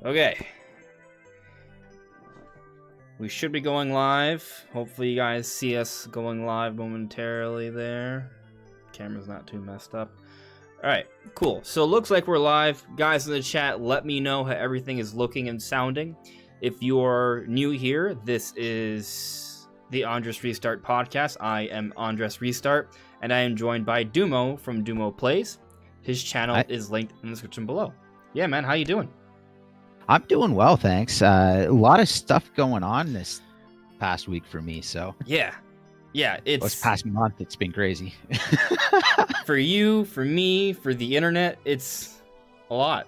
Okay. We should be going live. Hopefully you guys see us going live momentarily there. Camera's not too messed up. Alright, cool. So it looks like we're live. Guys in the chat, let me know how everything is looking and sounding. If you're new here, this is the Andres Restart podcast. I am Andres Restart, and I am joined by Dumo from Dumo Plays. His channel is linked in the description below. Yeah, man, how you doing? I'm doing well, thanks. A lot of stuff going on this past week for me, so yeah, it's this past month it's been crazy. For you, for me, for the internet, it's a lot.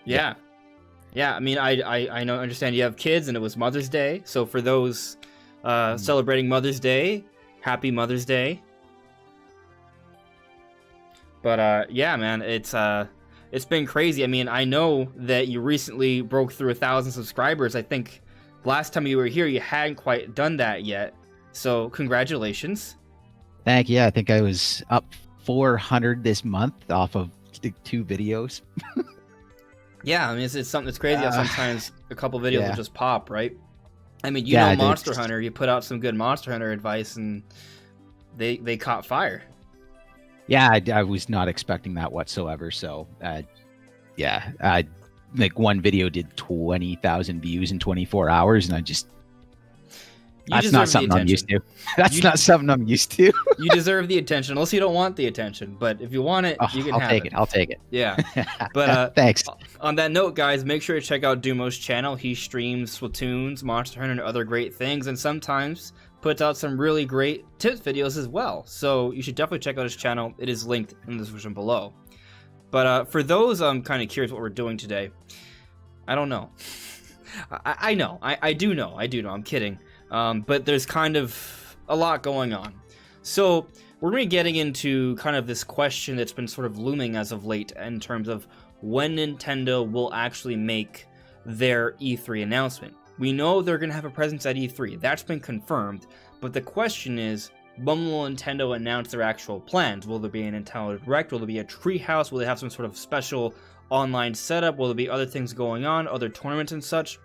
Yeah. I mean, I know, understand you have kids, and it was Mother's Day, so for those celebrating Mother's Day, happy Mother's Day. But yeah, man, it's been crazy. I mean, I know that you recently broke through 1,000 subscribers. I think last time you were here, you hadn't quite done that yet. So congratulations. Thank you. I think I was up 400 this month off of 2 videos. Yeah, I mean, it's something that's crazy. How sometimes a couple videos will just pop, right? I mean, you know Monster Hunter. You put out some good Monster Hunter advice, and they caught fire. Yeah, I was not expecting that whatsoever. So, like one video did 20,000 views in 24 hours, and that's not something I'm used to. Not something I'm used to. You deserve the attention, unless you don't want the attention. But if you want it, you can have it. I'll take it. Yeah. But thanks. On that note, guys, make sure to check out Dumo's channel. He streams Splatoons, Monster Hunter, and other great things, and sometimes puts out some really great tips videos as well. So you should definitely check out his channel. It is linked in the description below. But for those kind of curious what we're doing today, I don't know. I know. I do know. I'm kidding. But there's kind of a lot going on. So we're going to be getting into kind of this question that's been sort of looming as of late in terms of when Nintendo will actually make their E3 announcement. We know they're going to have a presence at E3. That's been confirmed. But the question is, when will Nintendo announce their actual plans? Will there be a Nintendo Direct? Will there be a treehouse? Will they have some sort of special online setup? Will there be other things going on, other tournaments and such?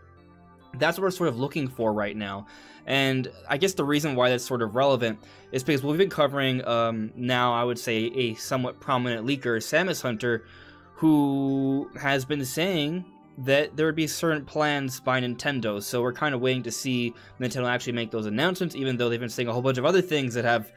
That's what we're sort of looking for right now. And I guess the reason why that's sort of relevant is because we've been covering now, I would say, a somewhat prominent leaker, Samus Hunter, who has been saying that there would be certain plans by Nintendo. So we're kind of waiting to see Nintendo actually make those announcements, even though they've been saying a whole bunch of other things that have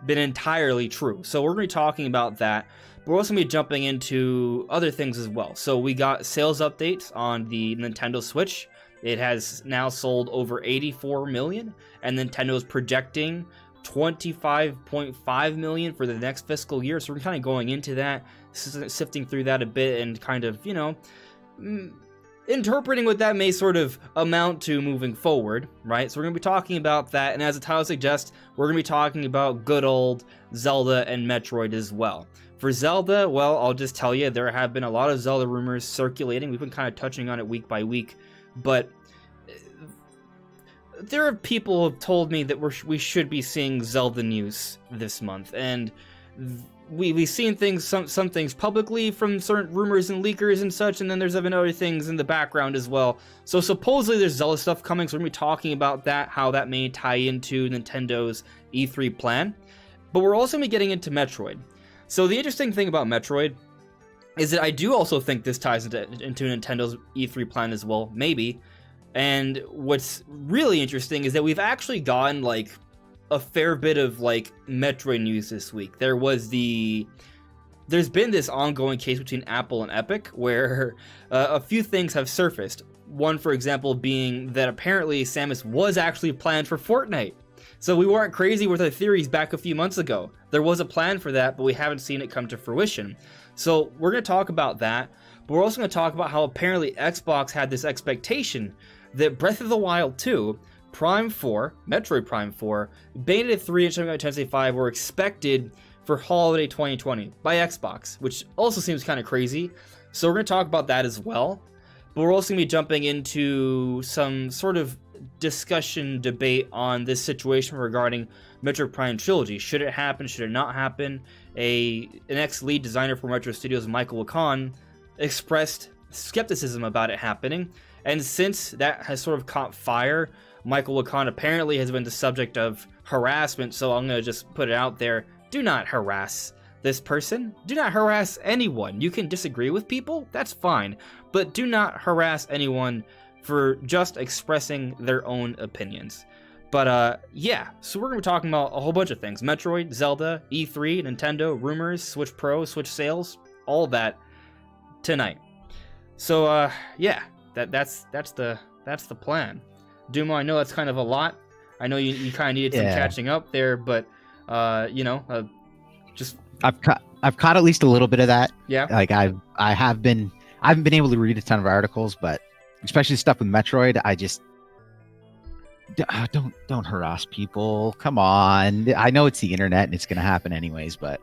been entirely true. So we're going to be talking about that. But we're also going to be jumping into other things as well. So we got sales updates on the Nintendo Switch. It has now sold over 84 million, and Nintendo is projecting 25.5 million for the next fiscal year. So we're kind of going into that, sifting through that a bit, and kind of, interpreting what that may sort of amount to moving forward, right? So we're going to be talking about that, and as the title suggests, we're going to be talking about good old Zelda and Metroid as well. For Zelda, well, I'll just tell you, there have been a lot of Zelda rumors circulating. We've been kind of touching on it week by week, but there are people who have told me that we should be seeing Zelda news this month, and we've seen things, some things publicly from certain rumors and leakers and such, and then there's been other things in the background as well. So supposedly there's Zelda stuff coming, so we're going to be talking about that, how that may tie into Nintendo's E3 plan. But we're also going to be getting into Metroid. So the interesting thing about Metroid is that I do also think this ties into Nintendo's E3 plan as well, maybe. And what's really interesting is that we've actually gotten, like, a fair bit of, like, Metroid news this week. There's been this ongoing case between Apple and Epic where a few things have surfaced. One, for example, being that apparently Samus was actually planned for Fortnite. So we weren't crazy with our theories back a few months ago. There was a plan for that, but we haven't seen it come to fruition. So we're going to talk about that, but we're also going to talk about how apparently Xbox had this expectation that Breath of the Wild 2, Prime 4, Metroid Prime 4, Bayonetta 3, and Shin Megami Tensei 5 were expected for holiday 2020 by Xbox, which also seems kind of crazy. So we're going to talk about that as well. But we're also going to be jumping into some sort of discussion, debate on this situation regarding Metroid Prime Trilogy. Should it happen? Should it not happen? An ex-lead designer for Retro Studios, Michael Wakan, expressed skepticism about it happening. And since that has sort of caught fire, Michael Lacan apparently has been the subject of harassment, so I'm going to just put it out there. Do not harass this person. Do not harass anyone. You can disagree with people, that's fine, but do not harass anyone for just expressing their own opinions. But yeah, so we're going to be talking about a whole bunch of things. Metroid, Zelda, E3, Nintendo, rumors, Switch Pro, Switch sales, all that tonight. So yeah, that's the plan. Dumo, I know that's kind of a lot. I know you kind of needed some catching up there, but you know, just I've caught at least a little bit of that. Yeah. Like I haven't been able to read a ton of articles, but especially stuff with Metroid, I just don't harass people. Come on. I know it's the internet and it's going to happen anyways, but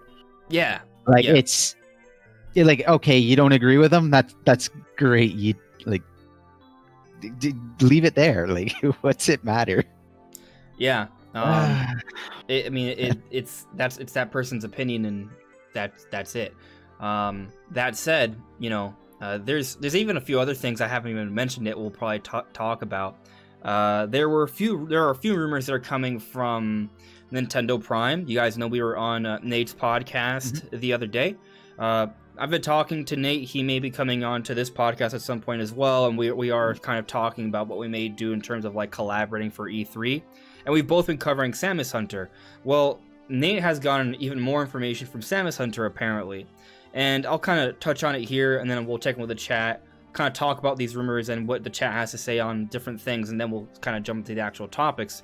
yeah. Like it's like, okay, you don't agree with them. That's great. You like leave it there. Like what's it matter? Yeah. It's that person's opinion, and that's it. That said, you know, there's even a few other things I haven't even mentioned it. We'll probably talk about. There are a few rumors that are coming from Nintendo Prime. You guys know we were on Nate's podcast the other day. I've been talking to Nate. He may be coming on to this podcast at some point as well, and we are kind of talking about what we may do in terms of like collaborating for E3. And we've both been covering Samus Hunter. Well, Nate has gotten even more information from Samus Hunter apparently, and I'll kind of touch on it here, and then we'll check in with the chat, kind of talk about these rumors and what the chat has to say on different things, and then we'll kind of jump into the actual topics.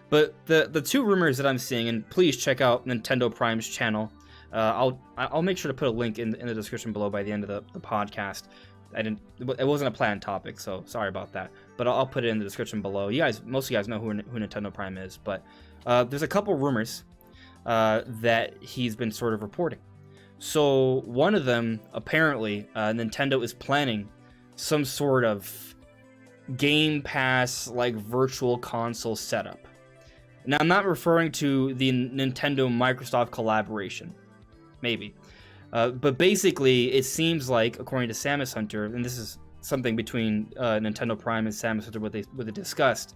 But the two rumors that I'm seeing, and please check out Nintendo Prime's channel. I'll make sure to put a link in the description below by the end of the podcast. It wasn't a planned topic, so sorry about that. But I'll put it in the description below. Most of you guys know who Nintendo Prime is, but there's a couple rumors that he's been sort of reporting. So one of them, apparently, Nintendo is planning some sort of Game Pass like virtual console setup. Now I'm not referring to the Nintendo Microsoft collaboration. Maybe. But basically, it seems like, according to Samus Hunter, and this is something between Nintendo Prime and Samus Hunter, what they discussed,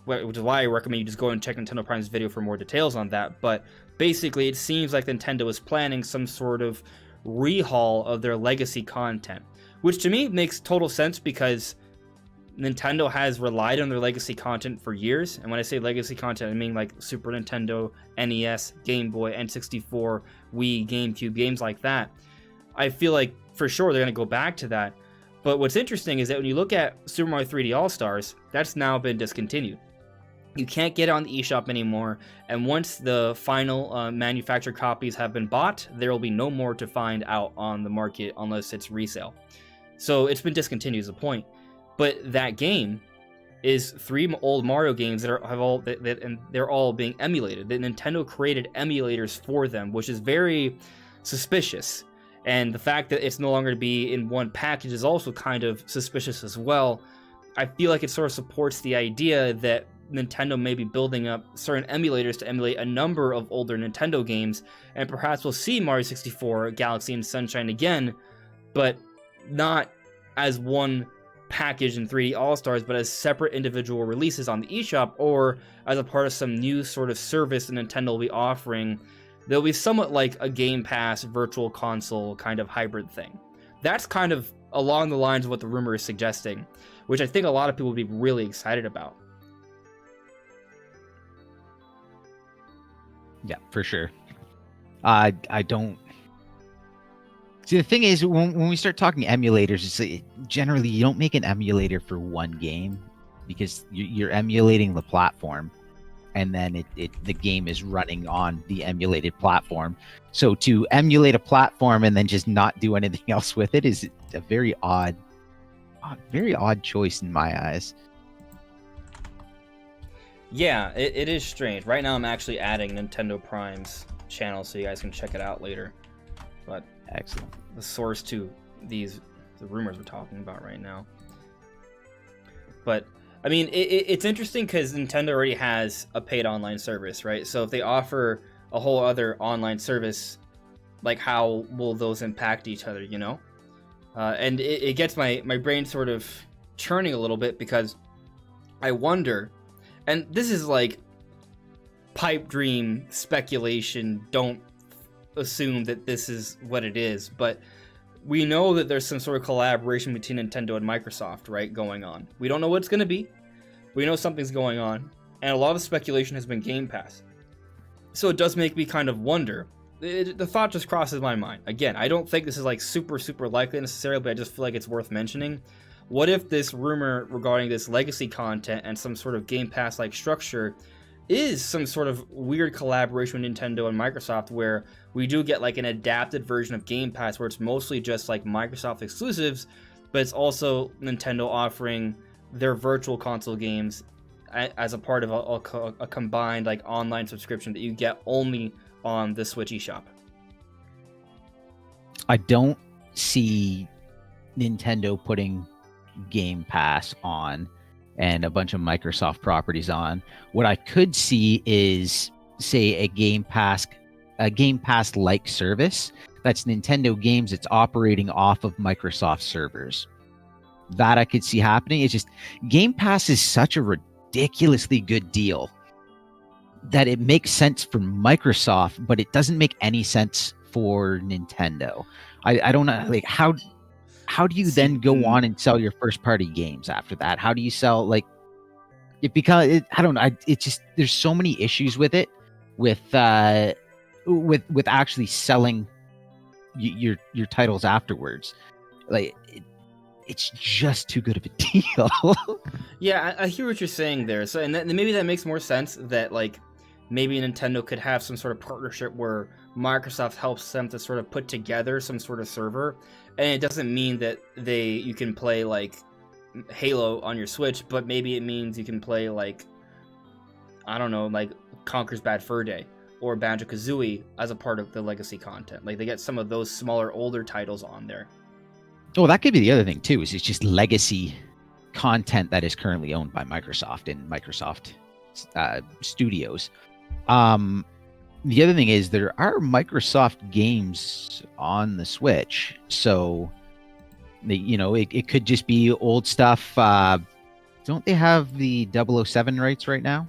which is why I recommend you just go and check Nintendo Prime's video for more details on that. But basically, it seems like Nintendo is planning some sort of rehaul of their legacy content, which to me makes total sense because Nintendo has relied on their legacy content for years. And when I say legacy content, I mean like Super Nintendo, NES, Game Boy, N64, Wii, GameCube, games like that. I feel like for sure they're going to go back to that. But what's interesting is that when you look at Super Mario 3D All-Stars, that's now been discontinued. You can't get it on the eShop anymore, and once the final manufactured copies have been bought, there will be no more to find out on the market unless it's resale. So it's been discontinued is the point. But that game is 3 old Mario games and they're all being emulated. That Nintendo created emulators for them, which is very suspicious. And the fact that it's no longer to be in one package is also kind of suspicious as well. I feel like it sort of supports the idea that Nintendo may be building up certain emulators to emulate a number of older Nintendo games, and perhaps we'll see Mario 64, Galaxy, and Sunshine again, but not as one package in 3D All-Stars, but as separate individual releases on the eShop, or as a part of some new sort of service that Nintendo will be offering. They'll be somewhat like a Game Pass virtual console kind of hybrid thing. That's kind of along the lines of what the rumor is suggesting, which I think a lot of people would be really excited about. Yeah, for sure. I don't... See, the thing is, when we start talking emulators, it's like, generally you don't make an emulator for one game because you're emulating the platform, and then the game is running on the emulated platform. So to emulate a platform and then just not do anything else with it is a very odd choice in my eyes. Yeah, it is strange. Right now I'm actually adding Nintendo Prime's channel so you guys can check it out later. But excellent. The source to the rumors we're talking about right now. But I mean, it's interesting because Nintendo already has a paid online service, right? So if they offer a whole other online service, like how will those impact each other, you know? And it gets my brain sort of churning a little bit, because I wonder, and this is like pipe dream speculation, don't assume that this is what it is, but we know that there's some sort of collaboration between Nintendo and Microsoft, right, going on. We don't know what it's going to be. We know something's going on, and a lot of speculation has been Game Pass. So it does make me kind of wonder. The thought just crosses my mind. Again, I don't think this is like super likely necessarily, but I just feel like it's worth mentioning. What if this rumor regarding this legacy content and some sort of Game Pass like structure is some sort of weird collaboration with Nintendo and Microsoft, where we do get like an adapted version of Game Pass where it's mostly just like Microsoft exclusives, but it's also Nintendo offering their virtual console games as a part of a combined like online subscription that you get only on the Switch eShop. I don't see Nintendo putting Game Pass on and a bunch of Microsoft properties on. What I could see is, say, a Game Pass like service that's Nintendo games. It's operating off of Microsoft servers. That I could see happening. It's just Game Pass is such a ridiculously good deal that it makes sense for Microsoft, but it doesn't make any sense for Nintendo. I don't know, like how do you then go on and sell your first party games after that? How do you sell like it? Because I don't know. It just, there's so many issues with it, with actually selling your titles afterwards. Like it's just too good of a deal. Yeah, I hear what you're saying there. So, and maybe that makes more sense, that like maybe Nintendo could have some sort of partnership where Microsoft helps them to sort of put together some sort of server, and it doesn't mean that you can play like Halo on your Switch, but maybe it means you can play like, I don't know, like Conker's Bad Fur Day or Banjo-Kazooie as a part of the legacy content. Like they get some of those smaller, older titles on there. Well, that could be the other thing too, is it's just legacy content that is currently owned by Microsoft and Microsoft Studios. The other thing is there are Microsoft games on the Switch, so it could just be old stuff. Don't they have the 007 rights right now?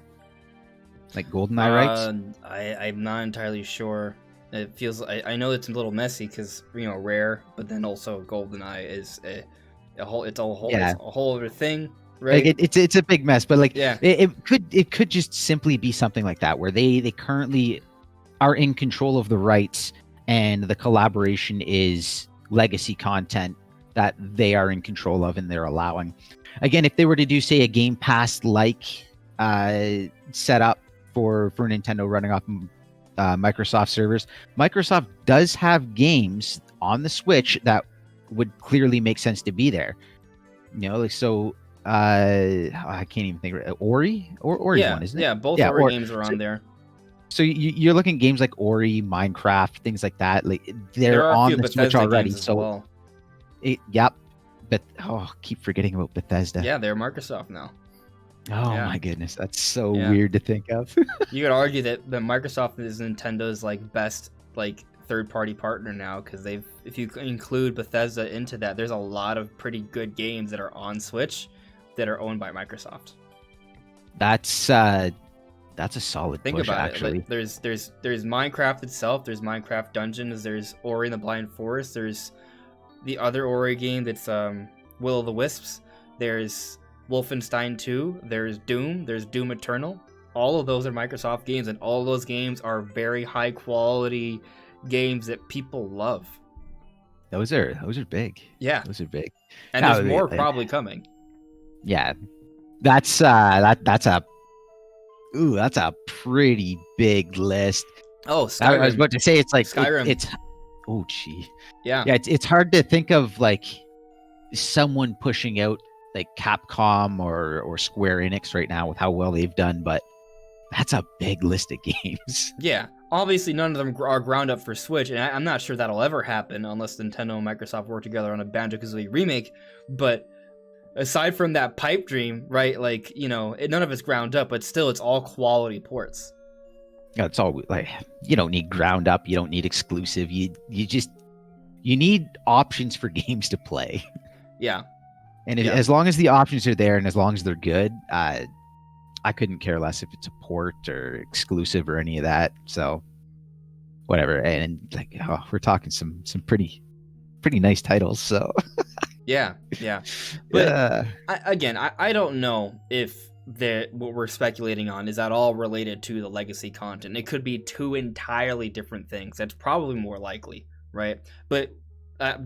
Like GoldenEye rights? I'm not entirely sure. It feels, I know it's a little messy because Rare, but then also GoldenEye is a whole other thing, right? Like it's a big mess, but like yeah, it could just simply be something like that, where they currently are in control of the rights, and the collaboration is legacy content that they are in control of and they're allowing. Again, if they were to do, say, a Game Pass like setup for Nintendo running off Microsoft servers, Microsoft does have games on the Switch that would clearly make sense to be there. So I can't even think of it. Ori's one, isn't it? Yeah, both Ori games are on there. So you're looking at games like Ori, Minecraft, things like that. Like they're on the Switch already. So well. Yep. But keep forgetting about Bethesda. Yeah, they're Microsoft now. Oh my goodness, that's so weird to think of. You could argue that Microsoft is Nintendo's like best like third-party partner now, because if you include Bethesda into that, there's a lot of pretty good games that are on Switch that are owned by Microsoft. That's a solid Think push, about actually. it. Like, there's Minecraft itself. There's Minecraft Dungeons. There's Ori and the Blind Forest. There's the other Ori game that's Will of the Wisps. There's Wolfenstein 2. There's Doom. There's Doom Eternal. All of those are Microsoft games, and all of those games are very high quality games that people love. Those are big. Yeah, those are big. And there's more probably coming. Yeah, that's a pretty big list. Oh, Skyrim. I was about to say it's like Skyrim. It's oh gee. Yeah. It's hard to think of like someone pushing out like Capcom or Square Enix right now with how well they've done, but that's a big list of games. Yeah. Obviously, none of them are ground up for Switch, and I'm not sure that'll ever happen unless Nintendo and Microsoft work together on a Banjo-Kazooie remake. But aside from that pipe dream, right, like, none of it's ground up, but still, it's all quality ports. Yeah, it's all like, you don't need ground up, you don't need exclusive, you you need options for games to play. Yeah. And Yeah. as long as the options are there and as long as they're good, I couldn't care less if it's a port or exclusive or any of that. So whatever. And like, we're talking some pretty nice titles. So Yeah. But yeah. I don't know if what we're speculating on is at all related to the legacy content. It could be two entirely different things. That's probably more likely, right? But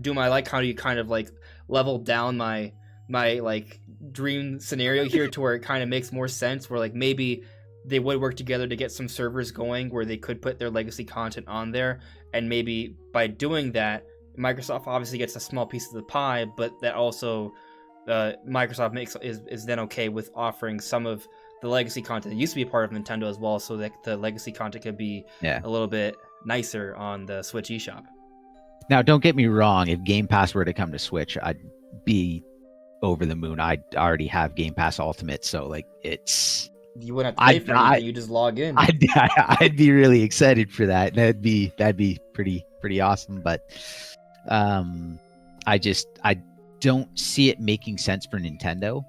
Doom, I like how you kind of like leveled down my like dream scenario here to where it kind of makes more sense, where like maybe they would work together to get some servers going where they could put their legacy content on there, and maybe by doing that, Microsoft obviously gets a small piece of the pie, but that also Microsoft is then okay with offering some of the legacy content that used to be a part of Nintendo as well, so that the legacy content could be a little bit nicer on the Switch eShop. Now, don't get me wrong. If Game Pass were to come to Switch, I'd be over the moon. I already have Game Pass Ultimate, so like you wouldn't have to pay for anything. You just log in. I'd be really excited for that. That'd be pretty awesome. But I don't see it making sense for Nintendo.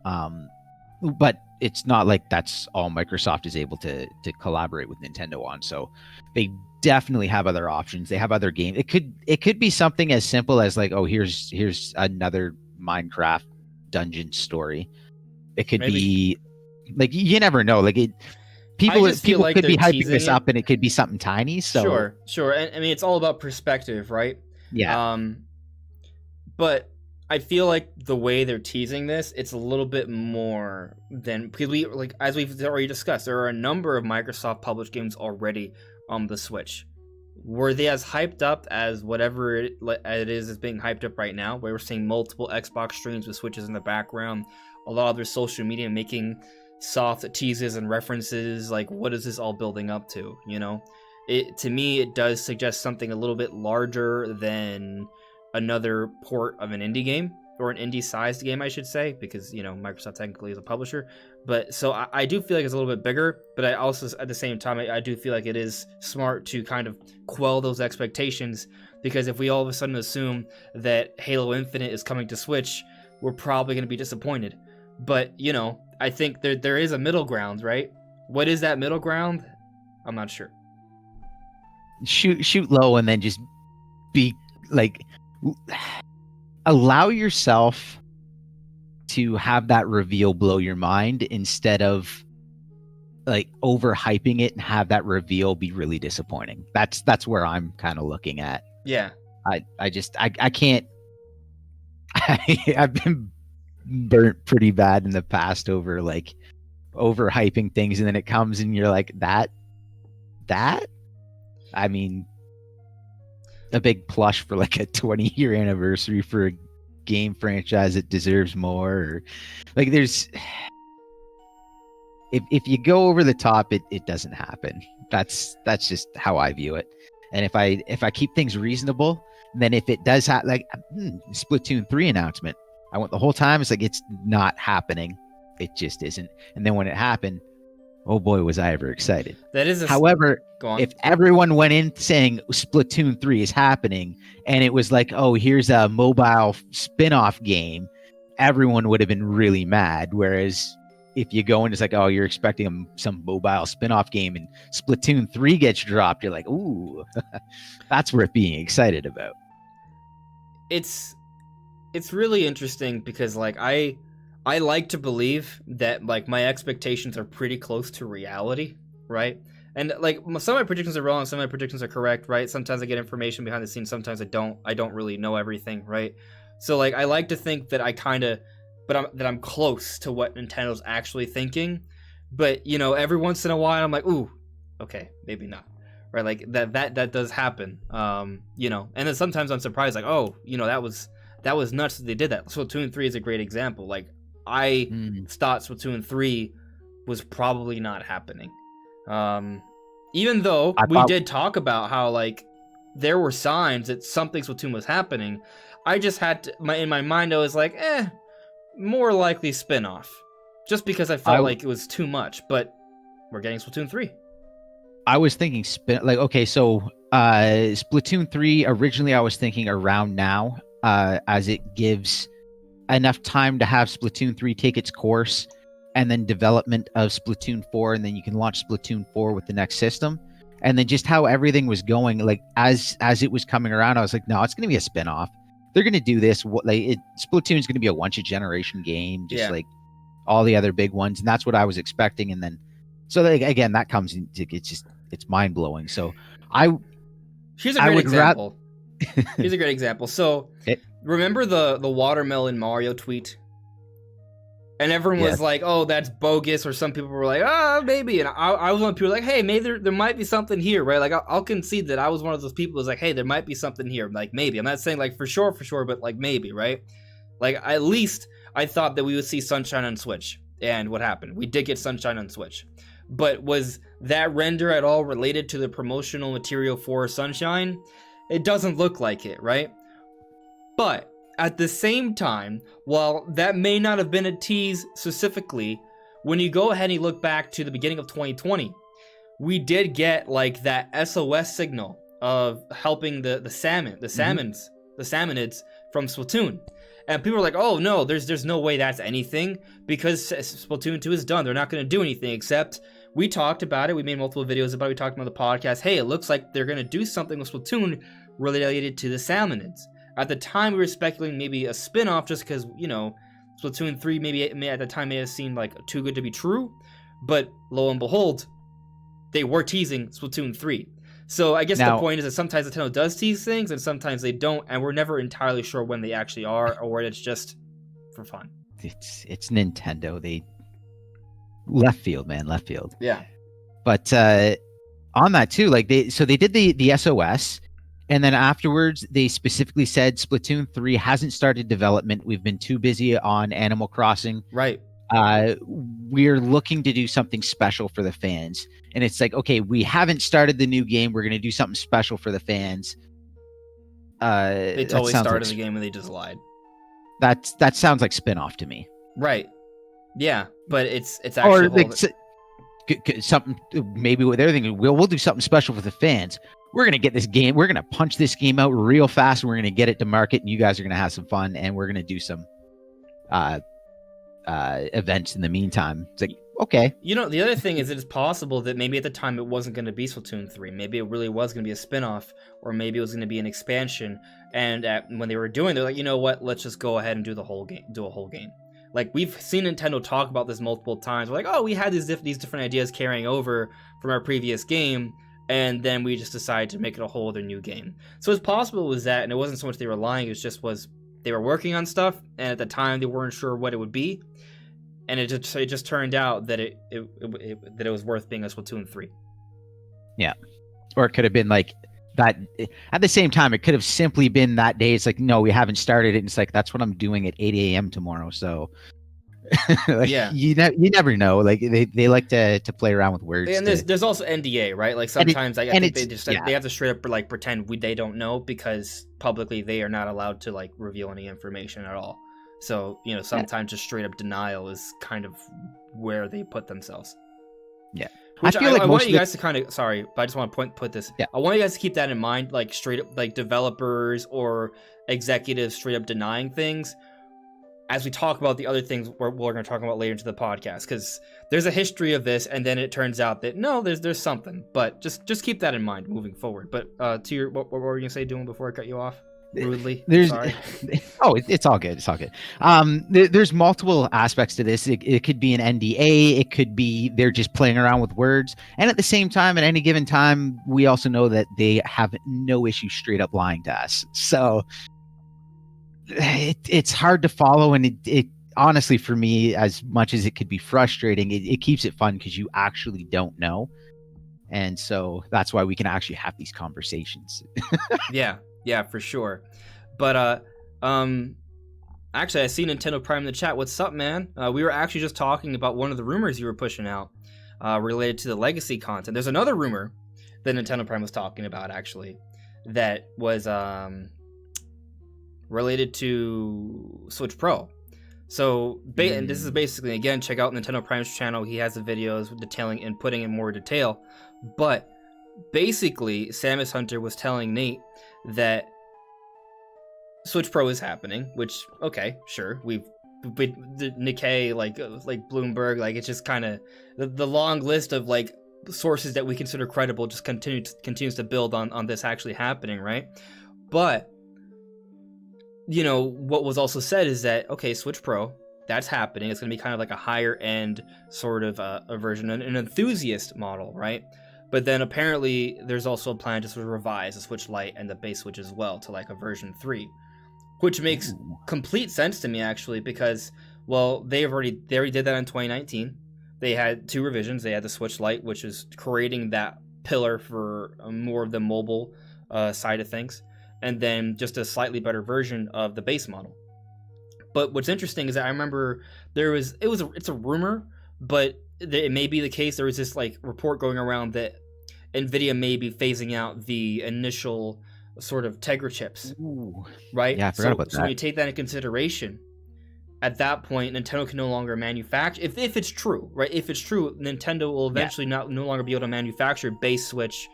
But it's not like that's all Microsoft is able to collaborate with Nintendo on. So they definitely have other options. They have other games. It could be something as simple as like, oh, here's another Minecraft dungeon story. It could be like, you never know. Like people like could be hyping this up, and it could be something tiny. So sure. And I mean, it's all about perspective, right? Yeah. But I feel like the way they're teasing this, it's a little bit more than, because we, like, as we've already discussed, there are a number of Microsoft published games already on the Switch. Were they as hyped up as whatever it is being hyped up right now, where we're seeing multiple Xbox streams with Switches in the background, a lot of their social media making soft teases and references, like, what is this all building up to, you know? To me, it does suggest something a little bit larger than another port of an indie game, or an indie-sized game, I should say, because, you know, Microsoft technically is a publisher. But so I do feel like it's a little bit bigger, but I also, at the same time, I do feel like it is smart to kind of quell those expectations, because if we all of a sudden assume that Halo Infinite is coming to Switch, we're probably going to be disappointed. But, you know, I think there is a middle ground, right? What is that middle ground? I'm not sure. Shoot low, and then just be like, allow yourself to have that reveal blow your mind, instead of like overhyping it and have that reveal be really disappointing. That's where I'm kind of looking at. Yeah. I can't. I've been burnt pretty bad in the past over like overhyping things, and then it comes and you're like, that I mean, a big plush for like a 20-year anniversary for a game franchise that deserves more, or like, there's, if you go over the top, it doesn't happen. That's just how I view it. And if I keep things reasonable, then if it does like Splatoon 3 announcement, I went the whole time, it's like, it's not happening. It just isn't. And then when it happened, oh boy, was I ever excited. However, if everyone went in saying Splatoon 3 is happening, and it was like, oh, here's a mobile spin-off game, everyone would have been really mad. Whereas if you go in, it's like, oh, you're expecting some mobile spin-off game, and Splatoon 3 gets dropped, you're like, ooh, that's worth being excited about. It's really interesting, because like I like to believe that like my expectations are pretty close to reality, right? And like some of my predictions are wrong, some of my predictions are correct, right? Sometimes I get information behind the scenes, sometimes I don't really know everything, right? So like I like to think that I'm close to what Nintendo's actually thinking, but you know, every once in a while I'm like, ooh, okay, maybe not, right? Like that does happen, you know. And then sometimes I'm surprised, like, oh, you know, that was nuts that they did that. Splatoon 3 is a great example. Like I thought Splatoon 3 was probably not happening. Even though we did talk about how like there were signs that something Splatoon was happening, I just had to, in my mind I was like, more likely spin-off. Just because I felt like it was too much, but we're getting Splatoon 3. I was thinking okay, so Splatoon 3, originally I was thinking around now, as it gives enough time to have Splatoon 3 take its course, and then development of Splatoon 4, and then you can launch Splatoon 4 with the next system. And then just how everything was going, like as it was coming around, I was like, no, it's going to be a spin-off. They're going to do this. Splatoon is going to be a once-a-generation game, just like all the other big ones. And that's what I was expecting. And then, so like, again, that comes into, it's mind-blowing. So Here's a great example. Here's a great example. So remember the watermelon Mario tweet? And everyone was like, oh, that's bogus. Or some people were like, oh, maybe. And I was one of the people like, hey, maybe there might be something here, right? Like, I'll concede that I was one of those people who was like, hey, there might be something here. Like, maybe. I'm not saying, like, for sure, but, like, maybe, right? Like, at least I thought that we would see Sunshine on Switch. And what happened? We did get Sunshine on Switch. But was that render at all related to the promotional material for Sunshine? It doesn't look like it, right? But at the same time, while that may not have been a tease specifically, when you go ahead and you look back to the beginning of 2020, we did get like that SOS signal of helping the salmonids from Splatoon. And people were like, oh no, there's no way that's anything, because Splatoon 2 is done. They're not going to do anything, except we talked about it. We made multiple videos about it. We talked about the podcast. Hey, it looks like they're going to do something with Splatoon related to the salmonids. At the time, we were speculating maybe a spin-off just because, you know, Splatoon 3 maybe at the time may have seemed like too good to be true. But lo and behold, they were teasing Splatoon 3. So I guess the point is that sometimes Nintendo does tease things and sometimes they don't. And we're never entirely sure when they actually are or whether it's just for fun. It's Nintendo. They left field, man, left field. Yeah. But on that too, like they did the SOS. And then afterwards, they specifically said Splatoon 3 hasn't started development. We've been too busy on Animal Crossing. Right. We're looking to do something special for the fans. And it's like, okay, we haven't started the new game. We're going to do something special for the fans. They totally started the game and they just lied. That sounds like spin-off to me. Right. Yeah, but it's actually... Or like, something, maybe what they're thinking, we'll do something special for the fans. We're going to get this game. We're going to punch this game out real fast. And we're going to get it to market, and you guys are going to have some fun. And we're going to do some events in the meantime. It's like, okay. You know, the other thing is, it is possible that maybe at the time it wasn't going to be Splatoon 3. Maybe it really was going to be a spin-off, or maybe it was going to be an expansion. And when they were doing, they're like, you know what? Let's just go ahead and do a whole game. Like, we've seen Nintendo talk about this multiple times. We're like, oh, we had these different ideas carrying over from our previous game. And then we just decided to make it a whole other new game. So it's possible it was that, and it wasn't so much they were lying, it was they were working on stuff, and at the time they weren't sure what it would be, and it just turned out that it was worth being a Splatoon 3. Yeah, or it could have been like that. At the same time, it could have simply been that day. It's like, no, we haven't started it. And it's like, that's what I'm doing at 8 a.m. tomorrow. So. Like, yeah, you never know. Like they like to play around with words. And there's also NDA, right? Like sometimes I think they have to straight up like pretend they don't know, because publicly they are not allowed to like reveal any information at all. So, you know, sometimes just straight up denial is kind of where they put themselves. Yeah. Which I want you guys to kind of, sorry, but I just want to put this. Yeah. I want you guys to keep that in mind, like straight up like developers or executives straight up denying things, as we talk about the other things we're going to talk about later into the podcast, because there's a history of this, and then it turns out that no, there's something. But just keep that in mind moving forward. But to your, what were you gonna say, doing before I cut you off rudely? Sorry. Oh, it's all good. It's all good. There's multiple aspects to this. It could be an NDA. It could be they're just playing around with words. And at the same time, at any given time, we also know that they have no issue straight up lying to us. So. It's hard to follow, and it honestly, for me, as much as it could be frustrating, it keeps it fun because you actually don't know, and so that's why we can actually have these conversations. yeah, for sure. But actually, I see Nintendo Prime in the chat. What's up, man? We were actually just talking about one of the rumors you were pushing out related to the legacy content. There's another rumor that Nintendo Prime was talking about, actually, that was related to Switch Pro. So, and this is basically, again, check out Nintendo Prime's channel. He has the videos detailing and putting in more detail. But basically, Samus Hunter was telling Nate that Switch Pro is happening, which, okay, sure, the Nikkei, like Bloomberg, like it's just kind of the long list of like sources that we consider credible just continues to build on this actually happening, right? But you know what was also said is that, okay, Switch Pro, that's happening. It's going to be kind of like a higher end sort of a version, an enthusiast model, right? But then apparently there's also a plan to sort of revise the Switch Lite and the base Switch as well to like a version 3. Which makes complete sense to me, actually, because, well, they already did that in 2019. They had 2 revisions. They had the Switch Lite, which is creating that pillar for more of the mobile side of things, and then just a slightly better version of the base model. But what's interesting is that I remember it's a rumor, but it may be the case. There was this like report going around that NVIDIA may be phasing out the initial sort of Tegra chips. Ooh. Right? Yeah, I forgot about that. So when you take that into consideration, at that point, Nintendo can no longer manufacture. If it's true, right? If it's true, Nintendo will eventually no longer be able to manufacture base Switch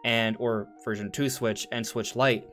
or version 2 Switch and Switch Lite.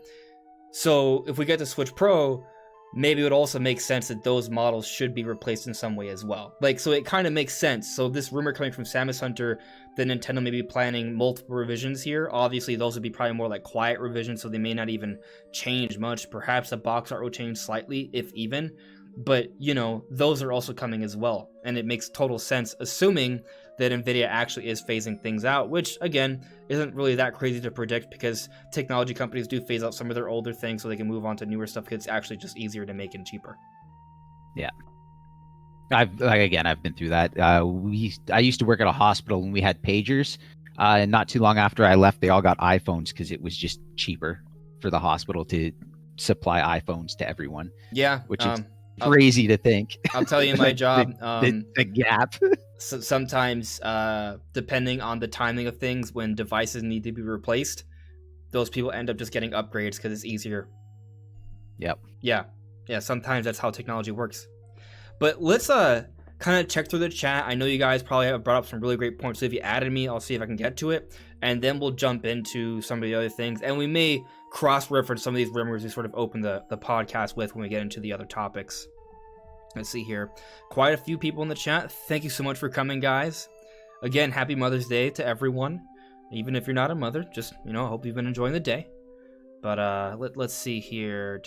So if we get to Switch Pro, maybe it would also make sense that those models should be replaced in some way as well. Like, so it kind of makes sense. So this rumor coming from Samus Hunter that Nintendo may be planning multiple revisions here. Obviously, those would be probably more like quiet revisions, so they may not even change much. Perhaps the box art will change slightly, if even. But, you know, those are also coming as well. And it makes total sense, assuming that NVIDIA actually is phasing things out, which, again, isn't really that crazy to predict because technology companies do phase out some of their older things so they can move on to newer stuff because it's actually just easier to make and cheaper. Yeah. I've been through that. I used to work at a hospital and we had pagers. And not too long after I left, they all got iPhones because it was just cheaper for the hospital to supply iPhones to everyone. Yeah. Which is crazy to think. I'll tell you my job. The gap. So sometimes, depending on the timing of things, when devices need to be replaced, those people end up just getting upgrades because it's easier. Yep. Yeah. Sometimes that's how technology works. But let's kind of check through the chat. I know you guys probably have brought up some really great points. So if you added me, I'll see if I can get to it, and then we'll jump into some of the other things, and we may cross-reference some of these rumors we sort of open the podcast with when we get into the other topics. Let's see here. Quite a few people in the chat. Thank you so much for coming, guys. Again, happy Mother's Day to everyone. Even if you're not a mother, just, you know, I hope you've been enjoying the day. But let's see here.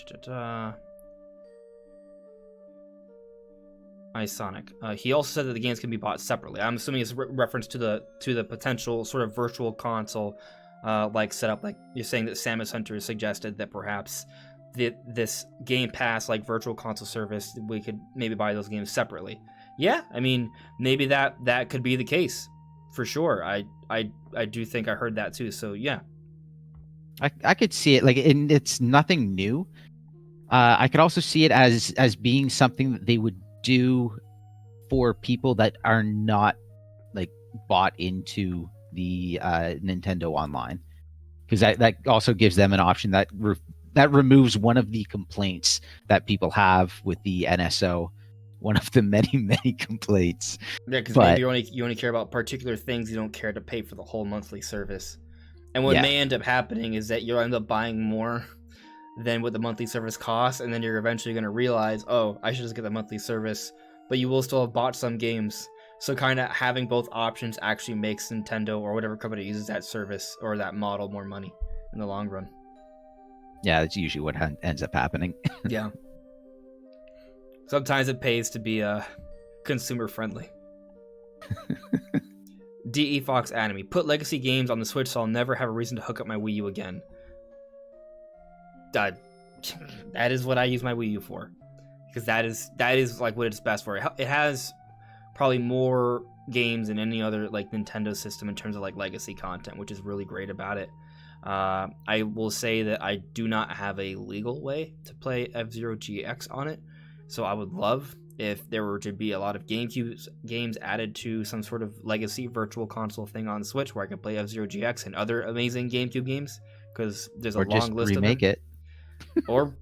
iSonic. He also said that the games can be bought separately. I'm assuming it's reference to the potential sort of virtual console like setup. Like you're saying that Samus Hunter has suggested that perhaps this Game Pass like virtual console service, we could maybe buy those games separately. Yeah, I mean maybe that could be the case for sure. I do think I heard that too. So yeah, I could see it and it's nothing new. I could also see it as being something that they would do for people that are not like bought into the Nintendo Online, because that also gives them an option that removes one of the complaints that people have with the NSO, one of the many complaints. Yeah, because maybe you only care about particular things. You don't care to pay for the whole monthly service. And what may end up happening is that you'll end up buying more than what the monthly service costs, and then you're eventually going to realize, oh, I should just get the monthly service, but you will still have bought some games. So kind of having both options actually makes Nintendo or whatever company uses that service or that model more money in the long run. Yeah, that's usually what ends up happening. Yeah. Sometimes it pays to be consumer friendly. DE Fox Anime. Put legacy games on the Switch so I'll never have a reason to hook up my Wii U again. That is what I use my Wii U for, because that is like what it's best for. It has probably more games than any other like Nintendo system in terms of like legacy content, which is really great about it. I will say that I do not have a legal way to play F-Zero GX on it, so I would love if there were to be a lot of GameCube games added to some sort of legacy virtual console thing on Switch where I can play F-Zero GX and other amazing GameCube games, because there's a long list of them. Remake it. Or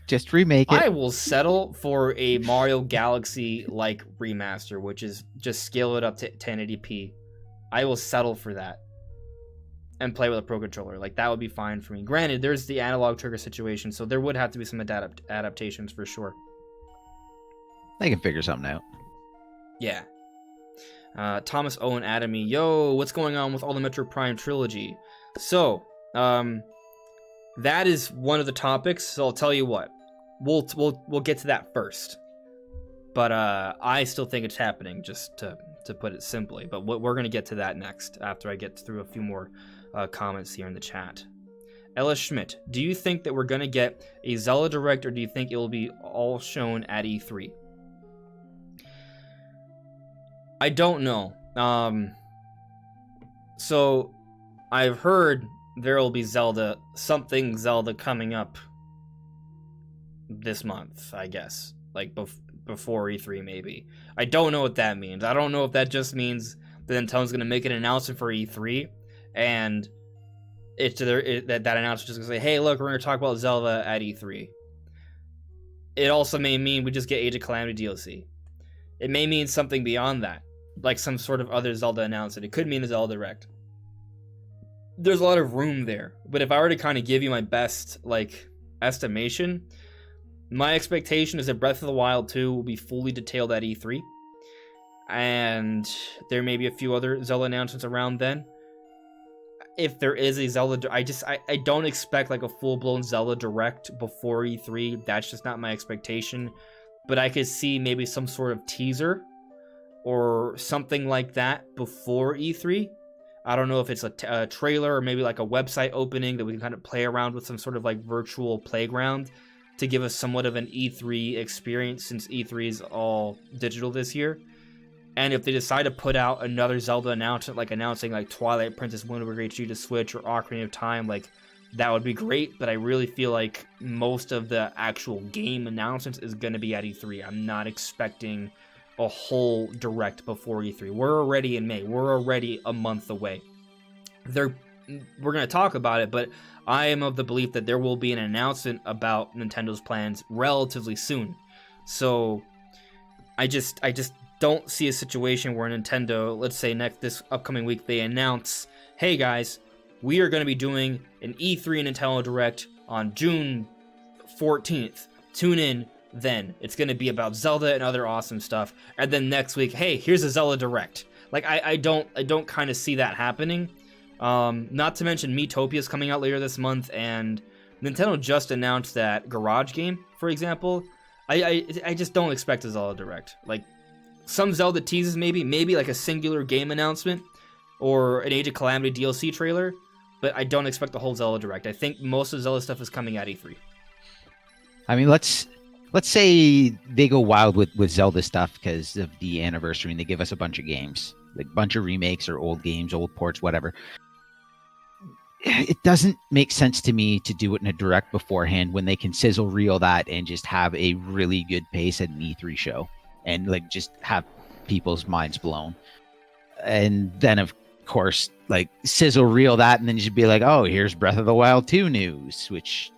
just remake it. I will settle for a Mario Galaxy like remaster, which is just scale it up to 1080p. I will settle for that. and play with a Pro Controller. Like, that would be fine for me. Granted, there's the analog trigger situation, so there would have to be some adaptations for sure. They can figure something out. Yeah. Thomas Owen Adamy, yo, what's going on with all the Metroid Prime trilogy? So, that is one of the topics. So I'll tell you what, we'll get to that first. But I still think it's happening, just to put it simply. But we're gonna get to that next after I get through a few more comments here in the chat. Ellis Schmidt, do you think that we're gonna get a Zelda Direct, or do you think it will be all shown at E3? I don't know. So I've heard there will be something Zelda coming up this month, I guess, like before E3 maybe. I don't know what that means. I don't know if that just means that Nintendo's going to make an announcement for E3, and that announcement just going to say, hey, look, we're going to talk about Zelda at E3. It also may mean we just get Age of Calamity DLC. It may mean something beyond that, like some sort of other Zelda announcement. It could mean a Zelda Direct. There's a lot of room there, but if I were to kind of give you my best estimation, my expectation is that Breath of the Wild 2 will be fully detailed at E3, and there may be a few other Zelda announcements around then. If there is a Zelda, I don't expect like a full-blown Zelda Direct before E3. That's just not my expectation. But I could see maybe some sort of teaser or something like that before E3. I don't know if it's a trailer or maybe like a website opening that we can kind of play around with, some sort of like virtual playground to give us somewhat of an E3 experience, since E3 is all digital this year. And if they decide to put out another Zelda announcement, like announcing like Twilight Princess Wind Waker HD to Switch or Ocarina of Time, like that would be great. But I really feel like most of the actual game announcements is going to be at E3. I'm not expecting a whole Direct before E3. We're already in May. We're already a month away. We're going to talk about it, but I am of the belief that there will be an announcement about Nintendo's plans relatively soon. So I just don't see a situation where Nintendo, let's say this upcoming week, they announce, hey guys, we are going to be doing an E3 Nintendo Direct on June 14th. Tune in then. It's going to be about Zelda and other awesome stuff. And then next week, hey, here's a Zelda Direct. Like, I don't kind of see that happening. Not to mention Miitopia is coming out later this month, and Nintendo just announced that Garage Game, for example. I just don't expect a Zelda Direct. Like, some Zelda teases maybe like a singular game announcement or an Age of Calamity DLC trailer, but I don't expect the whole Zelda Direct. I think most of Zelda stuff is coming at E3. I mean, let's say they go wild with Zelda stuff because of the anniversary, and they give us a bunch of games, like a bunch of remakes or old games, old ports, whatever. It doesn't make sense to me to do it in a Direct beforehand when they can sizzle reel that and just have a really good pace at an E3 show and like just have people's minds blown. And then of course, like sizzle reel that, and then you should be like, oh, here's Breath of the Wild 2 news, which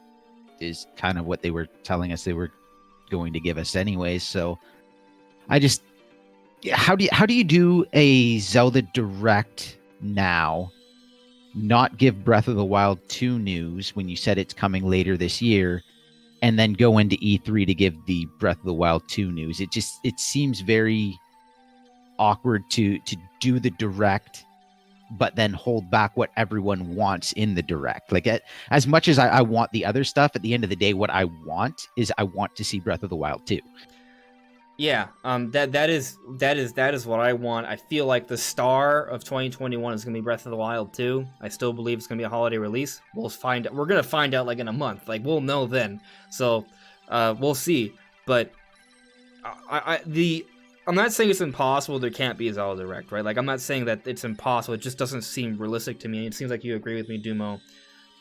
is kind of what they were telling us they were going to give us anyways. So I just, how do you do a Zelda Direct now, not give Breath of the Wild 2 news when you said it's coming later this year, and then go into E3 to give the Breath of the Wild 2 news? It seems very awkward to do the Direct but then hold back what everyone wants in the Direct. Like, as much as I want the other stuff, at the end of the day, what I want to see Breath of the Wild 2. Yeah, that is what I want. I feel like the star of 2021 is going to be Breath of the Wild 2. I still believe it's going to be a holiday release. We're going to find out like in a month. Like, we'll know then. So, we'll see. But I'm not saying it's impossible there can't be a Zelda Direct, right? Like, I'm not saying that it's impossible. It just doesn't seem realistic to me. It seems like you agree with me, Dumo.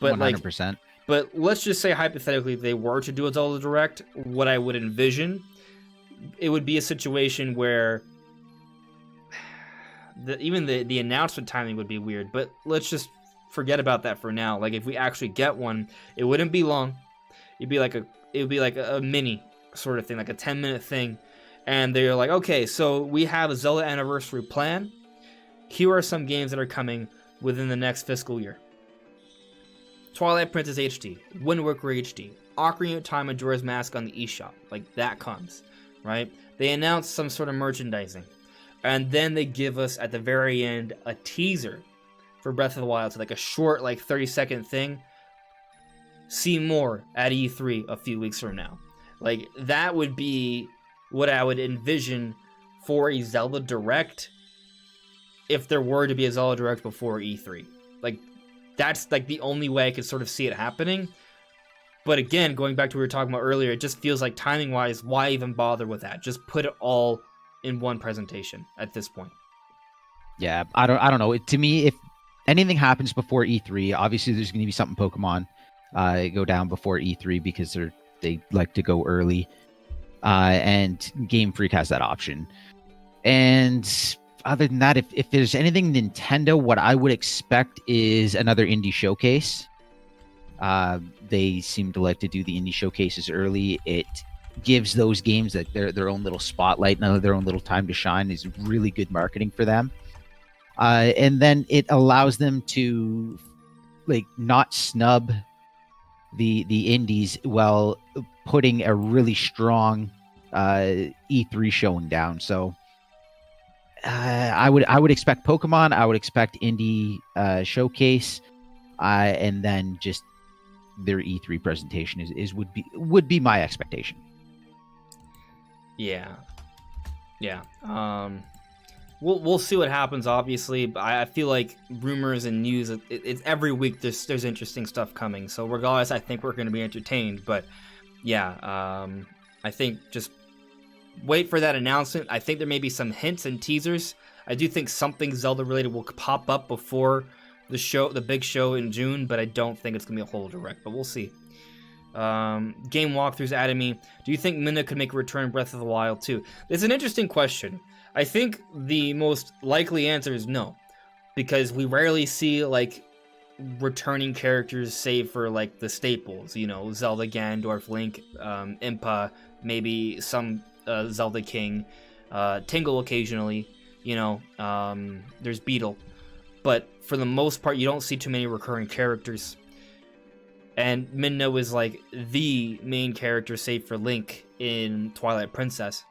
But 100%. But let's just say hypothetically they were to do a Zelda Direct, what I would envision, it would be a situation where even the announcement timing would be weird. But let's just forget about that for now. Like, if we actually get one, it wouldn't be long. It would be like a mini sort of thing, like a 10-minute thing. And they're like, okay, so we have a Zelda anniversary plan. Here are some games that are coming within the next fiscal year. Twilight Princess HD, Wind Waker HD, Ocarina of Time Majora's Mask on the eShop. Like, that comes, right? They announce some sort of merchandising. And then they give us, at the very end, a teaser for Breath of the Wild. So, like, a short, like, 30-second thing. See more at E3 a few weeks from now. Like, that would be what I would envision for a Zelda Direct if there were to be a Zelda Direct before E3. Like, that's, like, the only way I could sort of see it happening. But again, going back to what we were talking about earlier, it just feels like timing-wise, why even bother with that? Just put it all in one presentation at this point. Yeah, I don't know. To me, if anything happens before E3, obviously there's going to be something Pokemon go down before E3 because they like to go early, and Game Freak has that option. And other than that, if there's anything Nintendo, what I would expect is another indie showcase. They seem to like to do the indie showcases early. It gives those games that their own little spotlight and their own little time to shine. Is really good marketing for them. And then it allows them to like not snub the indies while putting a really strong E3 showing down. So I would expect Pokemon. I would expect indie showcase, and then just their E3 presentation would be my expectation. Yeah. We'll see what happens. Obviously, but I feel like rumors and news. It's every week. There's interesting stuff coming. So regardless, I think we're going to be entertained. But yeah, I think just wait for that announcement. I think there may be some hints and teasers. I do think something Zelda related will pop up before the big show in June, but I don't think it's gonna be a whole direct. But we'll see. Game walkthroughs added me. Do you think Midna could make a return in Breath of the Wild too? It's an interesting question. I think the most likely answer is no, because we rarely see like returning characters save for like the staples. You know, Zelda, Ganondorf, Link, Impa, maybe some Zelda King, Tingle occasionally. You know, there's Beetle. But for the most part, you don't see too many recurring characters. And Midna was like the main character save for Link in Twilight Princess.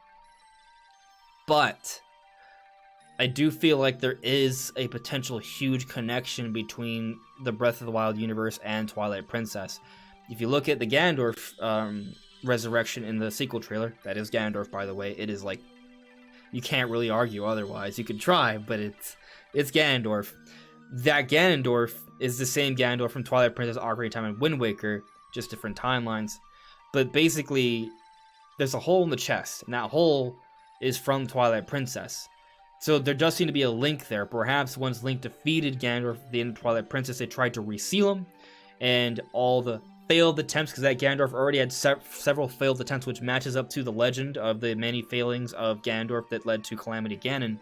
But I do feel like there is a potential huge connection between the Breath of the Wild universe and Twilight Princess. If you look at the Ganondorf resurrection in the sequel trailer, that is Ganondorf, by the way, it is like, you can't really argue otherwise. You can try, but it's Ganondorf. That Ganondorf is the same Ganondorf from Twilight Princess, Ocarina of Time, and Wind Waker, just different timelines. But basically, there's a hole in the chest, and that hole is from Twilight Princess. So there does seem to be a link there. Perhaps once Link defeated Ganondorf at the end of Twilight Princess, they tried to reseal him, and all the failed attempts, because that Ganondorf already had several failed attempts, which matches up to the legend of the many failings of Ganondorf that led to Calamity Ganon.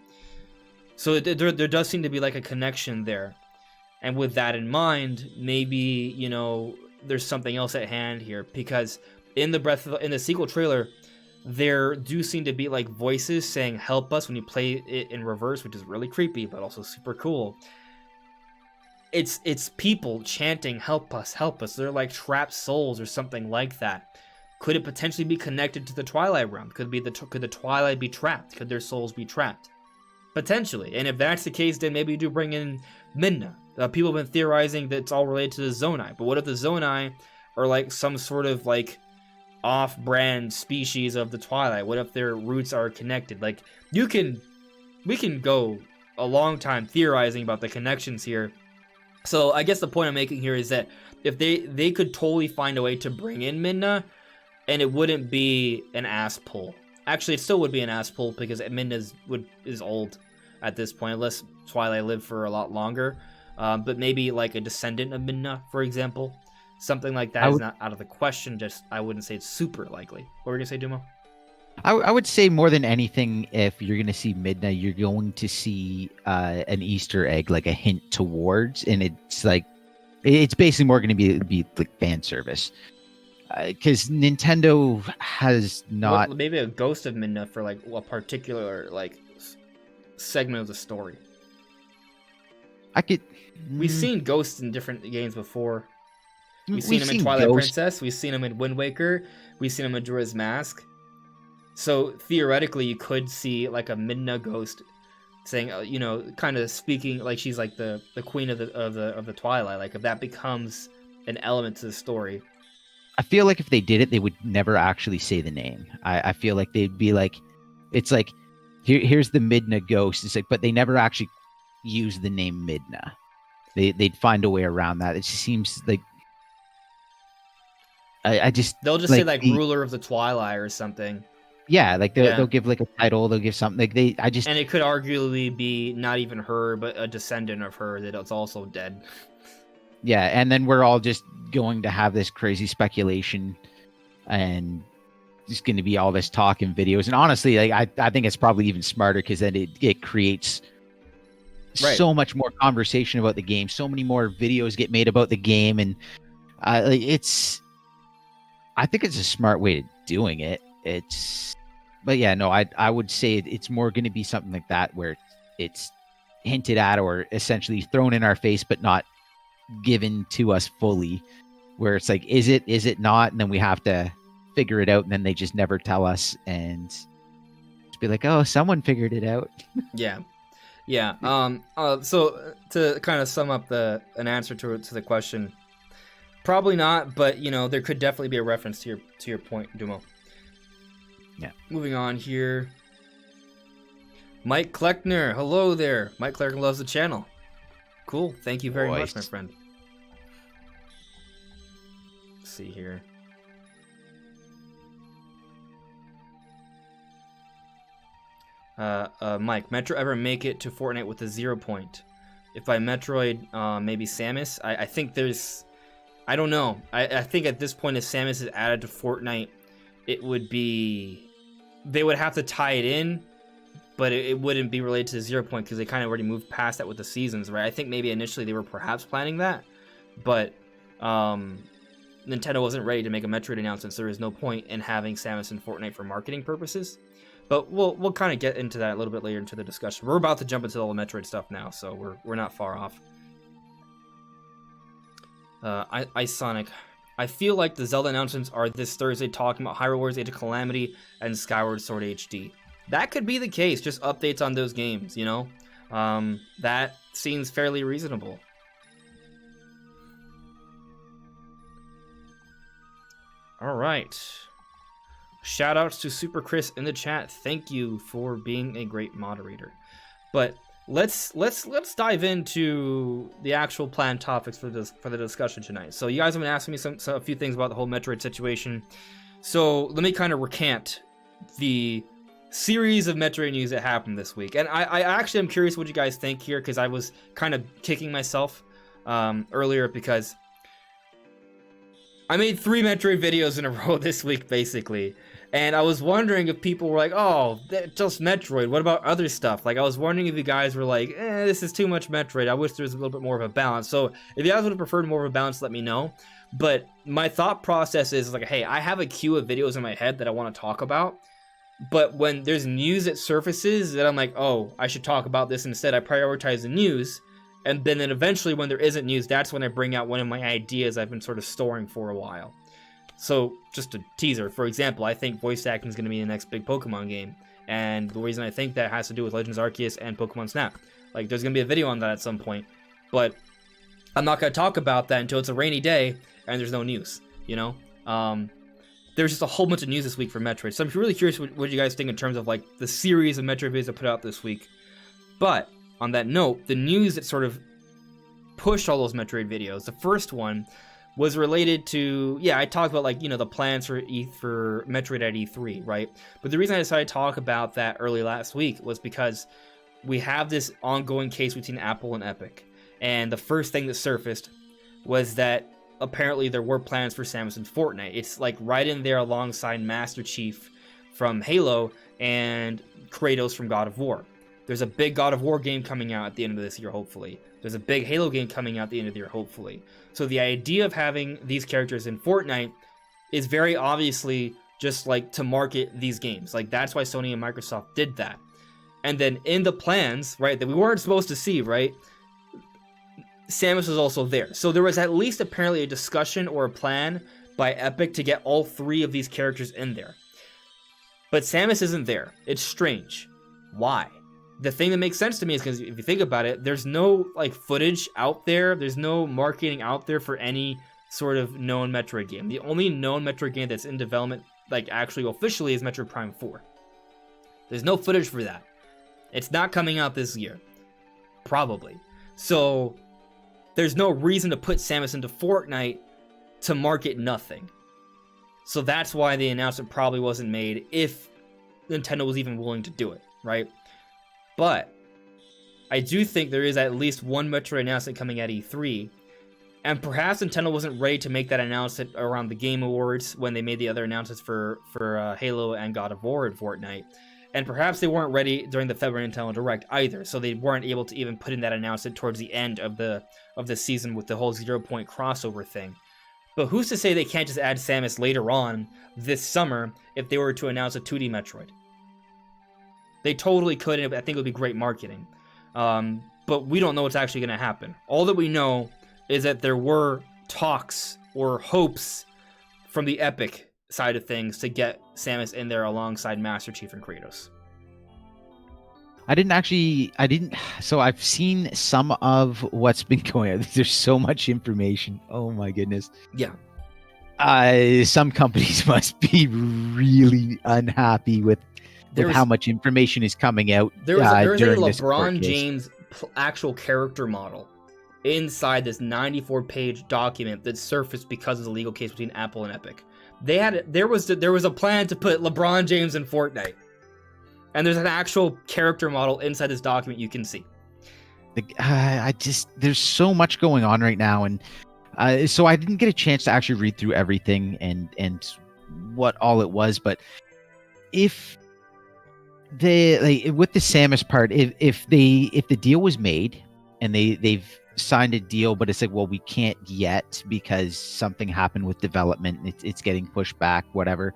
So there does seem to be like a connection there. And with that in mind, maybe, you know, there's something else at hand here, because in the sequel trailer, there do seem to be like voices saying "help us" when you play it in reverse, which is really creepy but also super cool. It's people chanting "help us, help us." They're like trapped souls or something like that. Could it potentially be connected to the Twilight realm? Could the Twilight be trapped? Could their souls be trapped? Potentially. And if that's the case, then maybe you do bring in Midna. People have been theorizing that it's all related to the Zonai. But what if the Zonai are like some sort of like off-brand species of the Twilight? What if their roots are connected? Like, we can go a long time theorizing about the connections here. So I guess the point I'm making here is that if they could totally find a way to bring in Midna, and it wouldn't be an ass pull. Actually, it still would be an ass pull because Midna is old at this point, unless Twilight lived for a lot longer. But maybe like a descendant of Midna, for example. Something like that is not out of the question. Just, I wouldn't say it's super likely. What were you going to say, Dumo? I would say more than anything, if you're going to see Midna, you're going to see an Easter egg, like a hint towards, and it's basically more going to be like fan service. Because Nintendo has not... Maybe a ghost of Midna for like a particular like segment of the story. We've seen ghosts in different games before. We've seen him in Twilight Ghost. Princess. We've seen him in Wind Waker. We've seen him in Majora's Mask. So theoretically, you could see like a Midna ghost saying, you know, kind of speaking like she's like the queen of the Twilight. Like if that becomes an element to the story. I feel like if they did it, they would never actually say the name. I feel like they'd be like, it's like, here's the Midna ghost. It's like, but they never actually use the name Midna. They'd find a way around that. It just seems like I just they'll just say like ruler of the Twilight or something. Yeah, like they'll give like a title. They'll give something. Like and it could arguably be not even her, but a descendant of her that's also dead. Yeah, and then we're all just going to have this crazy speculation, and just going to be all this talk and videos. And honestly, like I think it's probably even smarter because then it creates so much more conversation about the game. So many more videos get made about the game, and I think it's a smart way of doing it. But yeah, no, I would say it's more going to be something like that where it's hinted at or essentially thrown in our face, but not given to us fully. Where it's like, is it not? And then we have to figure it out, and then they just never tell us, and just be like, oh, someone figured it out. Yeah. So to kind of sum up an answer to the question, probably not, but you know there could definitely be a reference to your point, Dumo. Yeah. Moving on here. Mike Kleckner, hello there. Mike Kleckner loves the channel. Cool. Thank you very much, my friend. Let's see here. Mike, Metro ever make it to Fortnite with a 0 point? If by Metroid, maybe Samus. I think there's, I don't know. I think at this point, if Samus is added to Fortnite, it would be, they would have to tie it in, but it wouldn't be related to the 0 point because they kind of already moved past that with the seasons, right? I think maybe initially they were perhaps planning that, but Nintendo wasn't ready to make a Metroid announcement, so there is no point in having Samus in Fortnite for marketing purposes. But we'll kind of get into that a little bit later into the discussion. We're about to jump into all the Metroid stuff now, so we're not far off. Sonic. I feel like the Zelda announcements are this Thursday talking about Hyrule Warriors Age of Calamity and Skyward Sword HD. That could be the case, just updates on those games, you know? That seems fairly reasonable. Alright. Shoutouts to Super Chris in the chat. Thank you for being a great moderator. But let's dive into the actual planned topics for the discussion tonight. So you guys have been asking me a few things about the whole Metroid situation. So let me kind of recant the series of Metroid news that happened this week. And I actually am curious what you guys think here, because I was kind of kicking myself earlier because I made 3 Metroid videos in a row this week, basically. And I was wondering if people were like, oh, just Metroid. What about other stuff? Like, I was wondering if you guys were like, this is too much Metroid. I wish there was a little bit more of a balance. So if you guys would have preferred more of a balance, let me know. But my thought process is like, hey, I have a queue of videos in my head that I want to talk about. But when there's news that surfaces, that I'm like, oh, I should talk about this instead. I prioritize the news. And then eventually when there isn't news, that's when I bring out one of my ideas I've been sort of storing for a while. So, just a teaser. For example, I think voice acting is going to be the next big Pokemon game. And the reason I think that has to do with Legends Arceus and Pokemon Snap. Like, there's going to be a video on that at some point. But I'm not going to talk about that until it's a rainy day and there's no news, you know? There's just a whole bunch of news this week for Metroid. So I'm really curious what you guys think in terms of, like, the series of Metroid videos I put out this week. But on that note, the news that sort of pushed all those Metroid videos, the first one was related to, I talked about, like, you know, the plans for Metroid at E3, right? But the reason I decided to talk about that early last week was because we have this ongoing case between Apple and Epic. And the first thing that surfaced was that apparently there were plans for Samus in Fortnite. It's like right in there alongside Master Chief from Halo and Kratos from God of War. There's a big God of War game coming out at the end of this year, hopefully. There's a big Halo game coming out at the end of the year, hopefully. So the idea of having these characters in Fortnite is very obviously just like to market these games. Like, that's why Sony and Microsoft did that. And then in the plans, right, that we weren't supposed to see, right, Samus was also there. So there was at least apparently a discussion or a plan by Epic to get all 3 of these characters in there. But Samus isn't there. It's strange. Why? The thing that makes sense to me is because if you think about it, there's no like footage out there. There's no marketing out there for any sort of known Metroid game. The only known Metroid game that's in development, like actually officially, is Metroid Prime 4. There's no footage for that. It's not coming out this year. Probably. So there's no reason to put Samus into Fortnite to market nothing. So that's why the announcement probably wasn't made, if Nintendo was even willing to do it, right? But I do think there is at least one Metroid announcement coming at E3, and perhaps Nintendo wasn't ready to make that announcement around the Game Awards when they made the other announcements for Halo and God of War and Fortnite. And perhaps they weren't ready during the February Nintendo Direct either, so they weren't able to even put in that announcement towards the end of the season with the whole 0 point crossover thing. But who's to say they can't just add Samus later on this summer if they were to announce a 2D Metroid? They totally could, and I think it would be great marketing. But we don't know what's actually going to happen. All that we know is that there were talks or hopes from the Epic side of things to get Samus in there alongside Master Chief and Kratos. So I've seen some of what's been going on. There's so much information. Oh my goodness. Yeah. Some companies must be really unhappy with how much information is coming out. There was a during LeBron James actual character model inside this 94-page document that surfaced because of the legal case between Apple and Epic. There was a plan to put LeBron James in Fortnite, and there's an actual character model inside this document you can see. There's so much going on right now, and so I didn't get a chance to actually read through everything and what all it was. But if with the Samus part, if the deal was made and they've signed a deal, but it's like, well, we can't yet because something happened with development, it's getting pushed back, whatever.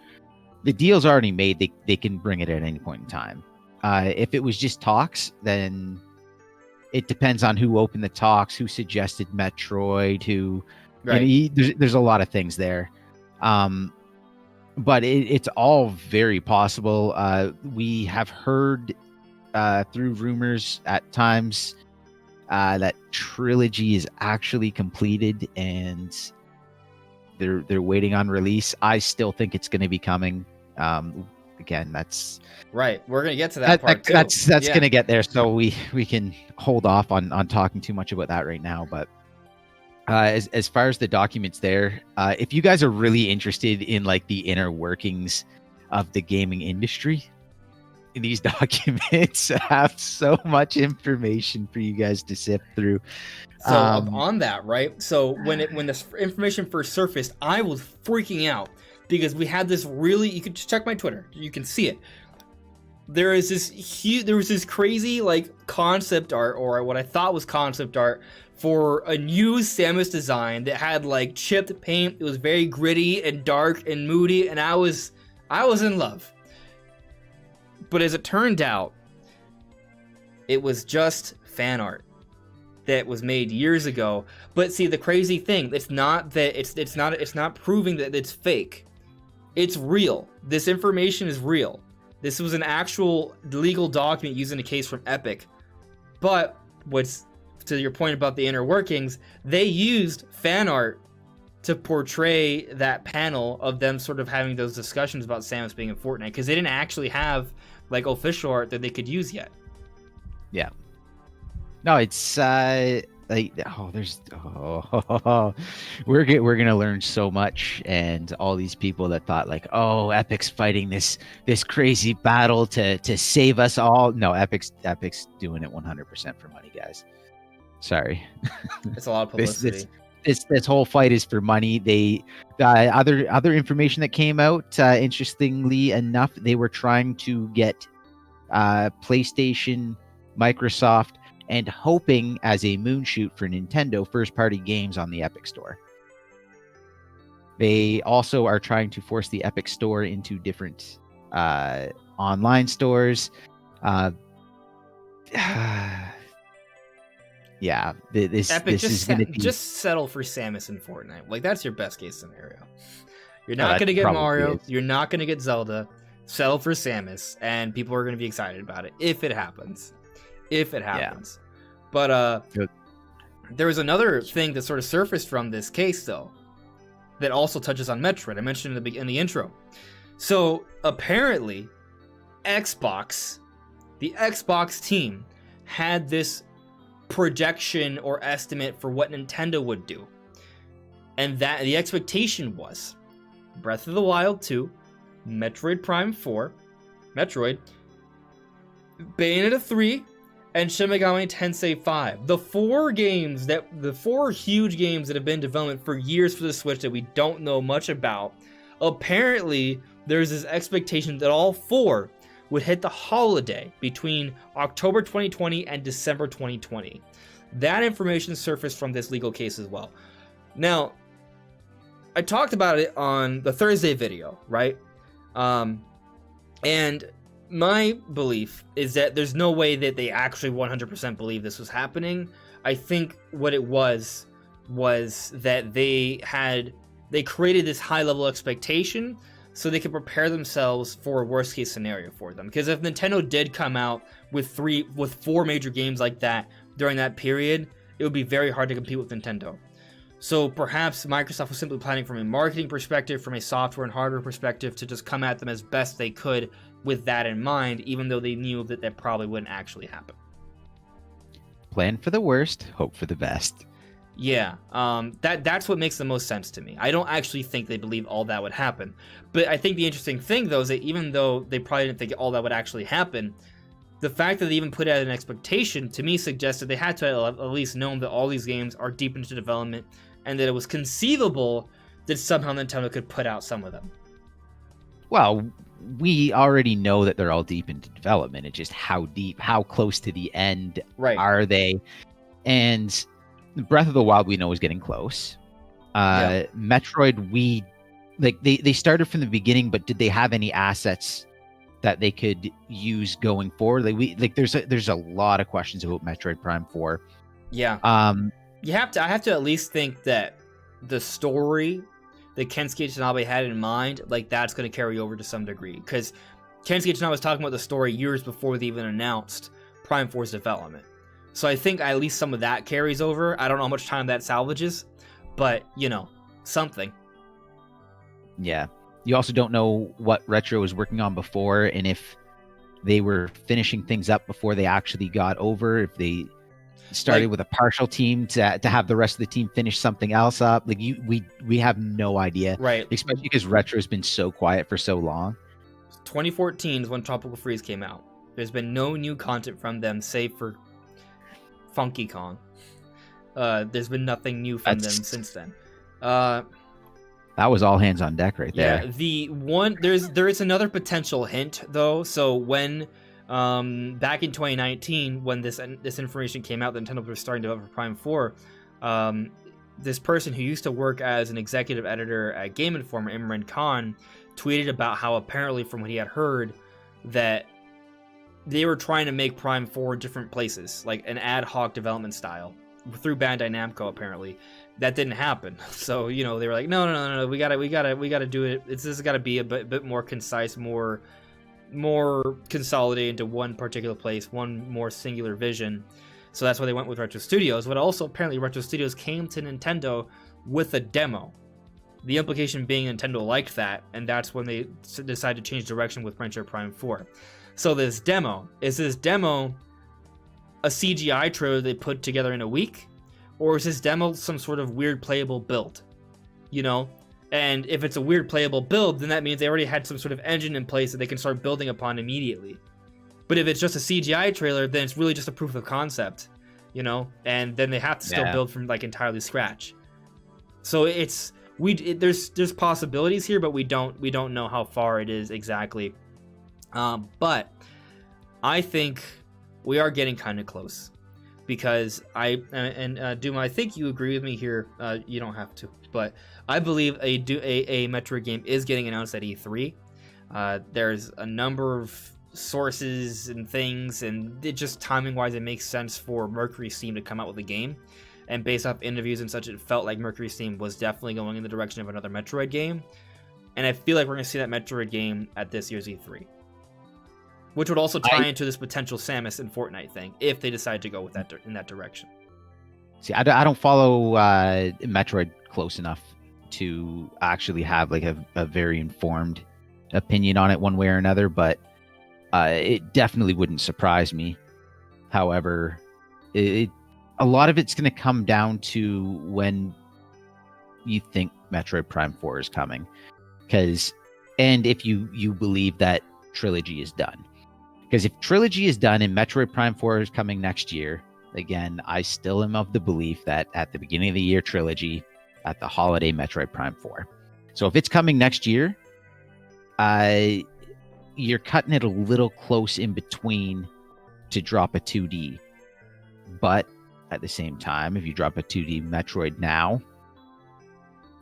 The deal's already made. They can bring it at any point in time. If it was just talks, then it depends on who opened the talks, who suggested Metroid, who right. There's a lot of things there. But it's all very possible. We have heard through rumors at times that Trilogy is actually completed and they're waiting on release. I still think it's going to be coming. Again, that's right. We're going to get to that part too. That's going to get there, so we can hold off on talking too much about that right now. But as far as the documents there, if you guys are really interested in like the inner workings of the gaming industry, these documents have so much information for you guys to sift through. So on that, right? So when this information first surfaced, I was freaking out because we had this you could just check my Twitter, you can see it. There was this crazy like concept art, or what I thought was concept art, for a new Samus design that had like chipped paint. It was very gritty and dark and moody, and I was in love. But as it turned out, it was just fan art that was made years ago. But see, the crazy thing, it's not proving that it's fake. It's real. This information is real. This was an actual legal document used in a case from Epic. But what's to your point about the inner workings, they used fan art to portray that panel of them sort of having those discussions about Samus being in Fortnite, because they didn't actually have like official art that they could use yet. Yeah. No, it's we're gonna learn so much, and all these people that thought like, oh, Epic's fighting this crazy battle to save us all. No, Epic's doing it 100% for money, guys. Sorry. It's a lot of publicity. This whole fight is for money. They other information that came out, interestingly enough, they were trying to get PlayStation, Microsoft, and hoping as a moonshoot for Nintendo first-party games on the Epic Store. They also are trying to force the Epic Store into different online stores. yeah, Epic, this is going to be. just settle for Samus in Fortnite. Like, that's your best case scenario. You're No, not that going to get probably Mario. is. You're not going to get Zelda. Settle for Samus, and people are going to be excited about it if it happens. If it happens. But Good. there was another thing that sort of surfaced from this case, though, that also touches on Metroid. I mentioned in the intro. So apparently, the Xbox team had this projection or estimate for what Nintendo would do. And that the expectation was Breath of the Wild 2, Metroid Prime 4, Metroid, Bayonetta 3, and Shin Megami Tensei 5. The four huge games that have been in development for years for the Switch that we don't know much about. Apparently, there's this expectation that all four would hit the holiday between October 2020 and December 2020. That information surfaced from this legal case as well. Now, I talked about it on the Thursday video, right? And my belief is that there's no way that they actually 100% believe this was happening. I think what it was that they created this high level expectation so they could prepare themselves for a worst case scenario for them. Because if Nintendo did come out with four major games like that during that period, it would be very hard to compete with Nintendo. So perhaps Microsoft was simply planning from a marketing perspective, from a software and hardware perspective, to just come at them as best they could with that in mind, even though they knew that that probably wouldn't actually happen. Plan for the worst, hope for the best. Yeah, that's what makes the most sense to me. I don't actually think they believe all that would happen. But I think the interesting thing, though, is that even though they probably didn't think all that would actually happen, the fact that they even put out an expectation, to me, suggested they had to at least known that all these games are deep into development and that it was conceivable that somehow Nintendo could put out some of them. Well, we already know that they're all deep into development. It's just how deep, how close to the end are they? And Breath of the Wild, we know, is getting close. Metroid, they started from the beginning, but did they have any assets that they could use going forward? There's a lot of questions about Metroid Prime 4. Yeah. I have to at least think that the story that Kensuke Tanabe had in mind, that's going to carry over to some degree. Because Kensuke Tanabe was talking about the story years before they even announced Prime 4's development. So I think at least some of that carries over. I don't know how much time that salvages, but, something. Yeah. You also don't know what Retro was working on before, and if they were finishing things up before they actually got over, if they started with a partial team to have the rest of the team finish something else up. We have no idea. Right. Especially because Retro's been so quiet for so long. 2014 is when Tropical Freeze came out. There's been no new content from them save for Funky Kong. There's been nothing new from them since then. That was all hands on deck right there. Yeah, there is another potential hint though. So when back in 2019, when this information came out, that Nintendo was starting to develop for Prime 4, this person who used to work as an executive editor at Game Informer, Imran Khan, tweeted about how apparently, from what he had heard, that they were trying to make Prime 4 different places, like an ad hoc development style, through Bandai Namco. Apparently, that didn't happen. So they were like, no, we gotta do it. This has got to be a bit more concise, more consolidated into one particular place, one more singular vision. So that's why they went with Retro Studios. But also, apparently, Retro Studios came to Nintendo with a demo. The implication being Nintendo liked that, and that's when they decided to change direction with Metroid Prime 4. So is this demo a CGI trailer they put together in a week? Or is this demo some sort of weird playable build? And if it's a weird playable build, then that means they already had some sort of engine in place that they can start building upon immediately. But if it's just a CGI trailer, then it's really just a proof of concept, and then they have to still build from entirely scratch. So there's possibilities here, but we don't know how far it is exactly. But I think we are getting kind of close, because Dumo, I think you agree with me here. You don't have to, but I believe a Metroid game is getting announced at E3. There's a number of sources and things, and it just timing wise, it makes sense for Mercury Steam to come out with a game. And based off interviews and such, it felt like Mercury Steam was definitely going in the direction of another Metroid game. And I feel like we're going to see that Metroid game at this year's E3. Which would also tie into this potential Samus and Fortnite thing, if they decide to go with that in that direction. See, I don't follow Metroid close enough to actually have like a very informed opinion on it one way or another, but it definitely wouldn't surprise me. However, a lot of it's going to come down to when you think Metroid Prime 4 is coming. And if you believe that Trilogy is done. Because if Trilogy is done and Metroid Prime 4 is coming next year, again, I still am of the belief that at the beginning of the year Trilogy, at the holiday Metroid Prime 4. So if it's coming next year, you're cutting it a little close in between to drop a 2D. But at the same time, if you drop a 2D Metroid now,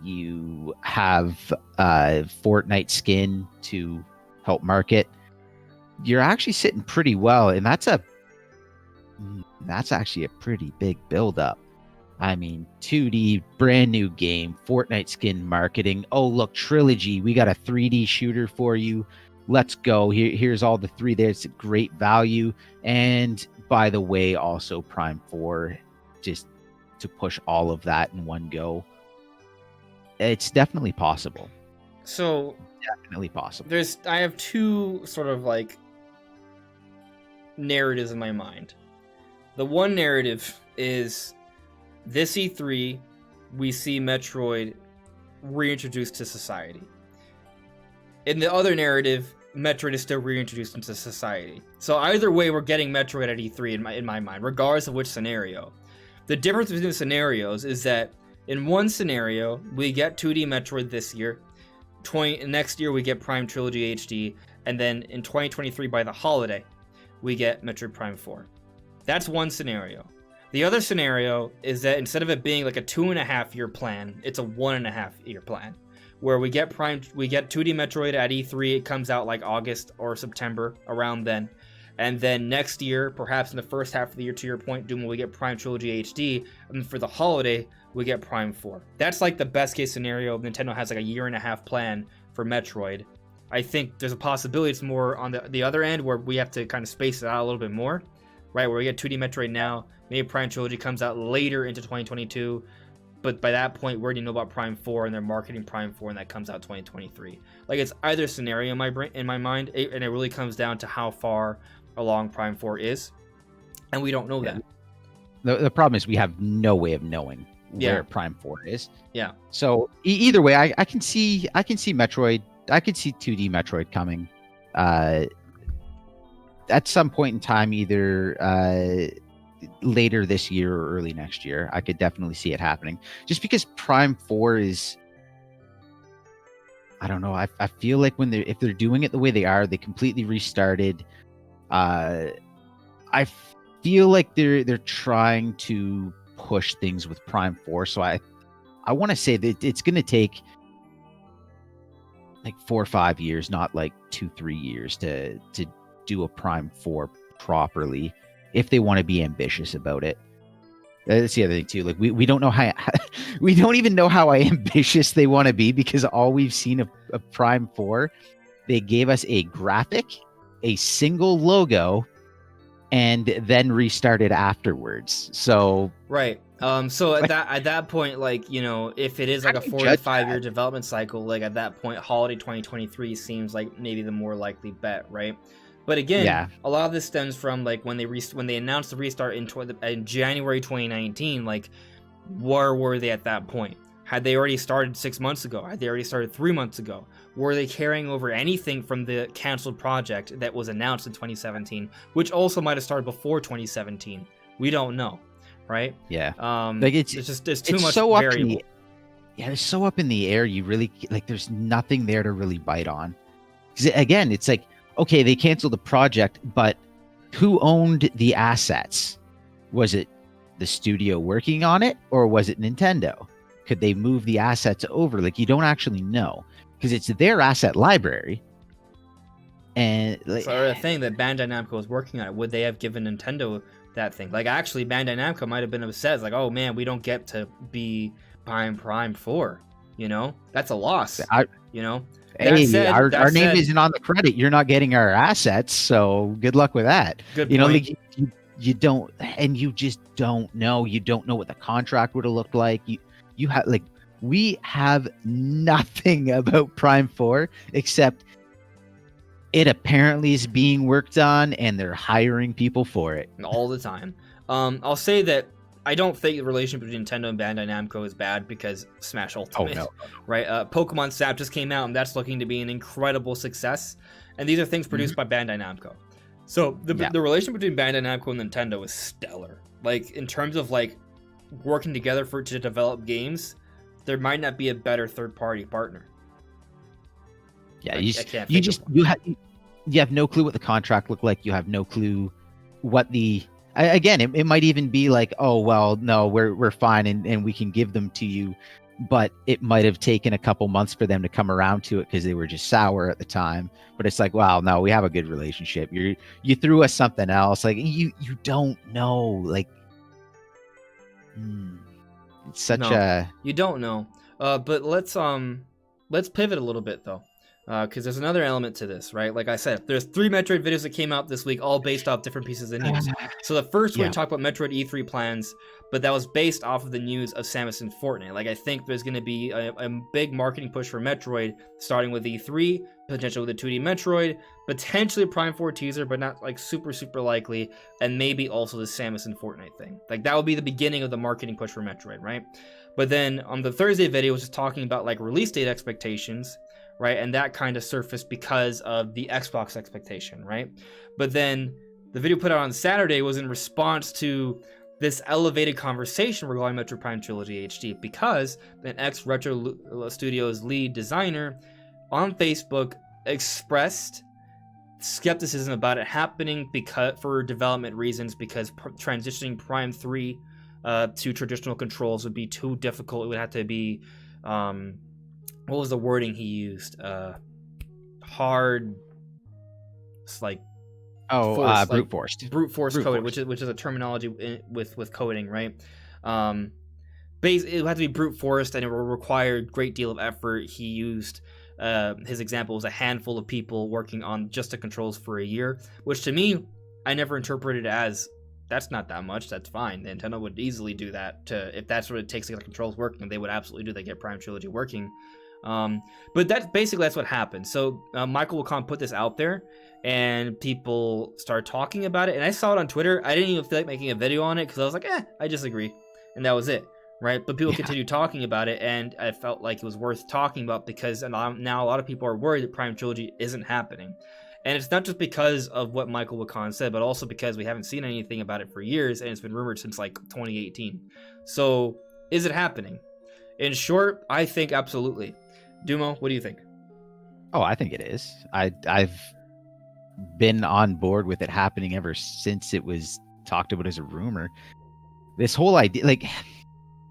you have Fortnite skin to help market. You're actually sitting pretty well, and that's actually a pretty big build-up. I mean, 2D, brand new game, Fortnite skin marketing. Oh, look, Trilogy, we got a 3D shooter for you. Let's go. Here's all the 3 there. It's a great value. And by the way, also Prime 4, just to push all of that in one go. It's definitely possible. So definitely possible. I have two sort of like narratives in my mind. The one narrative is this E3, we see Metroid reintroduced to society. In the other narrative, Metroid is still reintroduced into society. So either way, we're getting Metroid at E3 in my mind, regardless of which scenario. The difference between the scenarios is that in one scenario, we get 2D Metroid this year. Next year, we get Prime Trilogy HD. And then in 2023, by the holiday, we get Metroid Prime 4. That's one scenario. The other scenario is that instead of it being like a 2.5-year plan, it's a 1.5-year plan. Where we get 2D Metroid at E3, it comes out like August or September, around then. And then next year, perhaps in the first half of the year, to your point, Dumo, we get Prime Trilogy HD. And for the holiday, we get Prime 4. That's like the best case scenario. Nintendo has like a 1.5-year plan for Metroid. I think there's a possibility it's more on the other end where we have to kind of space it out a little bit more, right? Where we get 2D Metroid now, maybe Prime Trilogy comes out later into 2022, but by that point, we already know about Prime 4 and they're marketing Prime 4 and that comes out 2023. Like, it's either scenario in my mind, and it really comes down to how far along Prime 4 is, and we don't know that. The problem is we have no way of knowing where Prime 4 is. Yeah. So either way, I can see Metroid. I could see 2D Metroid coming at some point in time, either later this year or early next year. I could definitely see it happening. Just because Prime 4 is, I don't know. I feel like if they're doing it the way they are, they completely restarted. I feel like they're trying to push things with Prime 4. So I want to say that it's going to take like 4 or 5 years, not like 2-3 years to do a Prime 4 properly if they want to be ambitious about it. That's the other thing too. Like we don't know how we don't even know how ambitious they want to be, because all we've seen of Prime 4, they gave us a graphic, a single logo, and then restarted afterwards. So right. So at that point, like, you know, if it is like a 4 to 5 year development cycle, like at that point, holiday 2023 seems like maybe the more likely bet, right? But again, a lot of this stems from like when they announced the restart in January 2019. Like, where were they at that point? Had they already started 6 months ago? Had they already started 3 months ago? Were they carrying over anything from the canceled project that was announced in 2017, which also might have started before 2017? We don't know, right? Yeah. Like there's too much variable. It's so up in the air. You really like. There's nothing there to really bite on. Because again, it's like, okay, they canceled the project, but who owned the assets? Was it the studio working on it, or was it Nintendo? Could they move the assets over? Like, you don't actually know, because it's their asset library. And like, So a thing that Bandai Namco was working on, would they have given Nintendo that thing? Like, actually, Bandai Namco might have been upset. It's like, oh man, we don't get to be Prime 4. You know, that's a loss. You know. Hey, our name isn't on the credit. You're not getting our assets, so good luck with that. Good you know, point. like, you don't, and you just don't know. You don't know what the contract would have looked like. You have like, we have nothing about Prime 4 except it apparently is being worked on, and they're hiring people for it all the time. I'll say that I don't think the relationship between Nintendo and Bandai Namco is bad because Smash Ultimate, no. right? Pokemon Snap just came out, and that's looking to be an incredible success. And these are things produced by Bandai Namco. So the relation between Bandai Namco and Nintendo is stellar. Like, in terms of like working together to develop games, there might not be a better third-party partner. Yeah, you have no clue what the contract looked like. You have no clue what the again, it might even be like, oh well, no, we're fine and we can give them to you, but it might have taken a couple months for them to come around to it because they were just sour at the time. But it's like, wow, no, we have a good relationship. You threw us something else. Like, you don't know. Like, it's such you don't know. But let's pivot a little bit though. Because there's another element to this, right? Like I said, there's 3 Metroid videos that came out this week, all based off different pieces of news. So the first one talked about Metroid E3 plans, but that was based off of the news of Samus and Fortnite. Like, I think there's going to be a big marketing push for Metroid, starting with E3, potentially with a 2D Metroid, potentially a Prime 4 teaser, but not like super likely, and maybe also the Samus and Fortnite thing. Like, that would be the beginning of the marketing push for Metroid, right? But then on the Thursday video, was just talking about like release date expectations, right? And that kind of surfaced because of the Xbox expectation, right? But then the video put out on Saturday was in response to this elevated conversation regarding Metroid Prime Trilogy HD, because an ex-Retro Studios lead designer on Facebook expressed skepticism about it happening for development reasons, because transitioning Prime 3 to traditional controls would be too difficult. It would have to be... what was the wording he used? Hard. It's like. Brute forced. Brute force coding, which is a terminology with coding, right? It would have to be brute forced, and it will require a great deal of effort. He used his example was a handful of people working on just the controls for a year, which to me, I never interpreted as that's not that much. That's fine. Nintendo would easily do that if that's what it takes to get the controls working. They would absolutely do that. Get Prime Trilogy working. But that's what happened. So Michael Wakan put this out there, and people started talking about it. And I saw it on Twitter. I didn't even feel like making a video on it because I was like, I disagree, and that was it, right? But people continued talking about it, and I felt like it was worth talking about because now a lot of people are worried that Prime Trilogy isn't happening. And it's not just because of what Michael Wakan said, but also because we haven't seen anything about it for years, and it's been rumored since like 2018. So is it happening? In short, I think absolutely. Dumo, what do you think? Oh, I think it is. I've been on board with it happening ever since it was talked about as a rumor. This whole idea, like,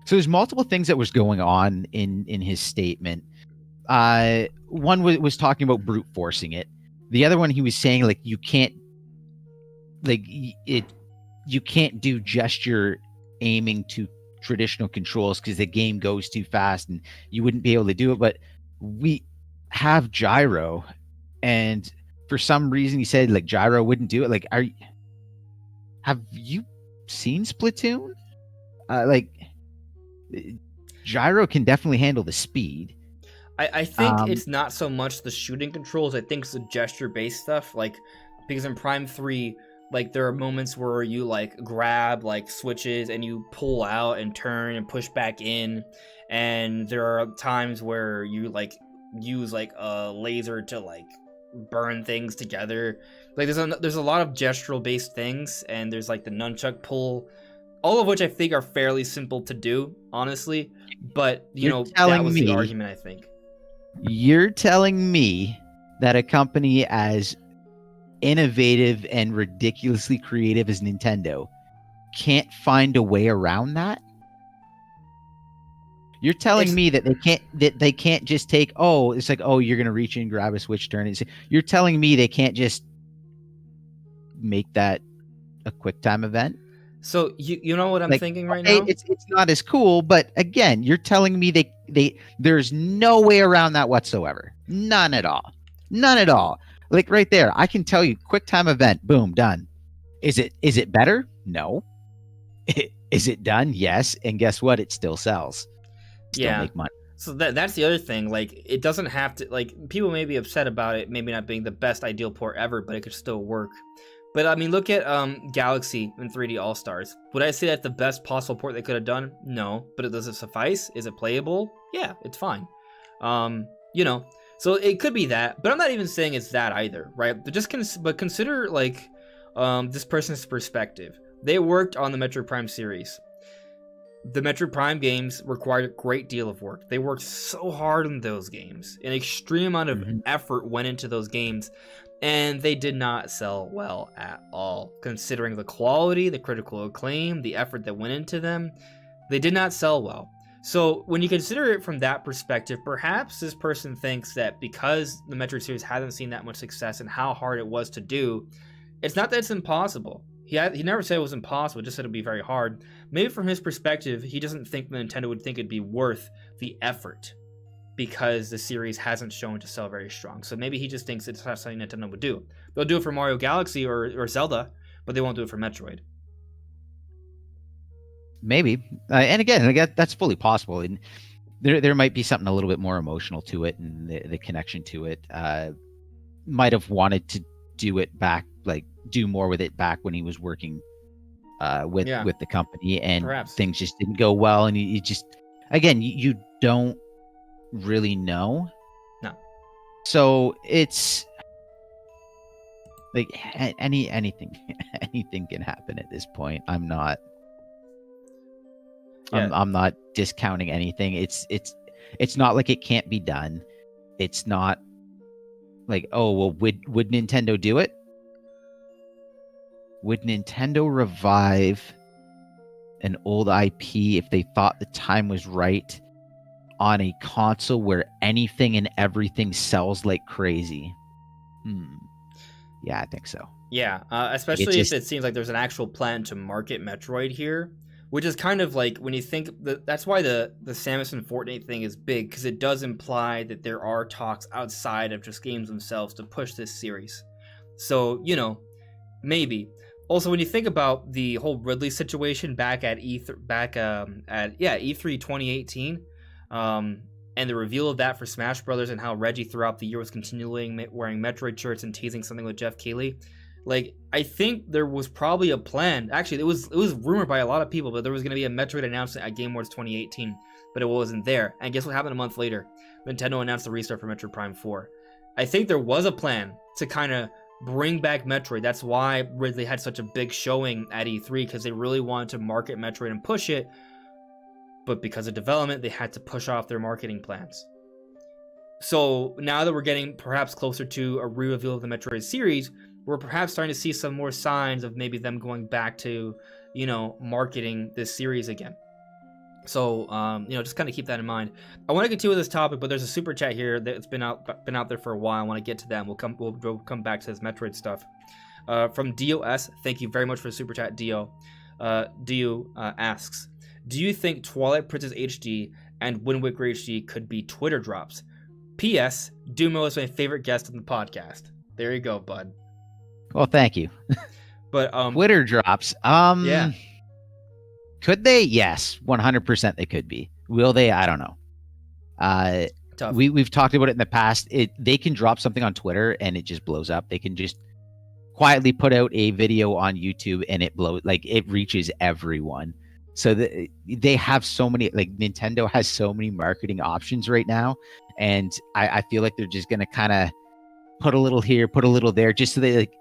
so there's multiple things that was going on in his statement. One was talking about brute forcing it. The other one, he was saying like you can't do gesture aiming to traditional controls because the game goes too fast and you wouldn't be able to do it. But we have gyro, and for some reason he said like gyro wouldn't do it. Like, have you seen Splatoon? Like, gyro can definitely handle the speed. I think it's not so much the shooting controls. I think it's the gesture-based stuff. Like, because in Prime 3, like, there are moments where you, like, grab, like, switches and you pull out and turn and push back in. And there are times where you, like, use, like, a laser to, like, burn things together. Like, there's a lot of gestural-based things, and there's, like, the nunchuck pull. All of which I think are fairly simple to do, honestly. But, that was the argument, I think. You're telling me that a company as innovative and ridiculously creative as Nintendo can't find a way around that? You're telling me that they can't just take, oh, it's like, oh, you're gonna reach in, grab a switch, turn it. You're telling me they can't just make that a quick time event? So you know what I'm Like, thinking right okay, now? it's not as cool, but again, you're telling me they there's no way around that whatsoever. None at all. None at all. Like right there, I can tell you, quick time event, boom, done. Is it better? No. Is it done? Yes. And guess what? It still sells. Still Yeah. make money. So that's the other thing. Like, it doesn't have to, like, people may be upset about it maybe not being the best ideal port ever, but it could still work. But I mean, look at Galaxy and 3D All Stars. Would I say that's the best possible port they could have done? No. But does it suffice? Is it playable? Yeah, it's fine. You know, so it could be that. But I'm not even saying it's that either, right? But just but consider like this person's perspective. They worked on the Metroid Prime series. The Metroid Prime games required a great deal of work. They worked so hard on those games. An extreme amount of effort went into those games, and they did not sell well at all. Considering the quality, the critical acclaim, the effort that went into them, they did not sell well. So when you consider it from that perspective, perhaps this person thinks that because the Metroid series hasn't seen that much success and how hard it was to do, it's not that it's impossible. He never said it was impossible, just said it would be very hard. Maybe from his perspective, he doesn't think Nintendo would think it'd be worth the effort because the series hasn't shown to sell very strong. So maybe he just thinks it's not something Nintendo would do. They'll do it for Mario Galaxy or Zelda, but they won't do it for Metroid. Maybe. And again, that's fully possible. And there might be something a little bit more emotional to it, and the connection to it. Might have wanted to do it back, like do more with it back when he was working with the company, and perhaps things just didn't go well, and you just, again, you don't really know. No. So it's like anything can happen at this point. I'm not discounting anything. It's not like it can't be done. It's not like, oh, well, would Nintendo do it? Would Nintendo revive an old IP if they thought the time was right on a console where anything and everything sells like crazy? Yeah, I think so. Yeah, especially if it seems like there's an actual plan to market Metroid here, which is kind of like, when you think that's why the Samus and Fortnite thing is big, because it does imply that there are talks outside of just games themselves to push this series. So, you know, maybe. Also, when you think about the whole Ridley situation back at E3 2018, and the reveal of that for Smash Brothers, and how Reggie throughout the year was continuing wearing Metroid shirts and teasing something with Jeff Keighley, like, I think there was probably a plan. Actually, it was rumored by a lot of people, but there was going to be a Metroid announcement at Game Awards 2018, but it wasn't there. And guess what happened a month later? Nintendo announced the restart for Metroid Prime 4. I think there was a plan to kind of bring back Metroid. That's why Ridley had such a big showing at E3, because they really wanted to market Metroid and push it. But because of development, they had to push off their marketing plans. So now that we're getting perhaps closer to a re-reveal of the Metroid series, we're perhaps starting to see some more signs of maybe them going back to, you know, marketing this series again. So, you know, just kind of keep that in mind. I want to continue with this topic, but there's a super chat here that's been out there for a while. I want to get to that. And we'll come back to this Metroid stuff. From DOS, thank you very much for the super chat, Dio. Dio asks, do you think Twilight Princess HD and Wind Waker HD could be Twitter drops? P.S. Dumo is my favorite guest on the podcast. There you go, bud. Well, thank you. But Twitter drops. Yeah. Could they? Yes, 100% they could be. Will they? I don't know. Tough. We've talked about it in the past. They can drop something on Twitter and it just blows up. They can just quietly put out a video on YouTube and it blows, like, it reaches everyone. So they have so many, like, Nintendo has so many marketing options right now, and I feel like they're just gonna kind of put a little here, put a little there, just so they, like,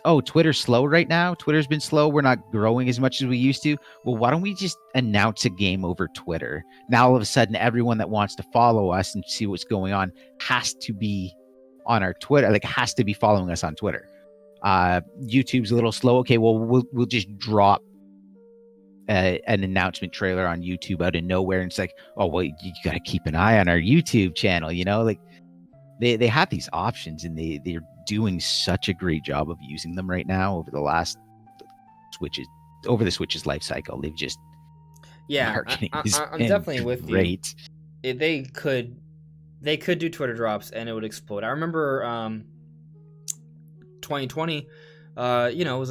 oh, Twitter's slow right now. Twitter's been slow. We're not growing as much as we used to. Well, why don't we just announce a game over Twitter? Now, all of a sudden, everyone that wants to follow us and see what's going on has to be on our Twitter, like, has to be following us on Twitter. YouTube's a little slow. Okay, well, we'll just drop an announcement trailer on YouTube out of nowhere, and it's like, oh well, you got to keep an eye on our YouTube channel, like they have these options, and they're doing such a great job of using them right now over the last Switch's life cycle. They've just marketing has I'm been definitely with you. great. They could do Twitter drops and it would explode. I remember 2020, it was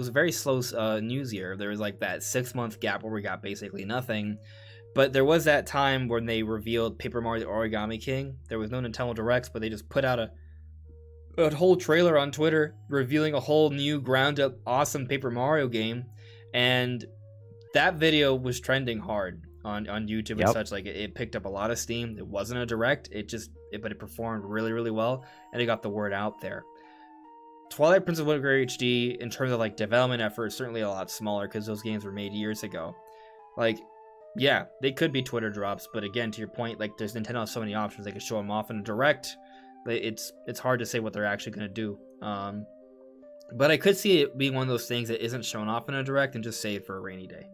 a very slow news year. There was like that 6-month gap where we got basically nothing. But there was that time when they revealed Paper Mario the Origami King. There was no Nintendo Directs, but they just put out a whole trailer on Twitter revealing a whole new ground up awesome Paper Mario game. And that video was trending hard on YouTube and such. Like it picked up a lot of steam. It wasn't a direct, but it performed really, really well, and it got the word out there. Twilight Princess Winter HD, in terms of like development effort, is certainly a lot smaller because those games were made years ago. Like, yeah, they could be Twitter drops, but again, to your point, like there's Nintendo has so many options. They could show them off in a direct. It's hard to say what they're actually going to do. But I could see it being one of those things that isn't shown off in a direct and just saved for a rainy day.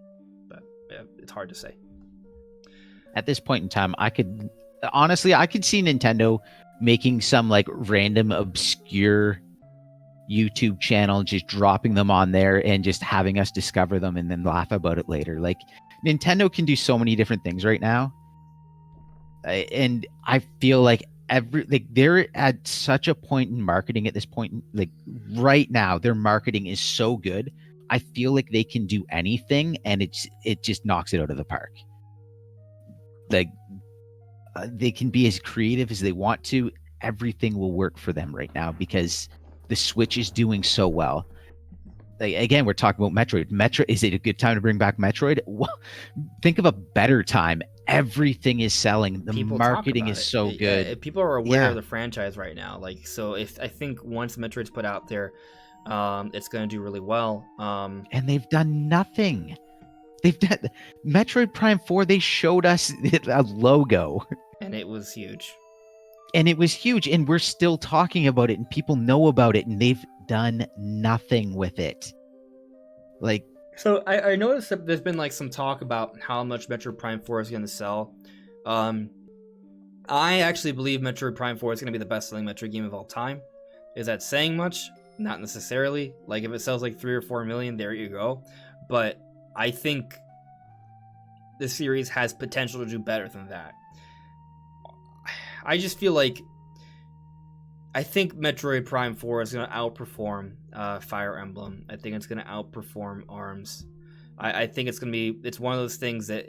But yeah, it's hard to say. At this point in time, I could see Nintendo making some like random obscure YouTube channel, just dropping them on there and just having us discover them and then laugh about it later. Like Nintendo can do so many different things right now. And I feel like they're at such a point in marketing at this point, like right now, their marketing is so good. I feel like they can do anything and it just knocks it out of the park. Like they can be as creative as they want to. Everything will work for them right now because the Switch is doing so well. Like, again, we're talking about Metroid. Is it a good time to bring back Metroid? Well, think of a better time. Everything is selling. The marketing is so good. People are aware of the franchise right now. Like, so I think once Metroid's put out there, it's going to do really well. And they've done nothing. They've done Metroid Prime 4. They showed us a logo, and it was huge. And we're still talking about it, and people know about it, and they've done nothing with it. Like, so I noticed that there's been like some talk about how much Metroid Prime 4 is going to sell. I actually believe Metroid Prime 4 is going to be the best-selling Metroid game of all time. Is that saying much? Not necessarily. Like, if it sells like 3 or 4 million, there you go. But I think the series has potential to do better than that. I just feel like I think Metroid Prime 4 is going to outperform Fire Emblem. I think it's going to outperform ARMS. I think it's one of those things that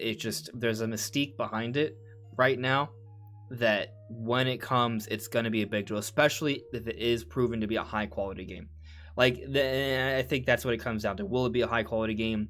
there's a mystique behind it right now that when it comes, it's going to be a big deal, especially if it is proven to be a high quality game. Like, I think that's what it comes down to. Will it be a high quality game?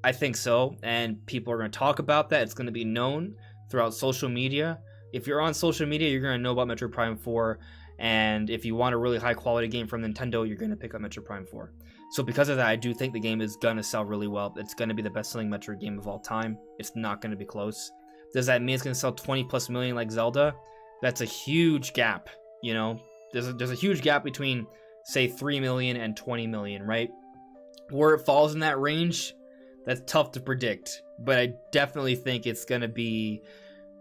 I think so, and people are going to talk about that. It's going to be known throughout social media. If you're on social media, you're going to know about Metroid Prime 4, and if you want a really high quality game from Nintendo, you're going to pick up Metroid Prime 4. So because of that, I do think the game is going to sell really well. It's going to be the best-selling Metroid game of all time. It's not going to be close. Does that mean it's going to sell 20+ million like Zelda? That's a huge gap, you know? There's a huge gap between, say, 3 million and 20 million, right? Where it falls in that range, that's tough to predict, but I definitely think it's going to be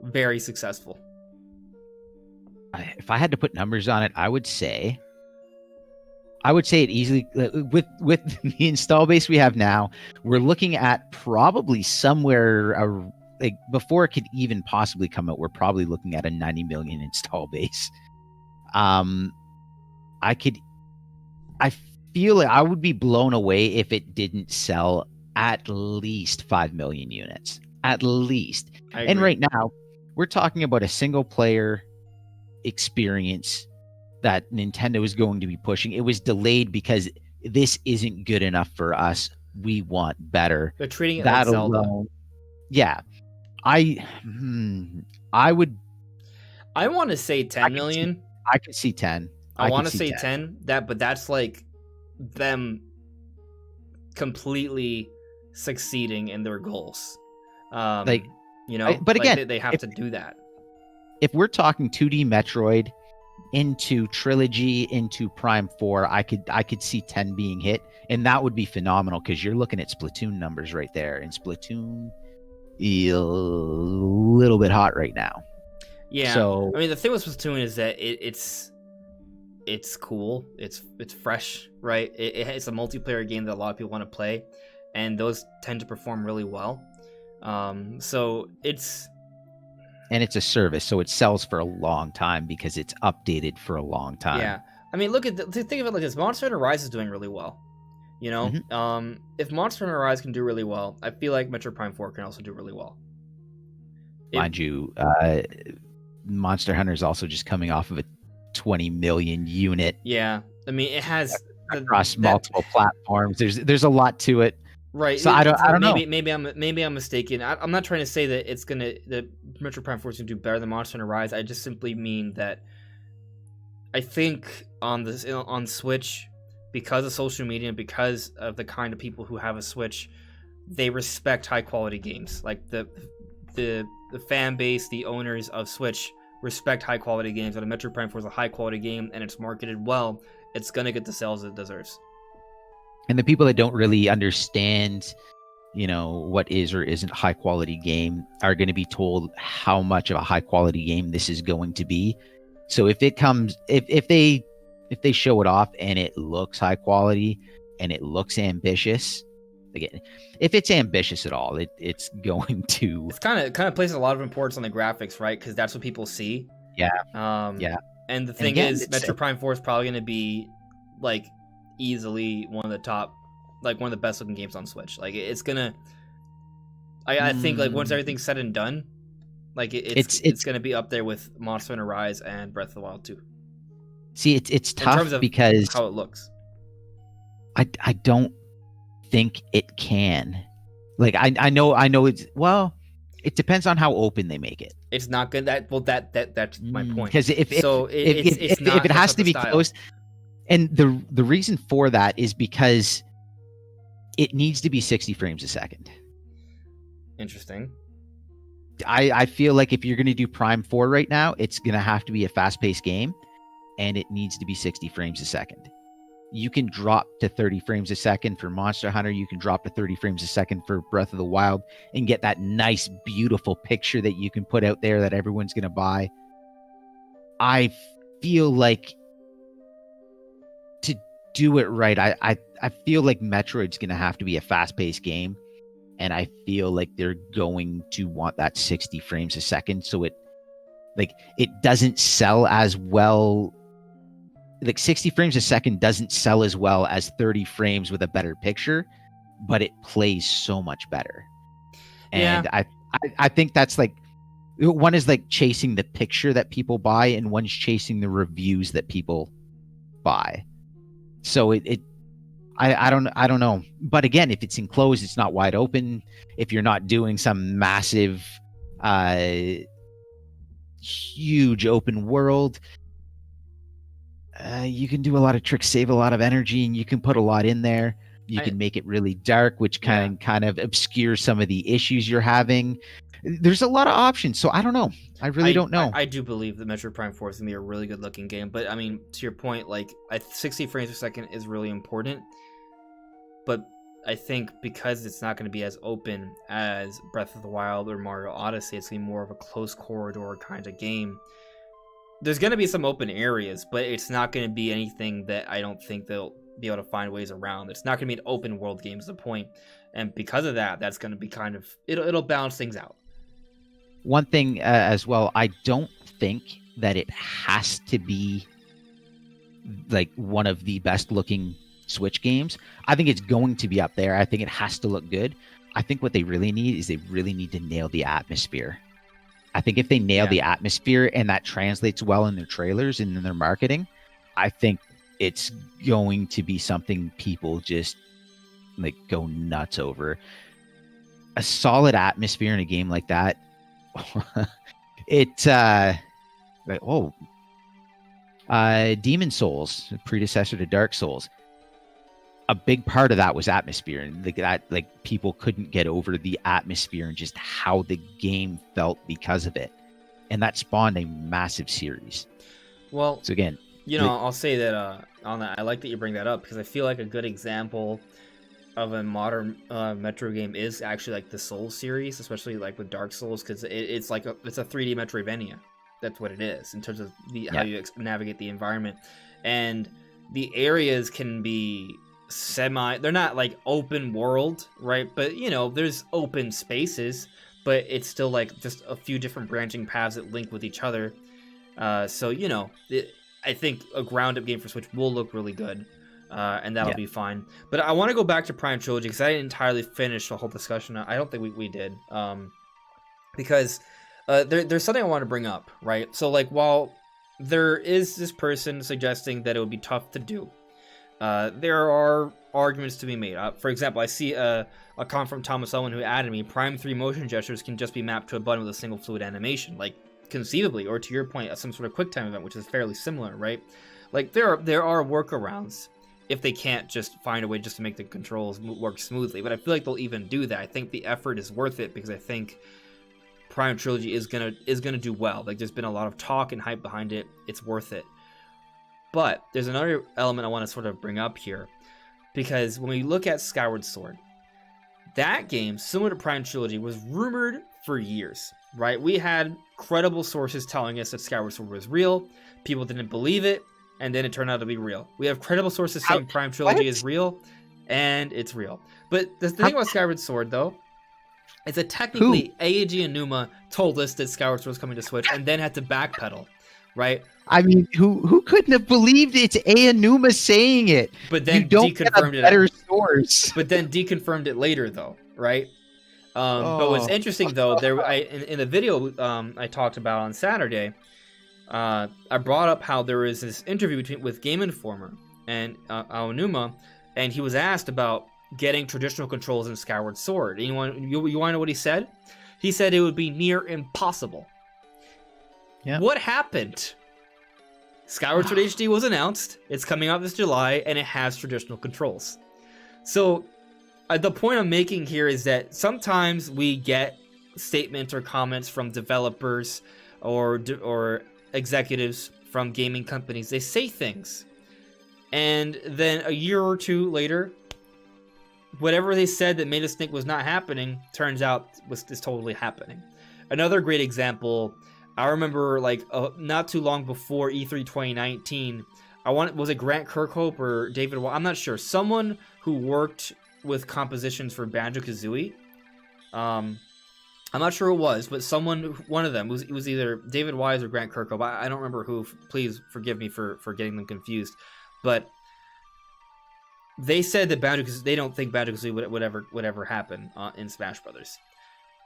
very successful. If I had to put numbers on it, I would say it easily, with the install base we have now, we're looking at probably somewhere like before it could even possibly come out, we're probably looking at a 90 million install base. I feel like I would be blown away if it didn't sell at least 5 million units. At least. And right now, we're talking about a single player experience that Nintendo is going to be pushing. It was delayed because this isn't good enough for us. We want better. They're treating it like Zelda. Alone, yeah. I want to say 10 million. I could see 10. I want to say 10. But that's like them completely succeeding in their goals. But again, they have to do that. If we're talking 2D Metroid into Trilogy, into Prime 4, I could see 10 being hit, and that would be phenomenal because you're looking at Splatoon numbers right there, and Splatoon a little bit hot right now. Yeah, so I mean the thing with Splatoon is that it's cool, it's fresh, right? It's a multiplayer game that a lot of people want to play, and those tend to perform really well. So it's a service, so it sells for a long time because it's updated for a long time. Yeah, I mean, think of it like this: Monster Hunter Rise is doing really well. You know, if Monster Hunter Rise can do really well, I feel like Metroid Prime 4 can also do really well. Mind you, Monster Hunter is also just coming off of a 20 million unit. Yeah, I mean, it has across multiple platforms. There's a lot to it. Right. So I don't know. Maybe I'm mistaken. I'm not trying to say that that Metroid Prime 4 is gonna do better than Monster Hunter Rise. I just simply mean that I think on Switch, because of social media, because of the kind of people who have a Switch, they respect high quality games. Like the fan base, the owners of Switch respect high quality games. And a Metroid Prime 4 is a high quality game, and it's marketed well. It's gonna get the sales it deserves. And the people that don't really understand, what is or isn't a high quality game are going to be told how much of a high quality game this is going to be. So if they show it off and it looks high quality and it looks ambitious, again, if it's ambitious at all, it's going to. It's kind of places a lot of importance on the graphics, right? Because that's what people see. Yeah. Yeah. And the thing is, Metroid Prime 4 is probably going to be like easily one of the top, like one of the best looking games on Switch. Like it's gonna, I think like once everything's said and done, like it's gonna be up there with Monster Hunter Rise and Breath of the Wild 2. See, it's tough in terms of because how it looks. I don't think it can. Like I know it's, well, it depends on how open they make it. It's not good. That's my point. Because if it has to be close. And the reason for that is because it needs to be 60 frames a second. Interesting. I feel like if you're going to do Prime 4 right now, it's going to have to be a fast-paced game, and it needs to be 60 frames a second. You can drop to 30 frames a second for Monster Hunter. You can drop to 30 frames a second for Breath of the Wild and get that nice, beautiful picture that you can put out there that everyone's going to buy. I feel like to do it right, I feel like Metroid's going to have to be a fast-paced game, and I feel like they're going to want that 60 frames a second, so it doesn't sell as well. Like 60 frames a second doesn't sell as well as 30 frames with a better picture, but it plays so much better. And yeah. I think that's like, one is like chasing the picture that people buy, and one's chasing the reviews that people buy. So I don't know. But again, if it's enclosed, it's not wide open. If you're not doing some massive, huge open world, you can do a lot of tricks, save a lot of energy, and you can put a lot in there. You can make it really dark, which kind of obscures some of the issues you're having. There's a lot of options, so I don't know. I really don't know. I do believe that Metroid Prime 4 is going to be a really good-looking game, but, I mean, to your point, like, 60 frames per second is really important, but I think because it's not going to be as open as Breath of the Wild or Mario Odyssey, it's going to be more of a close corridor kind of game. There's going to be some open areas, but it's not going to be anything that I don't think they'll be able to find ways around. It's not going to be an open world game is the point, and because of that, that's going to be kind of, it'll balance things out. One thing as well, I don't think that it has to be like one of the best looking Switch games. I think it's going to be up there. I think it has to look good. I think what they really need is they really need to nail the atmosphere. I think if they nail the atmosphere and that translates well in their trailers and in their marketing, I think it's going to be something people just like go nuts over. A solid atmosphere in a game like that. Demon Souls, predecessor to Dark Souls. A big part of that was atmosphere, and people couldn't get over the atmosphere and just how the game felt because of it, and that spawned a massive series. Well, So again, I'll say that on that, I like that you bring that up because I feel like a good example of a modern Metro game is actually like the Souls series, especially like with Dark Souls, because it's like it's a 3D Metroidvania. That's what it is in terms of how you navigate the environment, and the areas can be they're not like open world, right? But there's open spaces, but it's still like just a few different branching paths that link with each other. So I think a ground up game for Switch will look really good. And that'll be fine. But I want to go back to Prime Trilogy because I didn't entirely finish the whole discussion. I don't think we did. Because there's something I want to bring up, right? So, like, while there is this person suggesting that it would be tough to do, there are arguments to be made. For example, I see a comment from Thomas Owen who added me, Prime 3 motion gestures can just be mapped to a button with a single fluid animation. Like, conceivably, or to your point, some sort of QuickTime event, which is fairly similar, right? Like, there are workarounds if they can't just find a way just to make the controls work smoothly. But I feel like they'll even do that. I think the effort is worth it because I think Prime Trilogy is gonna do well. Like, there's been a lot of talk and hype behind it. It's worth it. But there's another element I want to sort of bring up here, because when we look at Skyward Sword, that game, similar to Prime Trilogy, was rumored for years, right? We had credible sources telling us that Skyward Sword was real. People didn't believe it, and then it turned out to be real. We have credible sources saying Prime Trilogy is real, and it's real. But the thing about Skyward Sword, though, is that technically AAG and Numa told us that Skyward Sword was coming to Switch, and then had to backpedal, right? I mean, who couldn't have believed it's Aonuma saying it? But then deconfirmed it. Better source. But then deconfirmed it later, though, right? But what's interesting, though, in the video I talked about on Saturday, I brought up how there was this interview with Game Informer and Aonuma, and he was asked about getting traditional controls in Skyward Sword. And you want to know what he said? He said it would be near impossible. Yeah. What happened? Skyward Sword HD was announced. It's coming out this July, and it has traditional controls. So the point I'm making here is that sometimes we get statements or comments from developers or executives from gaming companies. They say things, and then a year or two later, whatever they said that made us think was not happening turns out is totally happening. Another great example, I remember not too long before E3 2019, was it Grant Kirkhope or David? I'm not sure. Someone who worked with compositions for Banjo-Kazooie. I'm not sure who it was, but one of them, it was either David Wise or Grant Kirkhope. I don't remember who. Please forgive me for getting them confused. But they said that they don't think Banjo-Kazooie would ever happen in Smash Brothers.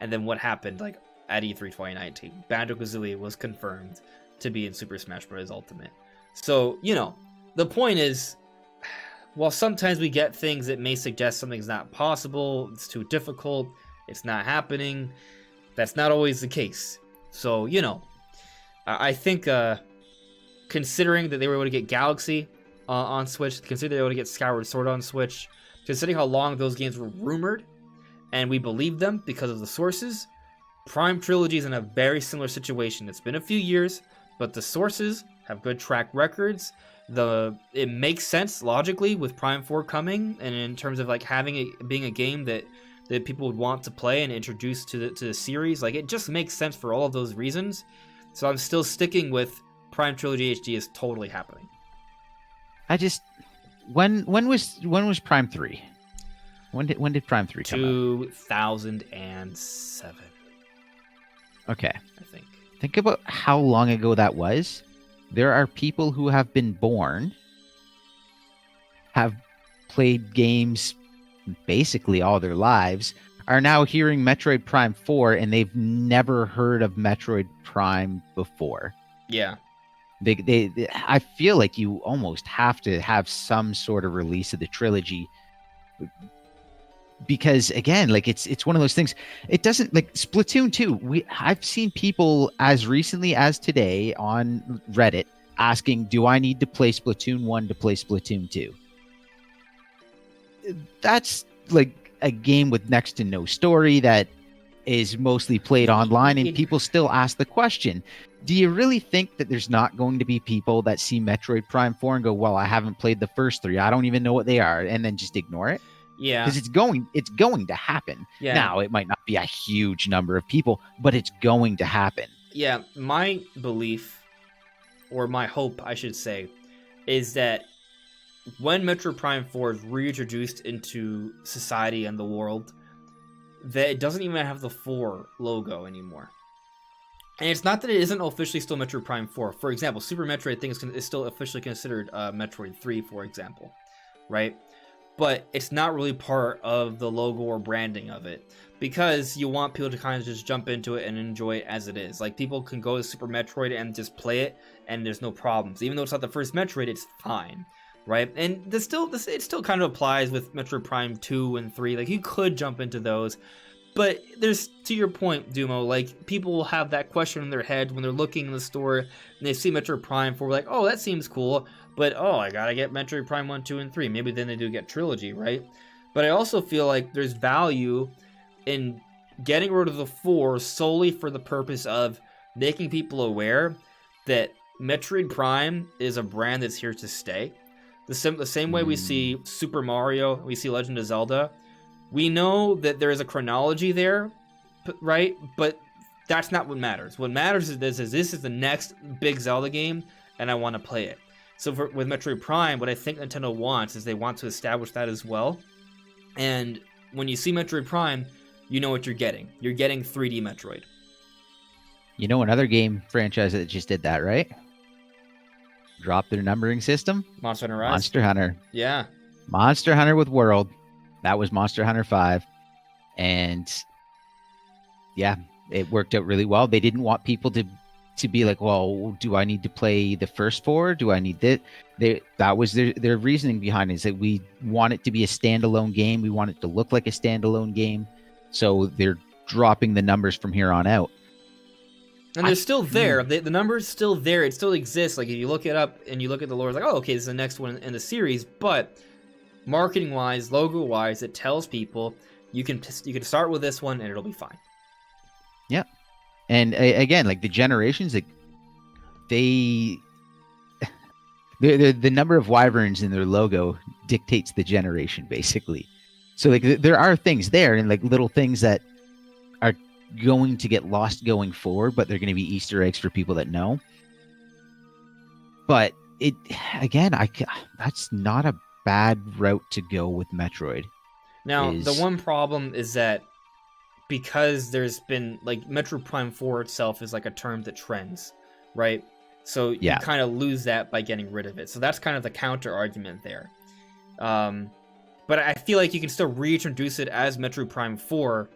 And then what happened, at E3 2019? Banjo-Kazooie was confirmed to be in Super Smash Bros. Ultimate. So, the point is, while sometimes we get things that may suggest something's not possible, it's too difficult, it's not happening, that's not always the case. So, I think considering that they were able to get Galaxy on Switch, considering they were able to get Skyward Sword on Switch, considering how long those games were rumored, and we believed them because of the sources, Prime Trilogy is in a very similar situation. It's been a few years, but the sources have good track records. It makes sense logically with Prime 4 coming, and in terms of being a game that people would want to play and introduce to the series. It just makes sense for all of those reasons. So I'm still sticking with Prime Trilogy HD is totally happening. When was Prime 3? When did Prime 3 come out? 2007. Okay. I think. Think about how long ago that was. There are people who have been born, have played games basically all their lives, are now hearing Metroid Prime 4, and they've never heard of Metroid Prime before. Yeah. I feel like you almost have to have some sort of release of the trilogy, because again, it's one of those things. It doesn't, Splatoon 2. I've seen people as recently as today on Reddit asking, do I need to play Splatoon 1 to play Splatoon 2? That's a game with next to no story that is mostly played online, and people still ask the question, do you really think that there's not going to be people that see Metroid Prime 4 and go, well, I haven't played the first 3, I don't even know what they are, and then just ignore it? Yeah. Because it's going to happen. Yeah. Now, it might not be a huge number of people, but it's going to happen. Yeah, my belief, or my hope, I should say, is that when Metroid Prime 4 is reintroduced into society and the world, that it doesn't even have the 4 logo anymore. And it's not that it isn't officially still Metroid Prime 4. For example, Super Metroid, I think, is still officially considered Metroid 3, for example, right? But it's not really part of the logo or branding of it, because you want people to kind of just jump into it and enjoy it as it is. Like, people can go to Super Metroid and just play it, and there's no problems. Even though it's not the first Metroid, it's fine, right? And it still kind of applies with Metroid Prime 2 and 3. Like, you could jump into those, but there's, to your point, Dumo, like, people will have that question in their head when they're looking in the store and they see Metroid Prime 4, like, oh, that seems cool, but oh, I gotta get Metroid Prime 1, 2, and 3. Maybe then they do get Trilogy, right? But I also feel like there's value in getting rid of the 4 solely for the purpose of making people aware that Metroid Prime is a brand that's here to stay. The same way we see Super Mario, we see Legend of Zelda. We know that there is a chronology there, right? But that's not what matters. What matters is this is the next big Zelda game, and I want to play it. So with Metroid Prime, what I think Nintendo wants is they want to establish that as well. And when you see Metroid Prime, you know what you're getting. You're getting 3D Metroid. You know another game franchise that just did that, right? Dropped their numbering system. Monster Hunter Rise. Monster Hunter. Yeah. Monster Hunter with World. That was Monster Hunter 5. And yeah, it worked out really well. They didn't want people to be like, well, do I need to play the first 4? Do I need that? That was their reasoning behind it, is that we want it to be a standalone game. We want it to look like a standalone game. So they're dropping the numbers from here on out. And they're still there. The number's still there. It still exists. Like, if you look it up and you look at the lore, it's like, oh, okay, this is the next one in the series. But marketing-wise, logo-wise, it tells people you can start with this one and it'll be fine. Yeah. And again, like, the generations, like, the number of wyverns in their logo dictates the generation, basically. So, like, there are things there, and like little things that are going to get lost going forward, but they're going to be Easter eggs for people that know. But that's not a bad route to go with Metroid. Now, the one problem is that because there's been, like, Metroid Prime 4 itself is like a term that trends, right? So you kind of lose that by getting rid of it. So that's kind of the counter argument there. But I feel like you can still reintroduce it as Metroid Prime 4,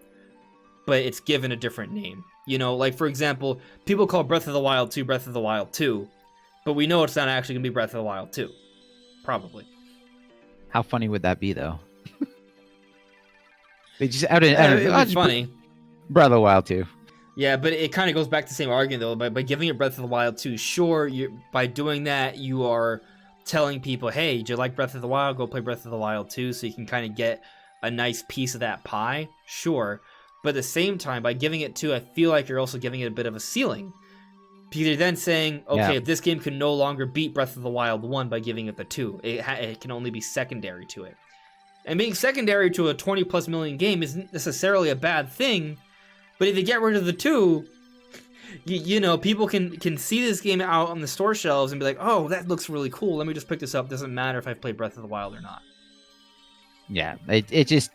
but it's given a different name. You know, like, for example, people call Breath of the Wild 2 Breath of the Wild 2, but we know it's not actually going to be Breath of the Wild 2. Probably. How funny would that be, though? They just it's funny. Breath of the Wild 2. Yeah, but it kind of goes back to the same argument, though. By giving it Breath of the Wild 2, sure, by doing that, you are telling people, hey, do you like Breath of the Wild? Go play Breath of the Wild 2, so you can kind of get a nice piece of that pie. Sure. But at the same time, by giving it 2, I feel like you're also giving it a bit of a ceiling. Because you're then saying, okay, this game can no longer beat Breath of the Wild 1 by giving it the 2. It can only be secondary to it. And being secondary to a 20-plus million game isn't necessarily a bad thing, but if you get rid of the 2, you know, people can see this game out on the store shelves and be like, oh, that looks really cool, let me just pick this up. Doesn't matter if I've played Breath of the Wild or not. Yeah, it just...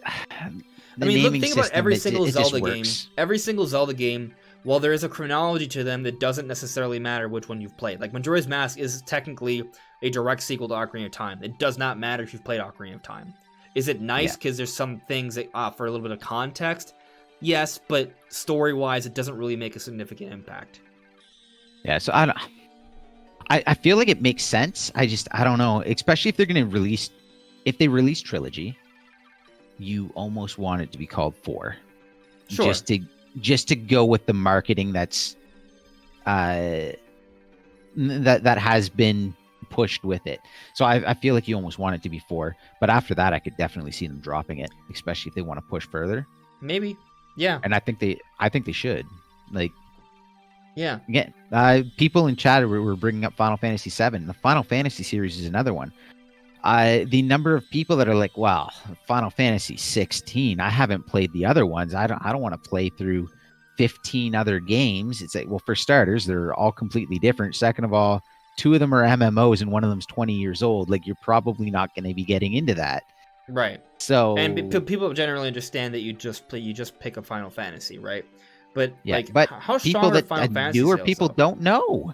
I mean, think about every single Zelda game. Every single Zelda game, while there is a chronology to them, that doesn't necessarily matter which one you've played. Like, Majora's Mask is technically a direct sequel to Ocarina of Time. It does not matter if you've played Ocarina of Time. Is it nice because there's some things that offer a little bit of context? Yes, but story-wise, it doesn't really make a significant impact. Yeah, so I feel like it makes sense. I don't know, especially if they're going to if they release Trilogy, you almost want it to be called 4. Sure. Just to go with the marketing that's that has been pushed with it. So I feel like you almost want it to be 4, but after that I could definitely see them dropping it, especially if they want to push further. Maybe. Yeah. and I think they should. Like, Yeah. again, people in chat were bringing up Final Fantasy VII. The Final Fantasy series is another one. The number of people that are like, "Wow, Final Fantasy 16. I haven't played the other ones. I don't want to play through 15 other games." It's like, well, for starters, they're all completely different. Second of all, two of them are MMOs and one of them's 20 years old. Like, you're probably not going to be getting into that. Right. So, And people generally understand that you just pick a Final Fantasy, right? But yeah, like, but how people strong are that Final Fantasy newer sales, people though? don't know.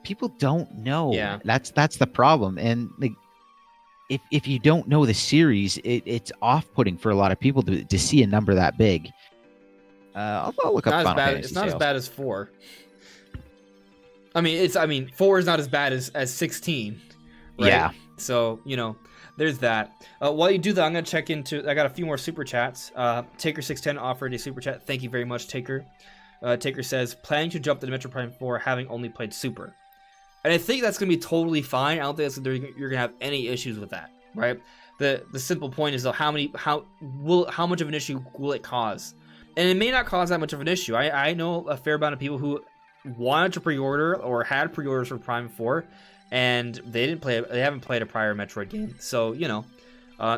People don't know. Yeah. That's the problem. And like, if you don't know the series, it's off-putting for a lot of people to see a number that big. I'll look up Final Fantasy It's not as sales. bad as 4. I mean, 4 is not as bad as 16, right? Yeah. So, there's that. While you do that, I'm going to check into... I got a few more super chats. Taker610 offered a super chat. Thank you very much, Taker. Taker says, planning to jump to Metroid Prime 4 having only played Super. And I think that's going to be totally fine. I don't think you're going to have any issues with that, right? The simple point is, though, how much of an issue will it cause? And it may not cause that much of an issue. I know a fair amount of people who wanted to pre-order or had pre-orders for Prime 4, and they haven't played a prior Metroid game. So,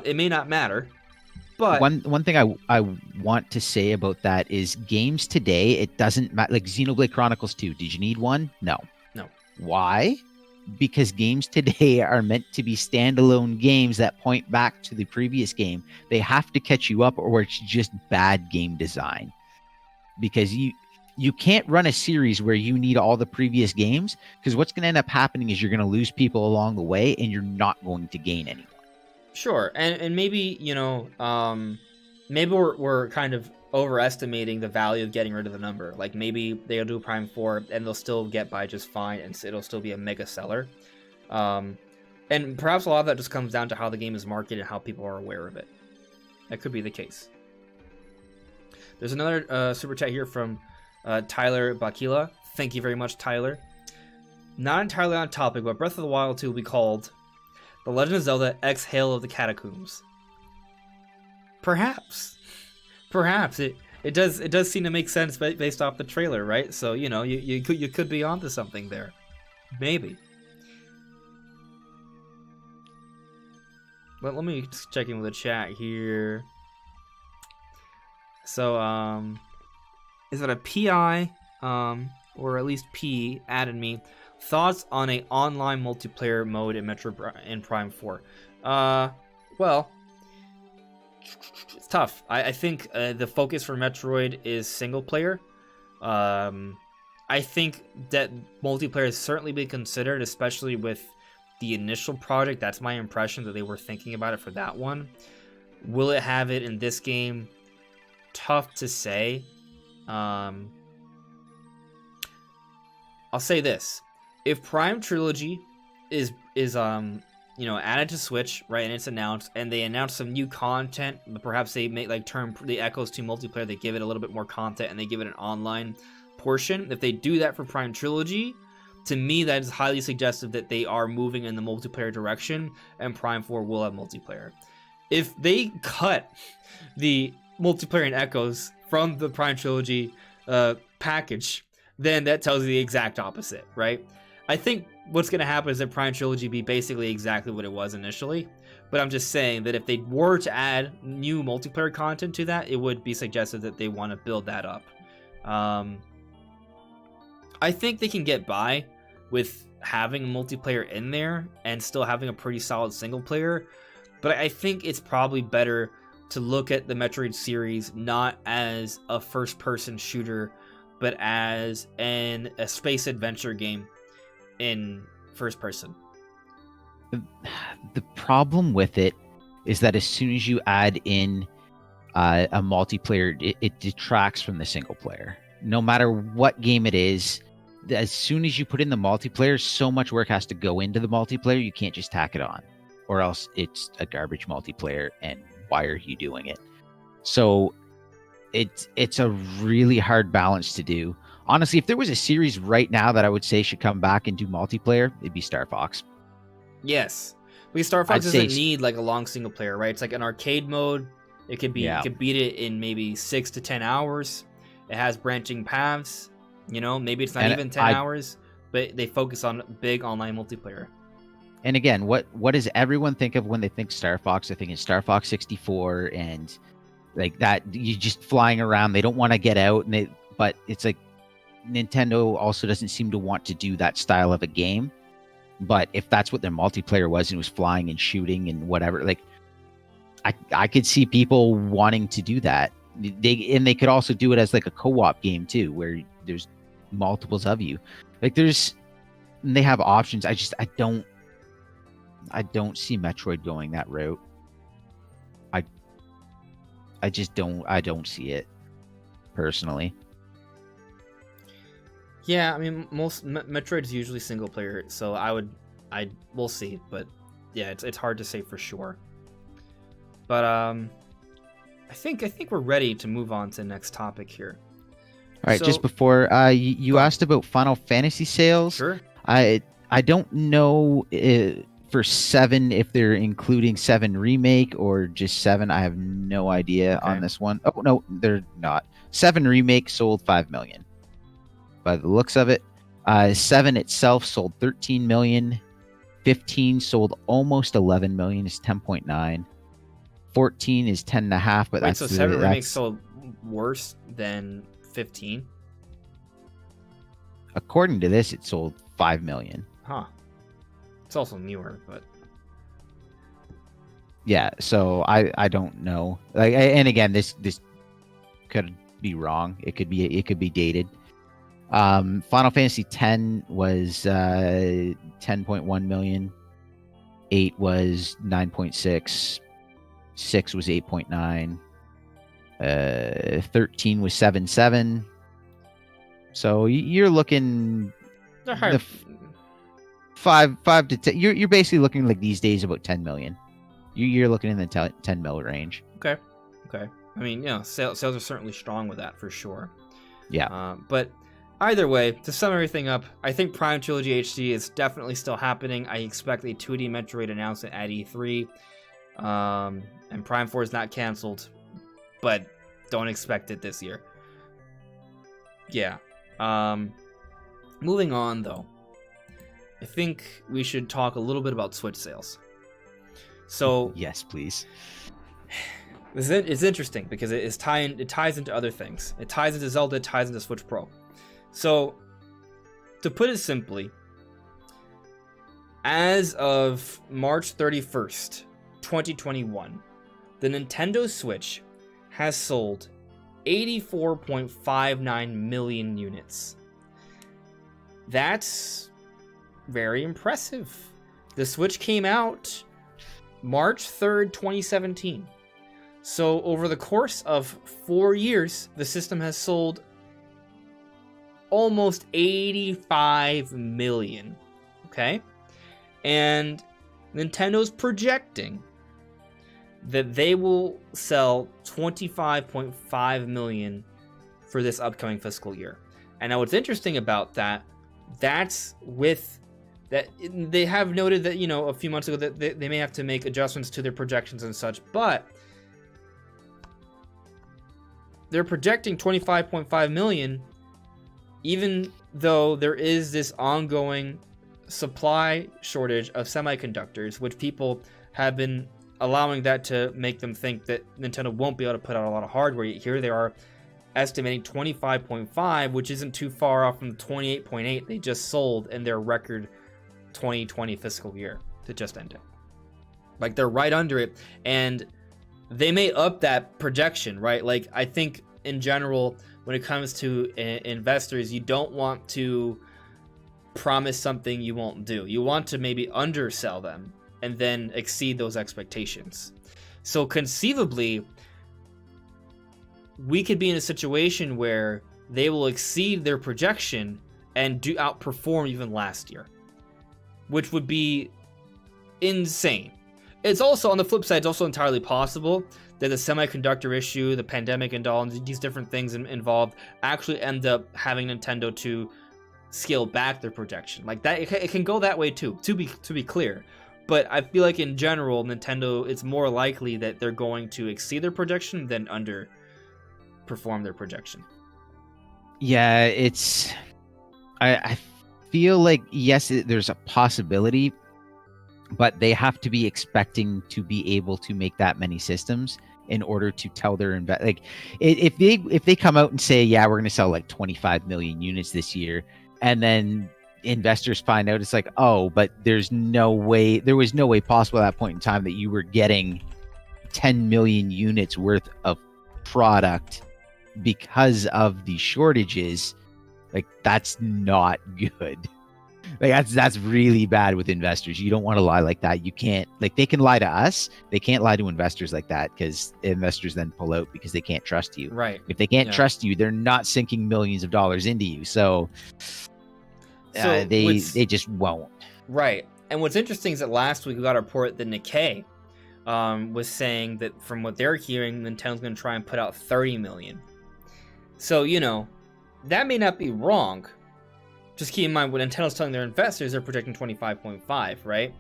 it may not matter. But one thing I want to say about that is games today, it doesn't matter. Like Xenoblade Chronicles 2, did you need one? No. Why? Because games today are meant to be standalone games that point back to the previous game. They have to catch you up, or it's just bad game design. Because you can't run a series where you need all the previous games, because what's going to end up happening is you're going to lose people along the way, and you're not going to gain anyone. Sure, and maybe maybe we're kind of overestimating the value of getting rid of the number. Like, maybe they'll do Prime 4 and they'll still get by just fine, and it'll still be a mega seller. And perhaps a lot of that just comes down to how the game is marketed and how people are aware of it. That could be the case. There's another super chat here from Tyler Bakila. Thank you very much, Tyler. Not entirely on topic, but Breath of the Wild 2 will be called The Legend of Zelda X Hail of the Catacombs. Perhaps it does seem to make sense based off the trailer, right? So you could be onto something there, maybe. But let me just check in with the chat here. So is it a PI or at least P added me? Thoughts on a online multiplayer mode in Metroid and Prime 4? Well, it's tough. I think the focus for Metroid is single player. I think that multiplayer has certainly been considered, especially with the initial project. That's my impression, that they were thinking about it for that one. Will it have it in this game? Tough to say. I'll say this: if Prime Trilogy is added to Switch, right, and it's announced, and they announce some new content, but perhaps they make turn the Echoes to multiplayer, they give it a little bit more content, and they give it an online portion. If they do that for Prime Trilogy, to me that is highly suggestive that they are moving in the multiplayer direction, and Prime 4 will have multiplayer. If they cut the multiplayer and Echoes from the Prime Trilogy package, then that tells you the exact opposite, right? I think what's going to happen is that Prime Trilogy be basically exactly what it was initially, but I'm just saying that if they were to add new multiplayer content to that, it would be suggested that they want to build that up. I think they can get by with having multiplayer in there and still having a pretty solid single player, but I think it's probably better to look at the Metroid series not as a first-person shooter, but as a space adventure game in first person. The problem with it is that as soon as you add in a multiplayer, it detracts from the single player. No matter what game it is, as soon as you put in the multiplayer, so much work has to go into the multiplayer, you can't just tack it on, or else it's a garbage multiplayer, and why are you doing it? So it's a really hard balance to do. Honestly, if there was a series right now that I would say should come back and do multiplayer, it'd be Star Fox. Yes, because Star Fox doesn't need like a long single player, right? It's like an arcade mode, It could be you Yeah. could beat it in maybe 6 to 10 hours. It has branching paths. You know, maybe it's not And even 10 hours, but they focus on big online multiplayer. And again, what does everyone think of when they think Star Fox? They're thinking Star Fox 64 and like that. You just flying around. They don't want to get out, but it's like Nintendo also doesn't seem to want to do that style of a game. But if that's what their multiplayer was, and it was flying and shooting and whatever, like I could see people wanting to do that. They could also do it as like a co-op game too, where there's multiples of you. Like they have options. I don't see Metroid going that route. I just don't see it personally. Yeah, I mean, most Metroid is usually single player, so we'll see, but yeah, it's hard to say for sure. But I think we're ready to move on to the next topic here. All right, So- just before you asked about Final Fantasy sales. Sure. I don't know for 7 if they're including 7 remake or just 7. I have no idea Okay. on this one. Oh no, they're not. 7 remake sold 5 million. By the looks of it, 7 itself sold 13 million. 15 sold almost 11 million. Is 10.9. 14 is 10.5. But Wait, that's so 7 remakes sold worse than 15? According to this, it sold 5 million. Huh. It's also newer, but Yeah, so I don't know. Like, and again, this could be wrong. It could be dated. Final Fantasy X was 10.1 million. 8 was 9.6. 6 was 8.9. 13 was 7.7. So you're looking they're higher. 5 to 10. You're basically looking like these days about 10 million. You're looking in the 10 mil range. Okay. I mean, you know, sales are certainly strong with that for sure. Yeah. But either way, to sum everything up, I think Prime Trilogy HD is definitely still happening. I expect a 2D Metroid announcement at E3. And Prime 4 is not canceled, but don't expect it this year. Yeah. Moving on, though. I think we should talk a little bit about Switch sales. So Yes, please. it's interesting because it ties into other things. It ties into Zelda, it ties into Switch Pro. So, to put it simply, as of March 31st, 2021, the Nintendo Switch has sold 84.59 million units. That's very impressive. The Switch came out March 3rd, 2017. So over the course of 4 years, the system has sold almost 85 million. Okay? And Nintendo's projecting that they will sell 25.5 million for this upcoming fiscal year. And now what's interesting about that's with that they have noted that, you know, a few months ago that they may have to make adjustments to their projections and such, but they're projecting 25.5 million even though there is this ongoing supply shortage of semiconductors, which people have been allowing that to make them think that Nintendo won't be able to put out a lot of hardware. Here they are estimating 25.5, which isn't too far off from the 28.8 they just sold in their record 2020 fiscal year that just ended. Like, they're right under it, and they may up that projection, right? Like, I think in general, when it comes to investors, you don't want to promise something you won't do. You want to maybe undersell them and then exceed those expectations. So conceivably, we could be in a situation where they will exceed their projection and do outperform even last year, which would be insane. It's also, on the flip side, it's also entirely possible that the semiconductor issue, the pandemic and all, and these different things involved actually end up having Nintendo to scale back their projection. Like that, it can go that way too, to be clear. But I feel like in general, Nintendo, it's more likely that they're going to exceed their projection than underperform their projection. Yeah, I feel like, yes, there's a possibility, but they have to be expecting to be able to make that many systems in order to tell their like if they come out and say, yeah, we're going to sell like 25 million units this year, and then investors find out it's like, oh, but there was no way possible at that point in time that you were getting 10 million units worth of product because of the shortages. Like, that's not good. Like, that's really bad with investors. You don't want to lie like that. You can't, like, they can lie to us. They can't lie to investors like that, because investors then pull out because they can't trust you. Right. If they can't trust you, they're not sinking millions of dollars into you. So they just won't. Right. And what's interesting is that last week we got a report that Nikkei was saying that from what they're hearing, Nintendo's going to try and put out 30 million. So, you know, that may not be wrong. Just keep in mind what Nintendo's telling their investors, they're projecting 25.5, right?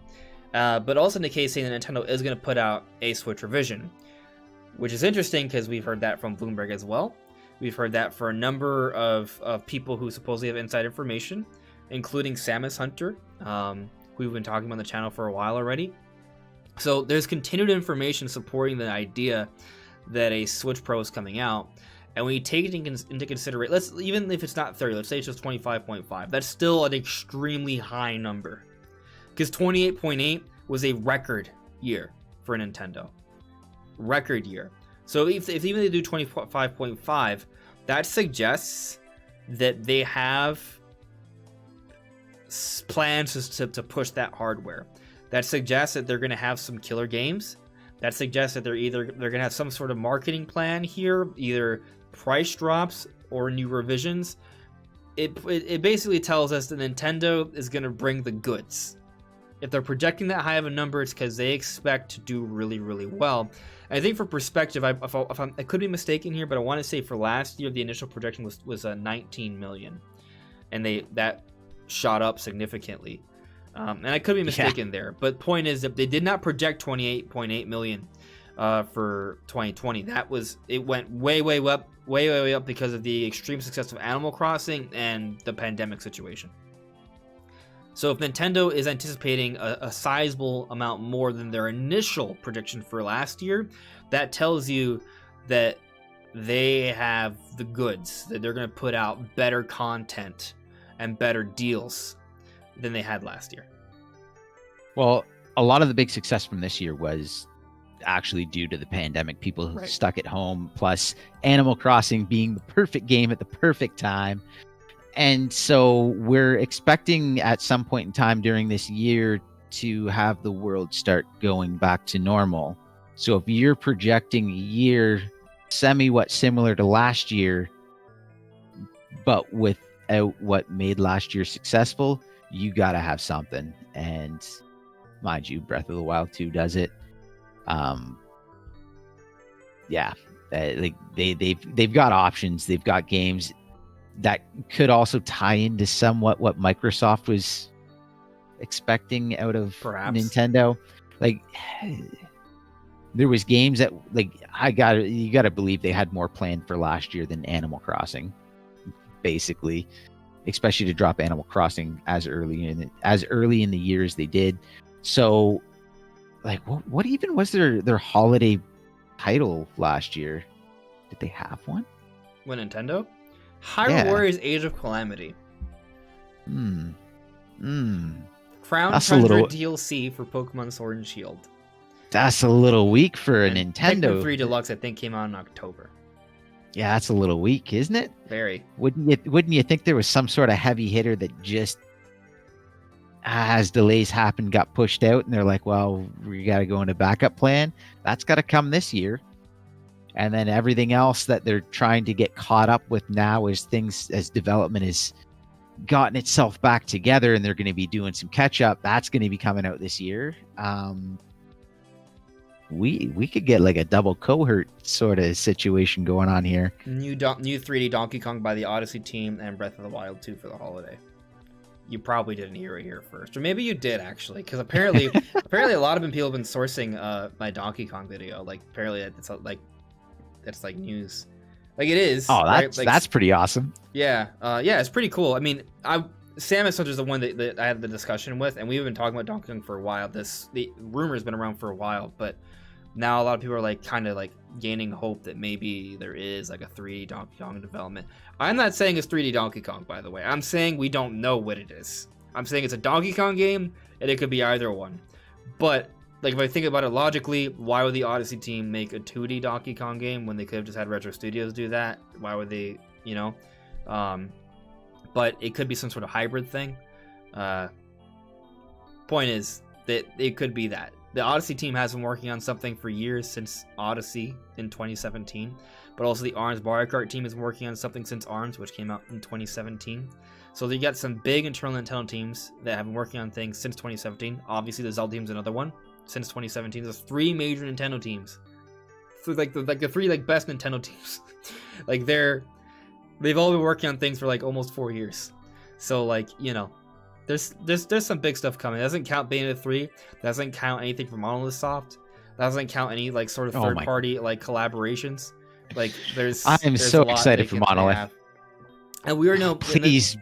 But also Nikkei saying that Nintendo is going to put out a Switch revision, which is interesting because we've heard that from Bloomberg as well. We've heard that for a number of people who supposedly have inside information, including Samus Hunter, who we've been talking about on the channel for a while already. So there's continued information supporting the idea that a Switch Pro is coming out. And when you take it into consideration, even if it's not 30, let's say it's just 25.5, that's still an extremely high number. Because 28.8 was a record year for Nintendo. Record year. So if even they do 25.5, that suggests that they have plans to push that hardware. That suggests that they're going to have some killer games. That suggests that they're going to have some sort of marketing plan here, either price drops or new revisions. It basically tells us that Nintendo is going to bring the goods. If they're projecting that high of a number, it's because they expect to do really, really well. And I think for perspective, I could be mistaken here, but I want to say for last year, the initial projection was 19 million. And that shot up significantly. And I could be mistaken there. But point is that they did not project 28.8 million for 2020. It went way up because of the extreme success of Animal Crossing and the pandemic situation. So if Nintendo is anticipating a sizable amount more than their initial prediction for last year, that tells you that they have the goods, that they're going to put out better content and better deals than they had last year. Well, a lot of the big success from this year was actually due to the pandemic. People stuck at home, plus Animal Crossing being the perfect game at the perfect time. And so we're expecting at some point in time during this year to have the world start going back to normal. So if you're projecting a year similar to last year, but without what made last year successful, you got to have something. And mind you, Breath of the Wild 2 does it. They've got options. They've got games that could also tie into somewhat what Microsoft was expecting out of Nintendo. Like, there was games that, like, you gotta believe they had more planned for last year than Animal Crossing, basically, especially to drop Animal Crossing as early in the year as they did. So, like, what even was their holiday title last year? Did they have one? When Nintendo? Hyrule Warriors Age of Calamity. Crown Tundra DLC for Pokemon Sword and Shield. That's a little weak for a Nintendo. Pikmin 3 Deluxe, I think, came out in October. Yeah, that's a little weak, isn't it? Very. Wouldn't you think there was some sort of heavy hitter that just, as delays happened, got pushed out, and they're like, well, we got to go into backup plan. That's got to come this year. And then everything else that they're trying to get caught up with now as development has gotten itself back together, and they're going to be doing some catch up. That's going to be coming out this year. We could get like a double cohort sort of situation going on here. New 3D Donkey Kong by the Odyssey team and Breath of the Wild 2 for the holiday. you probably didn't hear it here first, or maybe you did actually, because apparently a lot of people have been sourcing my Donkey Kong video. Like apparently it's like news, like it is. Oh, right? that's Like, that's pretty awesome. yeah, yeah, it's pretty cool. I mean, Sam is the one that I had the discussion with, and we've been talking about Donkey Kong for a while. The rumor has been around for a while, but now a lot of people are like kind of like gaining hope that maybe there is like a 3D Donkey Kong development. I'm not saying it's 3D Donkey Kong, by the way. I'm saying we don't know what it is. I'm saying it's a Donkey Kong game, and it could be either one. But like if I think about it logically, why would the Odyssey team make a 2D Donkey Kong game when they could have just had Retro Studios do that? Why would they, you know? But it could be some sort of hybrid thing. Point is that it could be that. The Odyssey team has been working on something for years, since Odyssey in 2017. But also the ARMS Mario Kart team has been working on something since ARMS, which came out in 2017. So you got some big internal Nintendo teams that have been working on things since 2017. Obviously the Zelda team's another one since 2017. There's 3 major Nintendo teams. So like the 3 like best Nintendo teams. Like they've all been working on things for like almost 4 years. So like, you know, there's some big stuff coming. It doesn't count Bayonetta 3. Doesn't count anything from Monolith Soft. Doesn't count any like sort of third party like collaborations. Like there's so excited for Monolith. And we are no please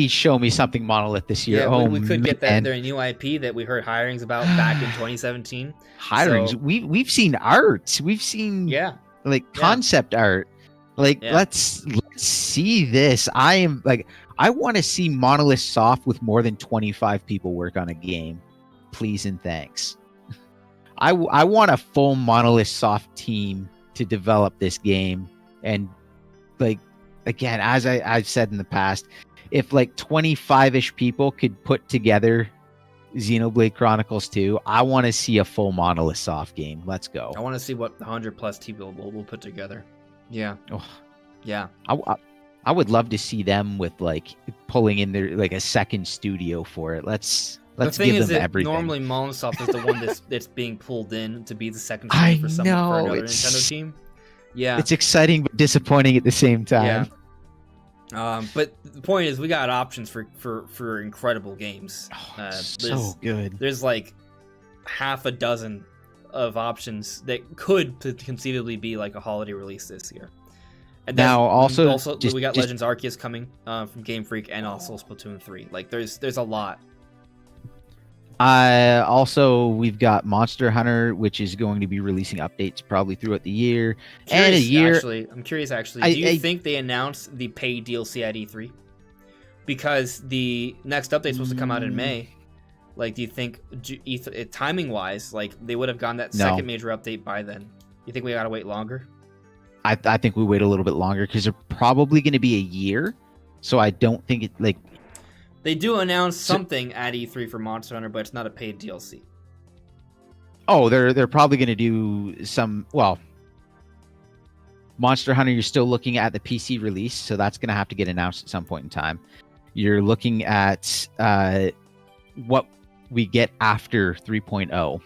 show me something Monolith this year. Yeah, we could get their new IP that we heard hirings about back in 2017. Hirings. So, we've seen art. We've seen concept art. Like let's see this. I want to see Monolith Soft with more than 25 people work on a game. Please and thanks. I want a full Monolith Soft team to develop this game. And like, again, as I've said in the past, if like 25-ish people could put together Xenoblade Chronicles 2, I want to see a full Monolith Soft game. Let's go. I want to see what the 100+ people will put together. Yeah. Oh. Yeah. I would love to see them with like pulling in their like a second studio for it. Let's give them everything. Normally Monolith Soft is the one that's being pulled in to be the second studio for another Nintendo team. Yeah. It's exciting but disappointing at the same time. Yeah. But the point is we got options for incredible games. So good. There's like half a dozen of options that could conceivably be like a holiday release this year. And now also we got Legends Arceus coming from Game Freak, and also Splatoon 3. Like there's a lot. Also we've got Monster Hunter, which is going to be releasing updates probably throughout the year. I'm curious actually. Do you think they announced the paid DLC at E3? Because the next update is supposed to come out in May. Like, do you think timing wise, like they would have gotten that second major update by then? You think we gotta wait longer? I think we wait a little bit longer because they're probably going to be a year. So I don't think it like they do announce something at E3 for Monster Hunter, but it's not a paid DLC. Oh, they're probably going to do some. Well, Monster Hunter, you're still looking at the PC release, so that's going to have to get announced at some point in time. You're looking at what we get after 3.0.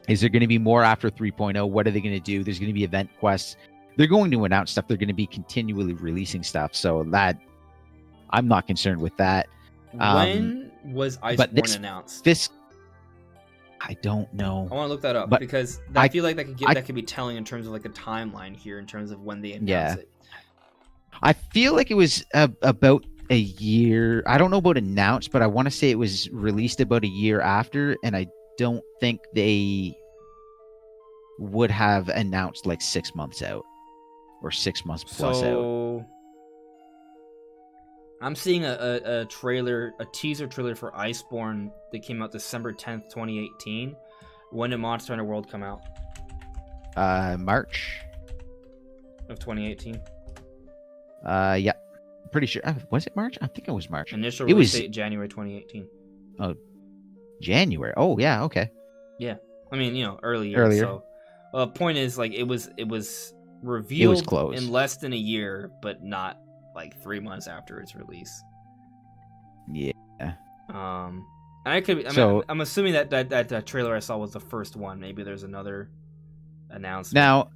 Is there going to be more after 3.0? What are they going to do? There's going to be event quests. They're going to announce stuff. They're going to be continually releasing stuff. So that I'm not concerned with that. When was Iceborne announced? I don't know. I want to look that up because I feel like that could be telling in terms of like a timeline here in terms of when they announce it. I feel like it was about a year. I don't know about announced, but I want to say it was released about a year after, and I don't think they would have announced like 6 months out or 6 months plus out. I'm seeing a teaser trailer for Iceborne that came out December 10th, 2018. When did Monster Hunter World come out? March of 2018. Yeah, pretty sure. Was it March? I think it was March. Initial release date January 2018. Oh, January. Oh, yeah. Okay. Yeah, I mean, earlier. So, point is, like, it was revealed in less than a year, but not like 3 months after its release. Yeah. And I'm assuming that trailer I saw was the first one. Maybe there's another announcement. Now,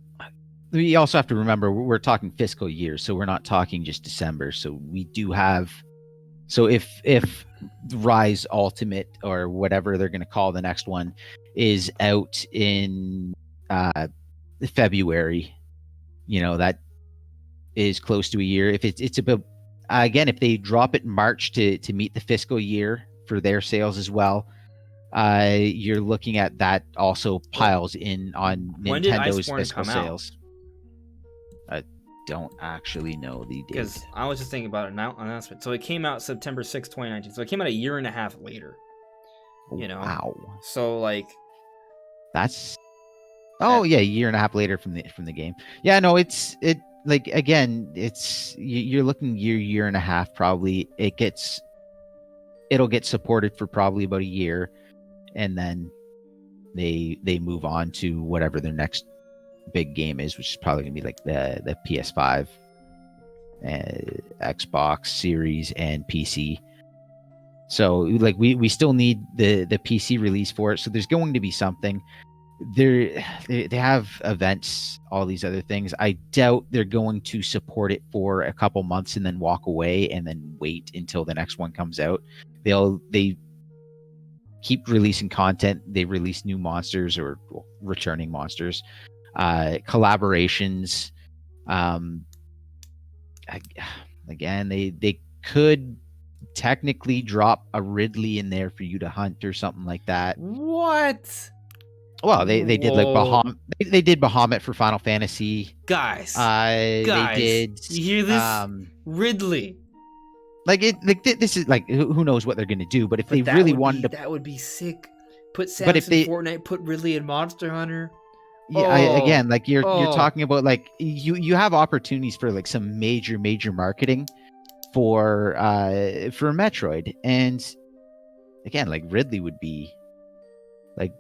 we also have to remember we're talking fiscal year, so we're not talking just December. So we do have So if Rise Ultimate or whatever they're going to call the next one is out in February, that is close to a year. If it's about if they drop it in March to meet the fiscal year for their sales as well, you're looking at that also piles in on When did Nintendo's Iceborne fiscal come out? sales. I don't actually know the date. Because I was just thinking about an announcement. So it came out September 6th, 2019. So it came out a year and a half later. Wow. So like that's a year and a half later from the game. Yeah, no, it's you're looking year and a half probably. It'll get supported for probably about a year, and then they move on to whatever their next big game is, which is probably gonna be like the PS5, Xbox Series, and PC. So like we still need the PC release for it. So there's going to be something. They have events, all these other things. I doubt they're going to support it for a couple months and then walk away and then wait until the next one comes out. They keep releasing content. They release new monsters or returning monsters, collaborations. Again, they could technically drop a Ridley in there for you to hunt or something like that. What? Well, they did like Bahamut. They did Bahamut for Final Fantasy. Guys, they did. You hear this? Ridley. This is like who knows what they're gonna do, but if they really wanted to, that would be sick. Put Samus in Fortnite. Put Ridley in Monster Hunter. Yeah, you're talking about like you have opportunities for like some major marketing for Metroid, and again, like Ridley would be like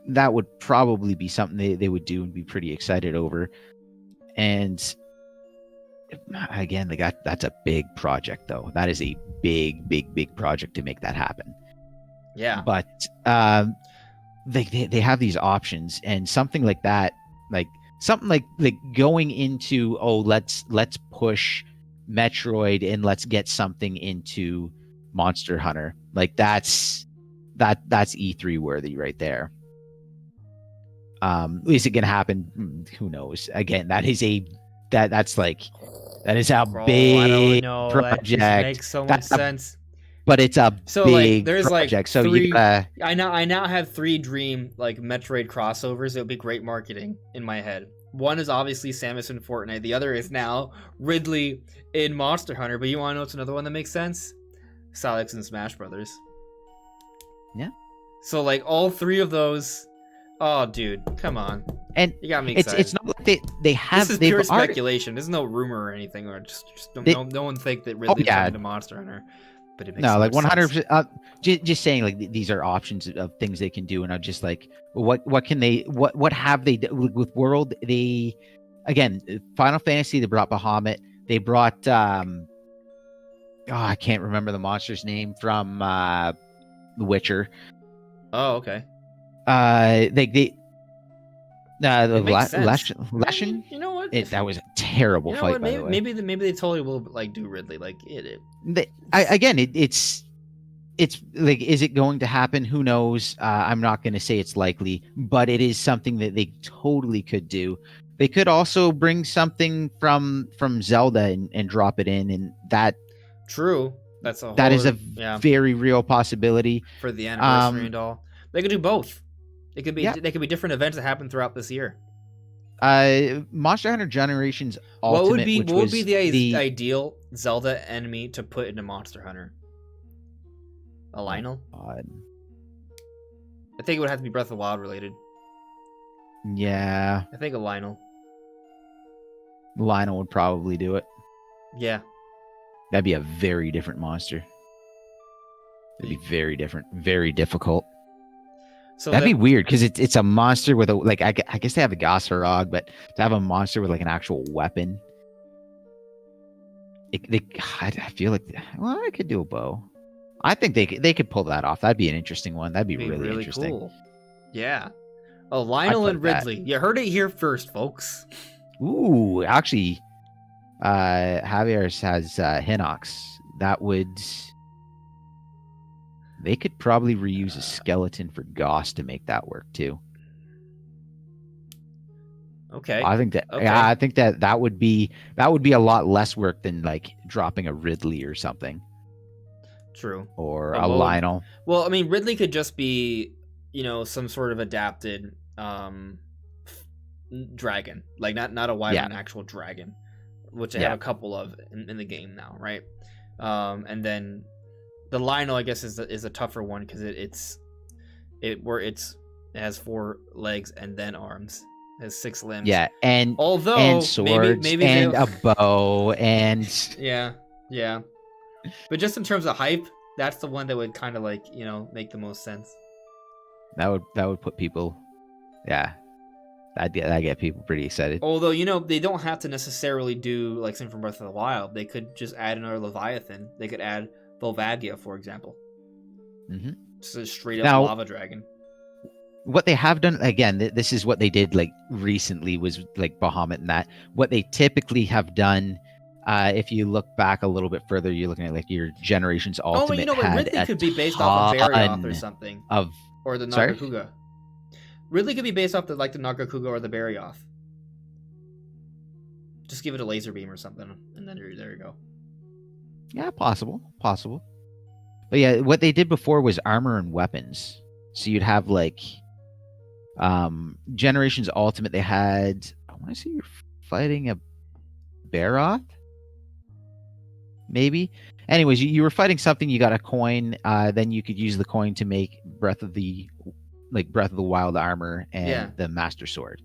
that would probably be something they would do and be pretty excited over. And again, like that's a big project though. That is a big project to make that happen. Yeah. But they have these options, and something like that, like something like going into let's push Metroid and let's get something into Monster Hunter. Like that's E3 worthy right there. Is it gonna happen? Who knows? Again, that is a big I don't know. project. That just makes so much sense. But it's a big there's project. So three, I now have 3 dream like Metroid crossovers. It would be great marketing in my head. One is obviously Samus in Fortnite. The other is now Ridley in Monster Hunter. But you want to know what's another one that makes sense? Salix in Smash Brothers. Yeah. So like all 3 of those. Oh, dude, come on! And you got me excited. It's not like they have. This is pure speculation. There's no rumor or anything, or just no one think that Ridley's into Monster Hunter. But it makes no, like 100%. Just saying, like these are options of things they can do, and I'm just like, what can they? What have they with World? They again, Final Fantasy. They brought Bahamut. They brought. I can't remember the monster's name from The Witcher. Oh, okay. Leshen. You know what? That was a terrible fight. By the way. Maybe they totally will like do Ridley like it. It's like, is it going to happen? Who knows? I'm not going to say it's likely, but it is something that they totally could do. They could also bring something from Zelda and drop it in, and that. True. That is a very real possibility for the anniversary and all. They could do both. They could be different events that happen throughout this year. Monster Hunter Generations Ultimate. What would be the ideal Zelda enemy to put into Monster Hunter? A Lionel? I think it would have to be Breath of the Wild related. Yeah. I think a Lionel. Lionel would probably do it. Yeah. That'd be a very different monster. It'd be very different, very difficult. So that'd be weird because it's a monster with I guess they have a Gosserog, but to have a monster with like an actual weapon, I feel like I could do a bow. I think they could pull that off. That'd be an interesting one. That'd be really interesting. Cool. Yeah. Oh, Lionel and Ridley. You heard it here first, folks. Ooh, actually, Javier has Hinox that would. They could probably reuse a skeleton for Goss to make that work too. Okay. I think that. Okay. Yeah, I think that would be a lot less work than like dropping a Ridley or something. True. Or But a what would- Lionel. Well, I mean, Ridley could just be, some sort of adapted dragon, like not a wild, an actual dragon, which they have a couple of in the game now, right? And then the Lionel, I guess, is a tougher one because it has 4 legs and then arms, it has 6 limbs. Yeah, and swords maybe and a bow and yeah. But just in terms of hype, that's the one that would kind of like make the most sense. That would put people, that get people pretty excited. Although they don't have to necessarily do like something from Breath of the Wild. They could just add another Leviathan. They could add Volvagia, for example. Mm-hmm. Just a straight up lava dragon. What they have done, again, this is what they did like recently, was like Bahamut and that. What they typically have done, if you look back a little bit further, you're looking at like your Generations Ultimate. But Ridley could be based off of Barioth or something. Or the Nagakuga. Ridley could be based off the Nagakuga or the Barioth. Just give it a laser beam or something, and then there you go. Yeah, possible. But yeah, what they did before was armor and weapons. So you'd have like Generations Ultimate. They had, I want to say you're fighting a Barioth, maybe. Anyways, you were fighting something. You got a coin. Then you could use the coin to make Breath of the Wild armor and the Master Sword.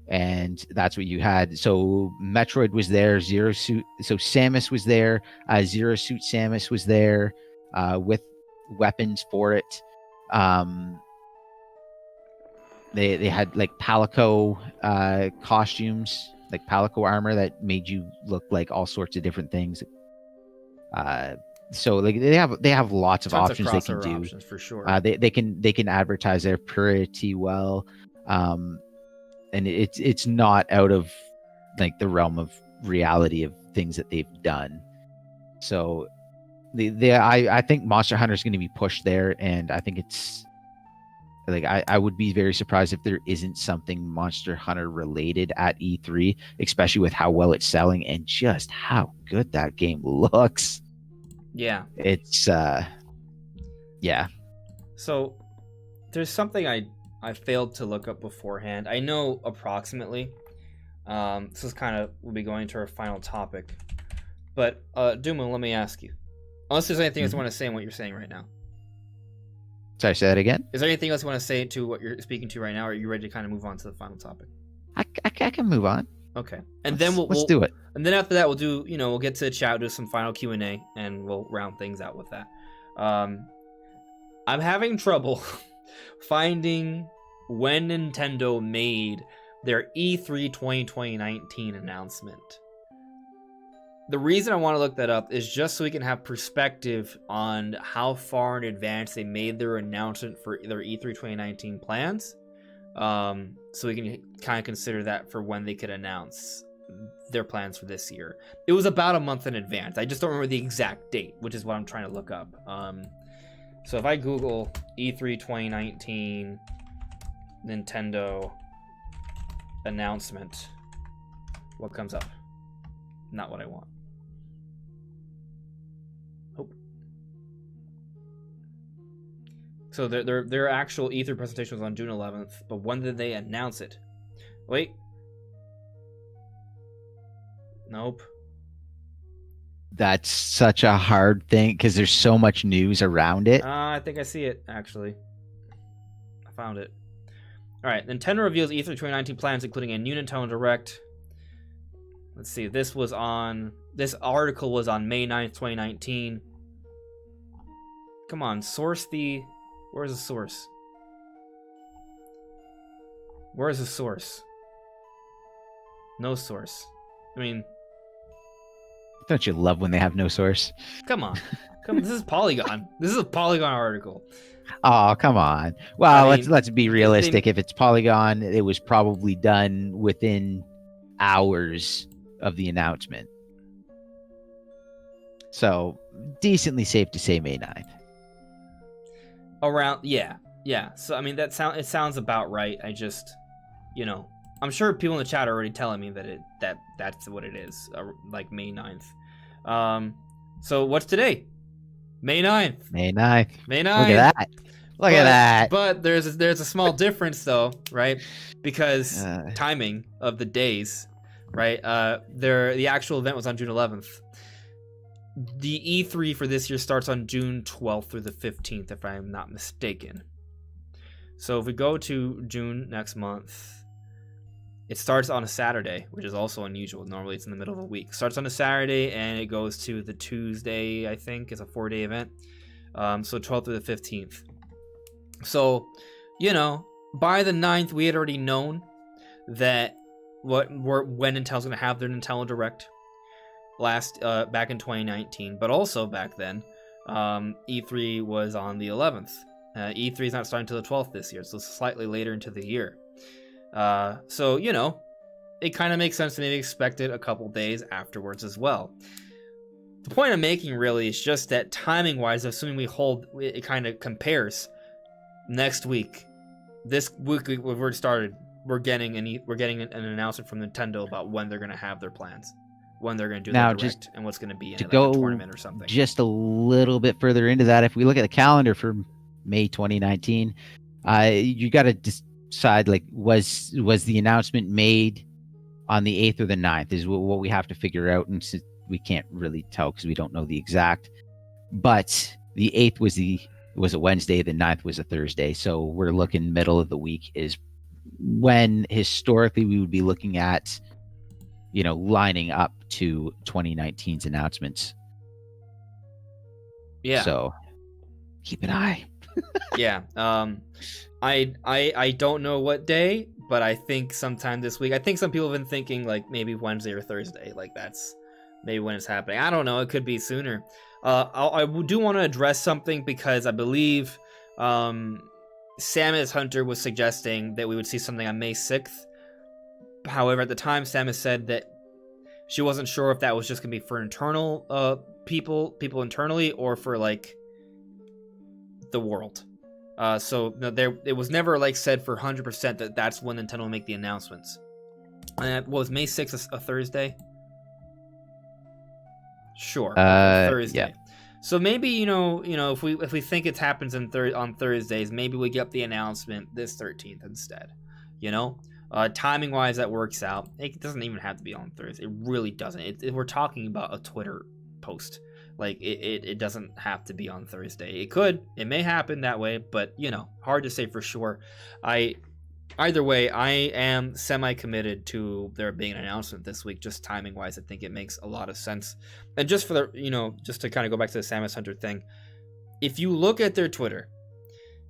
And that's what you had. So Metroid was there. Zero Suit. So Samus was there. Zero Suit Samus was there with weapons for it. They had like Palico costumes, like Palico armor that made you look like all sorts of different things. So like they have lots of options they can do. Options, for sure. They can advertise there pretty well. And it's not out of like the realm of reality of things that they've done. So I think Monster Hunter is going to be pushed there, and I think it's like I would be very surprised if there isn't something Monster Hunter related at E3, especially with how well it's selling and just how good that game looks. Yeah. It's yeah. So there's something I failed to look up beforehand. I know approximately. This is kind of, we'll be going to our final topic. But Dumo, let me ask you. Unless there's anything else you want to say on what you're saying right now. Sorry, say that again? Is there anything else you want to say to what you're speaking to right now, or are you ready to kind of move on to the final topic? I can move on. Okay. And then let's do it. And then after that, we'll do, we'll get to the chat, do some final Q&A, and we'll round things out with that. I'm having trouble finding when Nintendo made their E3 2019 announcement. The reason I want to look that up is just so we can have perspective on how far in advance they made their announcement for their E3 2019 plans. So we can kind of consider that for when they could announce their plans for this year. It was about a month in advance. I just don't remember the exact date, which is what I'm trying to look up. So if I Google E3 2019 Nintendo announcement, what comes up? Not what I want. Nope. So their actual E3 presentation was on June 11th, but when did they announce it? Wait. Nope. That's such a hard thing because there's so much news around it. I think I see it, actually. I found it. All right, Nintendo reveals E3 2019 plans, including a new Nintendo Direct. Let's see, this article was on May 9th, 2019. Come on, where's the source? Where's the source? No source. I mean... Don't you love when they have no source? Come on. This is Polygon. This is a Polygon article. Oh, come on. Well, let's be realistic. If it's Polygon, it was probably done within hours of the announcement. So decently safe to say May 9th. Around, yeah. So I mean, it sounds about right. I just, I'm sure people in the chat are already telling me that that's what it is, like May 9th. So what's today? May 9th. May 9th. May 9th. Look at that. Look at that. But there's a small difference though, right? Because timing of the days, right? The actual event was on June 11th. The E3 for this year starts on June 12th through the 15th, if I am not mistaken. So if we go to June next month, it starts on a Saturday, which is also unusual. Normally it's in the middle of a week. Starts on a Saturday and it goes to the Tuesday, I think. It's a 4-day event. So 12th through the 15th. So, by the 9th, we had already known that when Intel's going to have their Nintendo Direct back in 2019. But also back then, E3 was on the 11th. E3 is not starting until the 12th this year, so slightly later into the year. So, it kind of makes sense to maybe expect it a couple days afterwards as well. The point I'm making really is just that timing-wise, assuming we hold, it kind of compares. Next week, this week we've already started. We're getting an announcement from Nintendo about when they're going to have their plans, when they're going to do their Direct, and what's going to be in it, like a tournament or something. Just a little bit further into that, if we look at the calendar for May 2019, you got to decide, like, was the announcement made on the 8th or the 9th is what we have to figure out, and we can't really tell because we don't know the exact. But the 8th was a Wednesday, the 9th was a Thursday, so we're looking middle of the week is when historically we would be looking at, lining up to 2019's announcements. Yeah. So keep an eye. Yeah. I don't know what day, but I think sometime this week. I think some people have been thinking like maybe Wednesday or Thursday. Like that's maybe when it's happening. I don't know. It could be sooner. I do want to address something because I believe Samus Hunter was suggesting that we would see something on May 6th. However, at the time, Samus said that she wasn't sure if that was just going to be for internal people internally or for like the world. So it was never like said for 100% that that's when Nintendo will make the announcements. Was May 6th a Thursday? Sure, Thursday. Yeah. So maybe if we think it happens on Thursdays, maybe we get the announcement this 13th instead. Timing wise, that works out. It doesn't even have to be on Thursday. It really doesn't. We're talking about a Twitter post. Like it doesn't have to be on Thursday. It could. It may happen that way, but hard to say for sure. Either way, I am semi-committed to there being an announcement this week. Just timing-wise, I think it makes a lot of sense. And just for the, just to kind of go back to the Samus Hunter thing, if you look at their Twitter,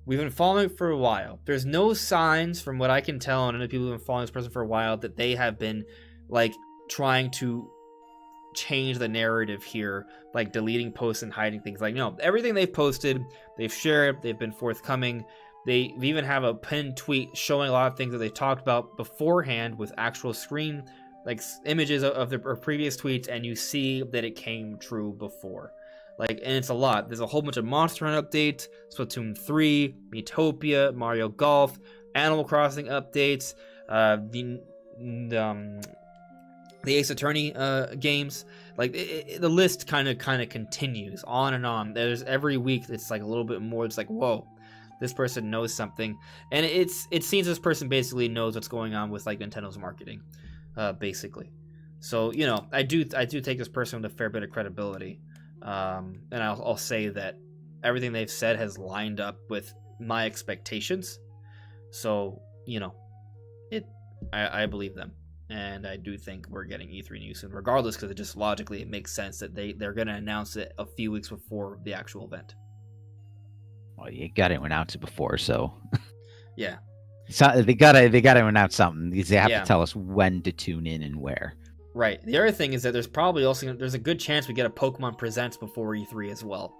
we've been following it for a while. There's no signs, from what I can tell, and other people who've been following this person for a while, that they have been like trying to change the narrative here, like deleting posts and hiding things. Like, no, everything they've posted, they've shared, they've been forthcoming. They even have a pinned tweet showing a lot of things that they talked about beforehand with actual screen, like images of their previous tweets, and you see that it came true before. Like, and it's a lot. There's a whole bunch of Monster Hunter updates, Splatoon 3, Miitopia, Mario Golf, Animal Crossing updates, the Ace Attorney games. Like the list kind of continues on and on. There's every week it's like a little bit more. It's like, whoa, this person knows something, and it seems this person basically knows what's going on with like Nintendo's marketing, basically. So I do take this person with a fair bit of credibility, and I'll say that everything they've said has lined up with my expectations. So I believe them. And I do think we're getting E3 news soon, regardless, because it just logically it makes sense that they're going to announce it a few weeks before the actual event. Well, you got to announce it before, so yeah. So they got to announce something because they have to tell us when to tune in and where. Right. The other thing is that there's a good chance we get a Pokemon Presents before E3 as well.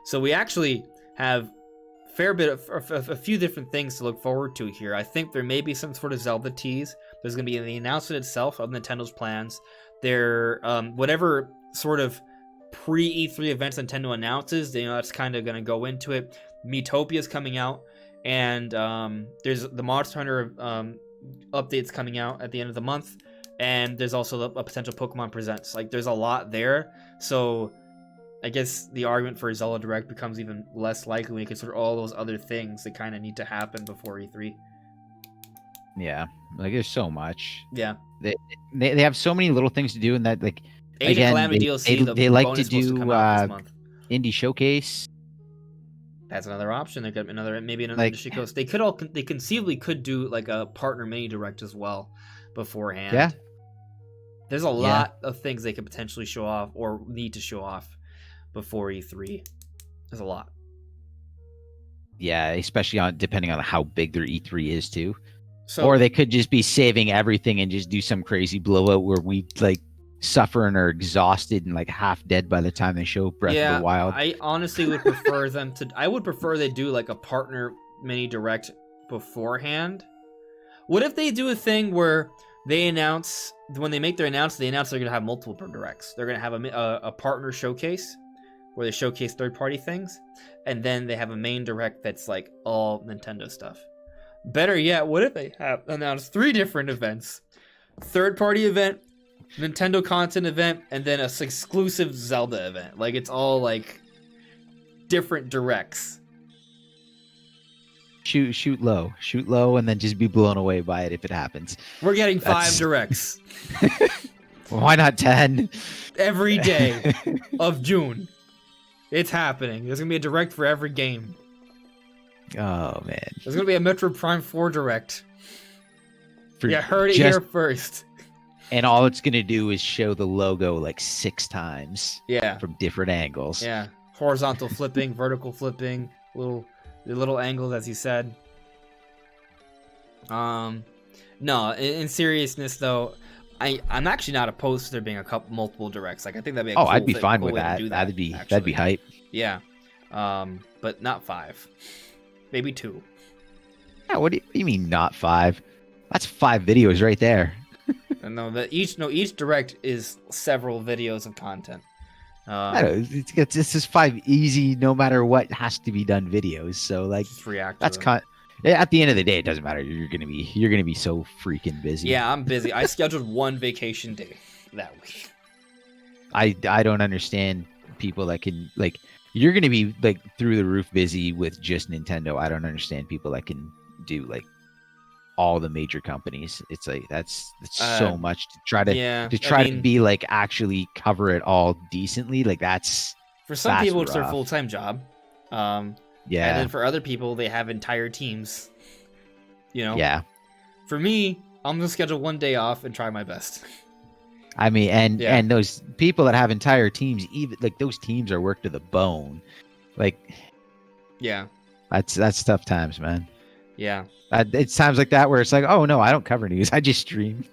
So we actually have a few different things to look forward to here. I think there may be some sort of Zelda tease. There's going to be the announcement itself of Nintendo's plans. Whatever sort of pre-E3 events Nintendo announces, you know, that's kind of going to go into it. Miitopia's coming out, and there's the Monster Hunter updates coming out at the end of the month, and there's also a potential Pokemon Presents. Like, there's a lot there, so I guess the argument for Zelda Direct becomes even less likely when you consider all those other things that kind of need to happen before E3. Yeah, like there's so much. Yeah. They have so many little things to do, and that like Age of again, Calamity DLC, they like to bonus supposed do come out this month. indie showcase. That's another option. They got maybe another Like, industry coast. They conceivably could do like a partner mini direct as well beforehand. Yeah. There's a lot of things they could potentially show off or need to show off before E3. There's a lot. Yeah, especially depending on how big their E3 is too. So, or they could just be saving everything and just do some crazy blowout where we like suffer and are exhausted and like half dead by the time they show Breath of the Wild. I honestly would prefer them to. I would prefer they do like a partner mini direct beforehand. What if they do a thing where they announce when they make their announcement, they announce they're gonna have multiple directs. They're gonna have a partner showcase where they showcase third-party things, and then they have a main direct that's like all Nintendo stuff. Better yet, what if they have announced 3 different events? Third-party event, Nintendo content event, and then a exclusive Zelda event. Like, it's all like different directs. Shoot low, and then just be blown away by it if it happens. We're getting 5 directs. Why not 10? Every day of June. It's happening. There's gonna be a direct for every game. Oh man. There's gonna be a Metroid Prime 4 direct. You heard it here first. And all it's gonna do is show the logo like 6 times. Yeah. From different angles. Yeah. Horizontal flipping, vertical flipping, little angles, as you said. No, in seriousness though, I'm actually not opposed to there being multiple directs. Like, I think that'd be a cool I'd be fine with way that. to do That'd be hype. Yeah. But not 5. Maybe 2. Yeah, what do you mean not 5? That's 5 videos right there. And no, each direct is several videos of content. I don't know, it's just 5 easy, no matter what has to be done videos. So like, just react. That's at the end of the day, it doesn't matter. You're gonna be so freaking busy. Yeah, I'm busy. I scheduled 1 vacation day that week. I don't understand people that can like. You're gonna be like through the roof busy with just Nintendo. I don't understand people that can do like all the major companies. It's like that's so much to try to be like actually cover it all decently. Like that's for some people rough. It's their full-time job. Yeah. And then for other people, they have entire teams. You know. Yeah. For me, I'm gonna schedule 1 day off and try my best. I mean, and those people that have entire teams, even like those teams are worked to the bone. Like, yeah, that's tough times, man. Yeah, it's times like that where it's like, oh no, I don't cover news. I just stream.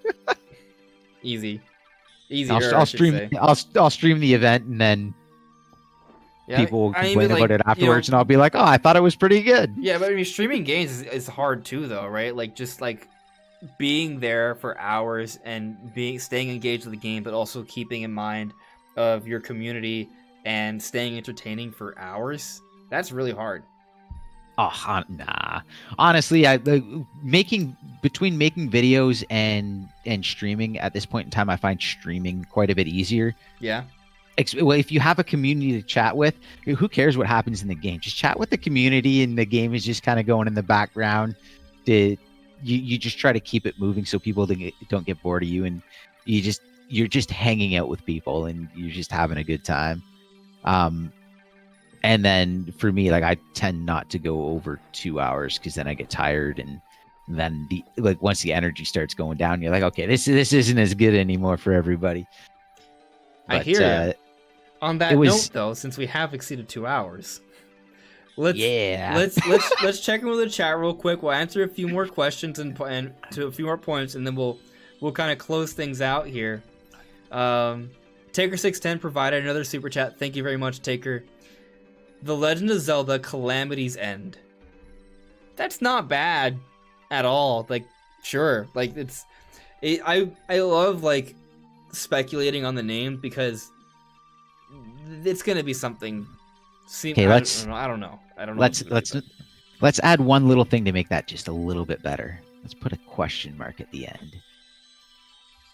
Easy. I'll stream. I'll stream the event, and then people will complain about it afterwards, and I'll be like, oh, I thought it was pretty good. Yeah, but I mean, streaming games is hard too, though, right? Like, just like being there for hours and staying engaged with the game, but also keeping in mind of your community and staying entertaining for hours. That's really hard. Oh, nah. Honestly, making videos and streaming at this point in time, I find streaming quite a bit easier. Yeah. Well, if you have a community to chat with, who cares what happens in the game? Just chat with the community, and the game is just kind of going in the background. You just try to keep it moving so people don't get bored of you, and you're just hanging out with people, and you're just having a good time. And then for me, like, I tend not to go over 2 hours because then I get tired, and then once the energy starts going down, you're like, okay, this isn't as good anymore for everybody. But, I hear you. On that note, though, since we have exceeded 2 hours, let's check in with the chat real quick. We'll answer a few more questions and to a few more points, and then we'll kind of close things out here. Taker610 provided another super chat. Thank you very much, Taker. The Legend of Zelda Calamity's End. That's not bad at all. Like, sure, like I love like speculating on the name because it's gonna be something. Okay, I don't know. Let's add one little thing to make that just a little bit better. Let's put a question mark at the end.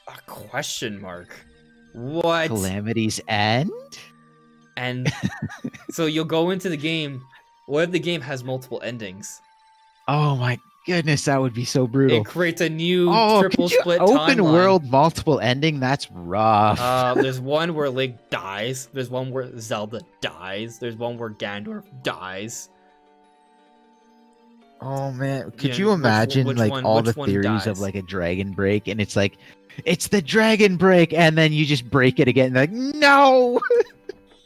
A question mark. What? Calamity's End? And so you'll go into the game. What if the game has multiple endings? Oh my goodness, that would be so brutal. It creates a new triple could you split open timeline. world multiple ending? That's rough. There's one where Link dies. There's one where Zelda dies. There's one where Ganondorf dies. Oh man, could you imagine all the theories of like a dragon break, and it's like, it's the dragon break, and then you just break it again. Like, no.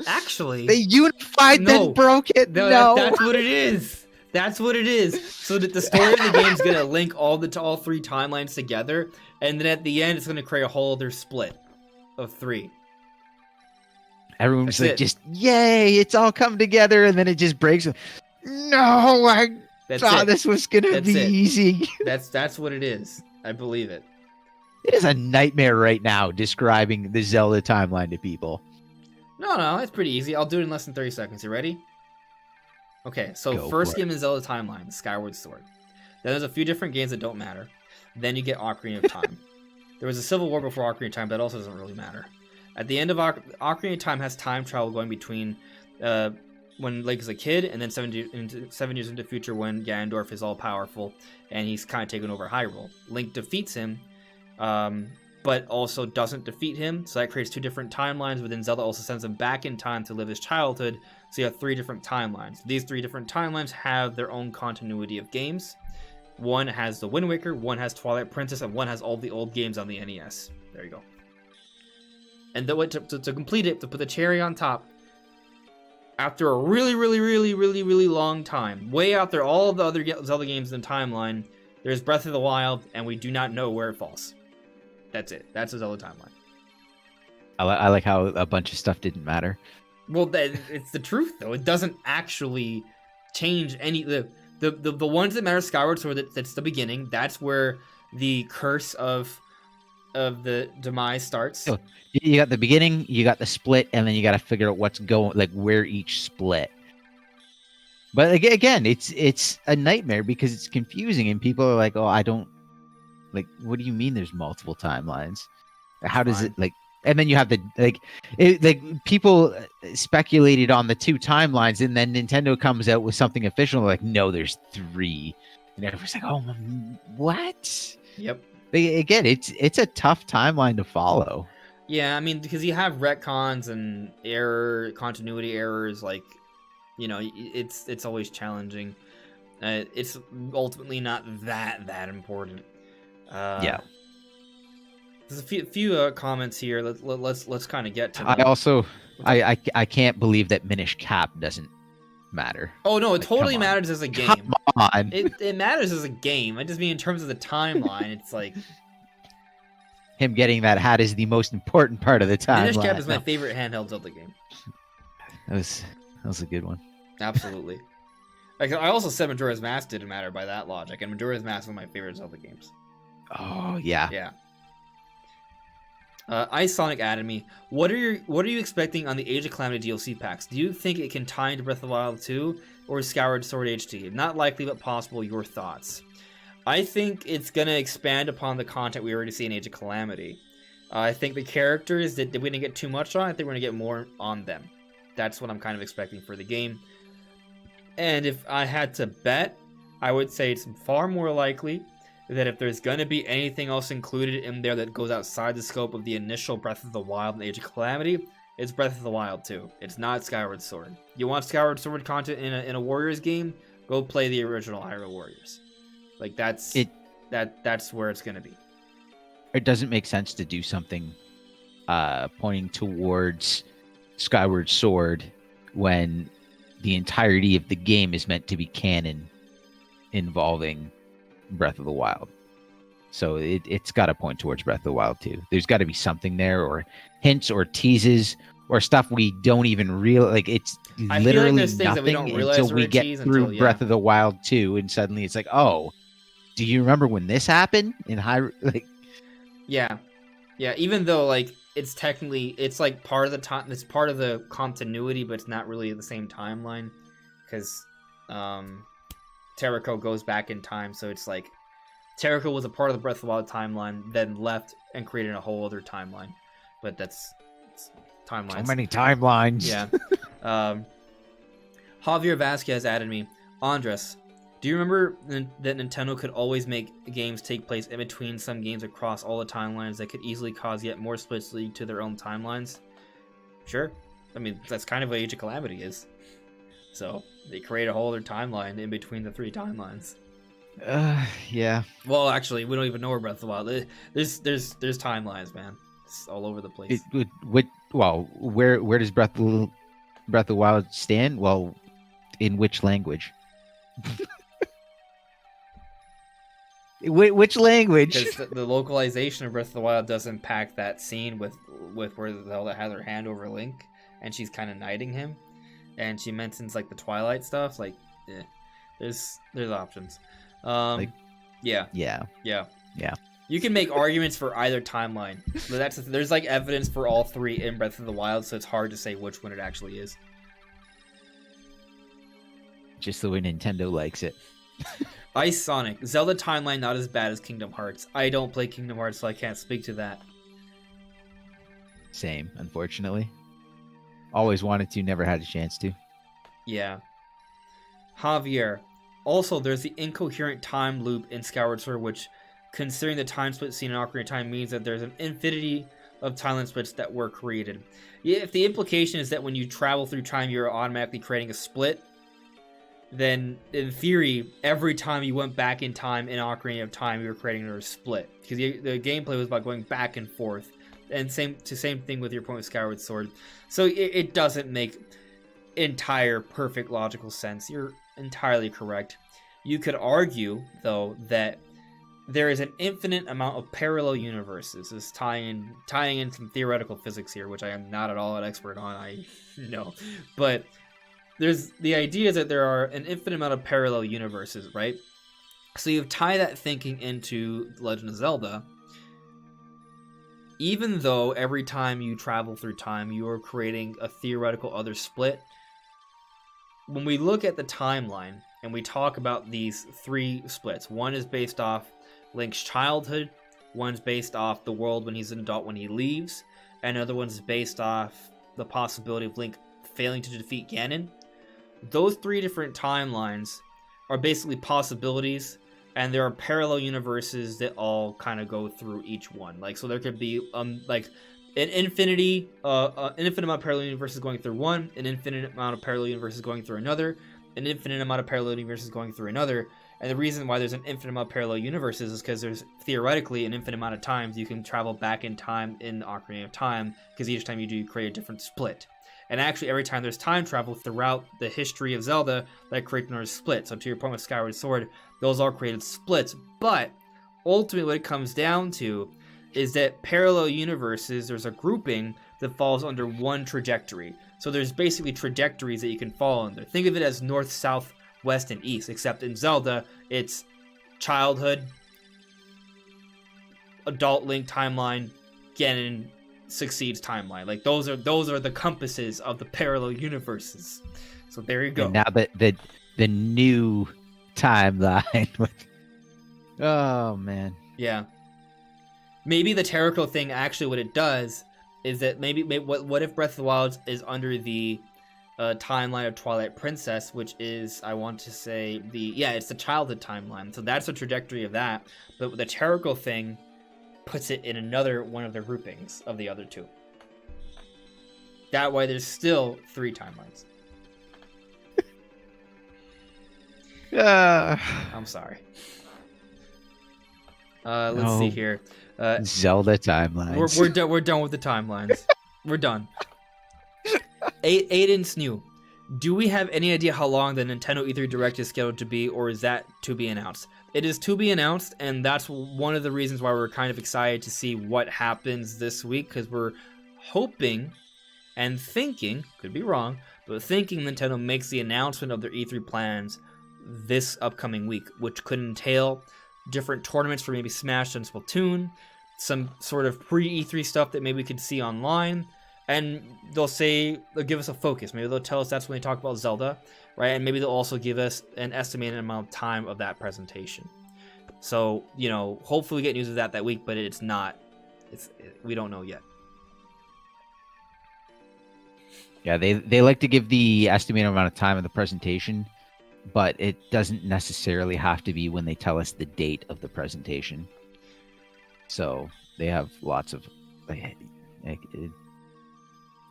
Actually, they unified, then broke it. No, that's what it is. That's what it is. So that the story of the game is gonna link all three timelines together, and then at the end, it's gonna create a whole other split of 3. Everyone's like, just yay! It's all come together, and then it just breaks. No, I thought this was gonna be easy. That's what it is. I believe it. It is a nightmare right now describing the Zelda timeline to people. No, it's pretty easy. I'll do it in less than 30 seconds. You ready? Okay, so first game in Zelda timeline, Skyward Sword. Then there's a few different games that don't matter. Then you get Ocarina of Time. There was a Civil War before Ocarina of Time, but that also doesn't really matter. At the end of Ocarina of Time has time travel going between when Link is a kid and then 7 years into the future when Ganondorf is all powerful and he's kind of taken over Hyrule. Link defeats him, but also doesn't defeat him, so that creates 2 different timelines, but then Zelda also sends him back in time to live his childhood, so you have 3 different timelines. These 3 different timelines have their own continuity of games. One has the Wind Waker, one has Twilight Princess, and one has all the old games on the NES. There you go. And to complete it, to put the cherry on top, after a really long time, way after all of the other Zelda games in the timeline, there's Breath of the Wild, and we do not know where it falls. That's it. That's the Zelda timeline. I like how a bunch of stuff didn't matter. Well, it's the truth, though. It doesn't actually change any... The ones that matter, Skyward Sword, that's the beginning. That's where the curse of the demise starts. So you got the beginning, you got the split, and then you got to figure out what's going, like where each split. But again, it's a nightmare because it's confusing, and people are like, "Oh, I don't like. What do you mean? There's multiple timelines? How does it like?" And then you have people speculated on the 2 timelines, and then Nintendo comes out with something official. Like, no, there's 3, and everyone's like, "Oh, what?" Yep. Again, it's a tough timeline to follow. Yeah, I mean, because you have retcons and continuity errors, like, you know, it's always challenging. It's ultimately not that important. Yeah. There's a few comments here. Let's kind of get to them. I also I can't believe that Minish Cap doesn't matter. Oh no, it totally matters as a game. Come on. It matters as a game. I just mean in terms of the timeline, it's like him getting that hat is the most important part of the timeline. Minish Cap is my favorite handheld Zelda game. That was a good one. Absolutely. Like, I also said Majora's Mask didn't matter by that logic, and Majora's Mask is one of my favorite Zelda games. Oh yeah. Yeah. Ice Sonic added me. What are you expecting on the Age of Calamity DLC packs? Do you think it can tie into Breath of the Wild 2 or Skyward Sword HD? Not likely, but possible. Your thoughts? I think it's gonna expand upon the content we already see in Age of Calamity. I think the characters that we didn't get too much on, I think we're gonna get more on them. That's what I'm kind of expecting for the game. And if I had to bet, I would say it's far more likely that if there's going to be anything else included in there that goes outside the scope of the initial Breath of the Wild and Age of Calamity, it's Breath of the Wild 2. It's not Skyward Sword. You want Skyward Sword content in a Warriors game? Go play the original Hyrule Warriors. Like, that's where it's going to be. It doesn't make sense to do something pointing towards Skyward Sword when the entirety of the game is meant to be canon involving Breath of the Wild. So it's got to point towards Breath of the Wild too. There's got to be something there, or hints or teases or stuff we don't even realize. Like, it's literally nothing until we get through Breath of the Wild 2, and suddenly it's like, oh, do you remember when this happened in Hyrule? Like, yeah. Even though, like, it's technically, it's like part of the time, it's part of the continuity, but it's not really the same timeline, because Terrico goes back in time, so it's like Terrico was a part of the Breath of the Wild timeline, then left and created a whole other timeline, but that's timelines. So many timelines. Yeah. Javier Vasquez added me, Andres, do you remember that Nintendo could always make games take place in between some games across all the timelines that could easily cause yet more splits leading to their own timelines? Sure. I mean, that's kind of what Age of Calamity is. So, they create a whole other timeline in between the 3 timelines. Yeah. Well, actually, we don't even know where Breath of the Wild is. There's timelines, man. It's all over the place. Where does Breath of the Wild stand? Well, in which language? Which language? Because the localization of Breath of the Wild does impact that scene with where Zelda has her hand over Link, and she's kind of knighting him, and she mentions like the Twilight stuff. Like, there's options. Yeah. You can make arguments for either timeline, but there's like evidence for all 3 in Breath of the Wild, so it's hard to say which one it actually is. Just the way Nintendo likes it. Ice Sonic, Zelda timeline not as bad as Kingdom Hearts. I don't play Kingdom Hearts, so I can't speak to that. Same, unfortunately. Always wanted to, never had a chance to. Yeah. Javier, also there's the incoherent time loop in Skyward Sword, which, considering the time split seen in Ocarina of Time, means that there's an infinity of timeline splits that were created. Yeah, if the implication is that when you travel through time, you're automatically creating a split, then in theory, every time you went back in time in Ocarina of Time, you were creating another split. Because the gameplay was about going back and forth. And same thing with your point with Skyward Sword. So it doesn't make entire perfect logical sense. You're entirely correct. You could argue, though, that there is an infinite amount of parallel universes. This is tying in some theoretical physics here, which I am not at all an expert on. I know, but there's the idea that there are an infinite amount of parallel universes, right? So you tie that thinking into Legend of Zelda. Even though every time you travel through time, you are creating a theoretical other split. When we look at the timeline and we talk about these 3 splits, one is based off Link's childhood, one's based off the world when he's an adult when he leaves, and another one's based off the possibility of Link failing to defeat Ganon. Those 3 different timelines are basically possibilities, and there are parallel universes that all kind of go through each one. Like, so there could be like an infinite amount of parallel universes going through one, an infinite amount of parallel universes going through another, an infinite amount of parallel universes going through another. And the reason why there's an infinite amount of parallel universes is because there's theoretically an infinite amount of times you can travel back in time in Ocarina of Time, because each time you do, you create a different split. And actually, every time there's time travel throughout the history of Zelda, that creates another split. So to your point with Skyward Sword, those all created splits. But ultimately, what it comes down to is that parallel universes, there's a grouping that falls under one trajectory. So there's basically trajectories that you can fall under. Think of it as north, south, west, and east. Except in Zelda, it's childhood, adult Link timeline, Ganon succeeds timeline. Like those are the compasses of the parallel universes. So there you go. And now the new timeline. Oh man. Yeah. Maybe the Terrico thing, actually what it does is that maybe what if Breath of the Wild is under the timeline of Twilight Princess, which is, I want to say, it's the childhood timeline. So that's the trajectory of that. But the Terrico thing puts it in another one of the groupings of the other 2. That way there's still 3 timelines. I'm sorry. Let's see here. Zelda timelines. We're done with the timelines. We're done. Aiden Snew, do we have any idea how long the Nintendo E3 Direct is scheduled to be, or is that to be announced? It is to be announced, and that's one of the reasons why we're kind of excited to see what happens this week, because we're hoping and thinking, could be wrong, but thinking Nintendo makes the announcement of their E3 plans this upcoming week, which could entail different tournaments for maybe Smash and Splatoon, some sort of pre-E3 stuff that maybe we could see online, and they'll give us a focus. Maybe they'll tell us that's when they talk about Zelda, right? And maybe they'll also give us an estimated amount of time of that presentation. So, hopefully we get news of that week, but we don't know yet. Yeah, they like to give the estimated amount of time of the presentation, but it doesn't necessarily have to be when they tell us the date of the presentation. So they have lots of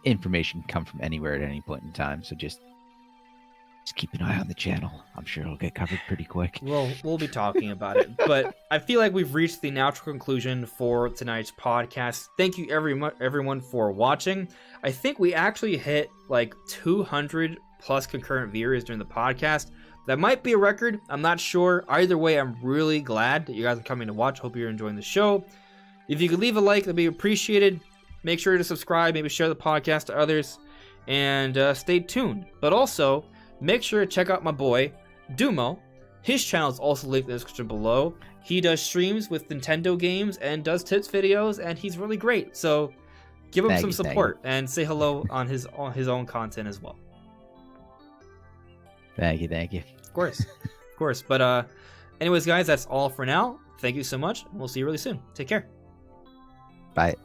information can come from anywhere at any point in time. So just keep an eye on the channel. I'm sure it'll get covered pretty quick. We'll be talking about it. But I feel like we've reached the natural conclusion for tonight's podcast. Thank you everyone for watching. I think we actually hit like 200 plus concurrent viewers during the podcast. That might be a record. I'm not sure. Either way, I'm really glad that you guys are coming to watch. Hope you're enjoying the show. If you could leave a like, that'd be appreciated. Make sure to subscribe. Maybe share the podcast to others. And stay tuned. But also, make sure to check out my boy, Dumo. His channel is also linked in the description below. He does streams with Nintendo games and does tips videos, and he's really great. So give him some support and say hello on his own content as well. Thank you. Of course. But anyways, guys, that's all for now. Thank you so much, and we'll see you really soon. Take care. Bye.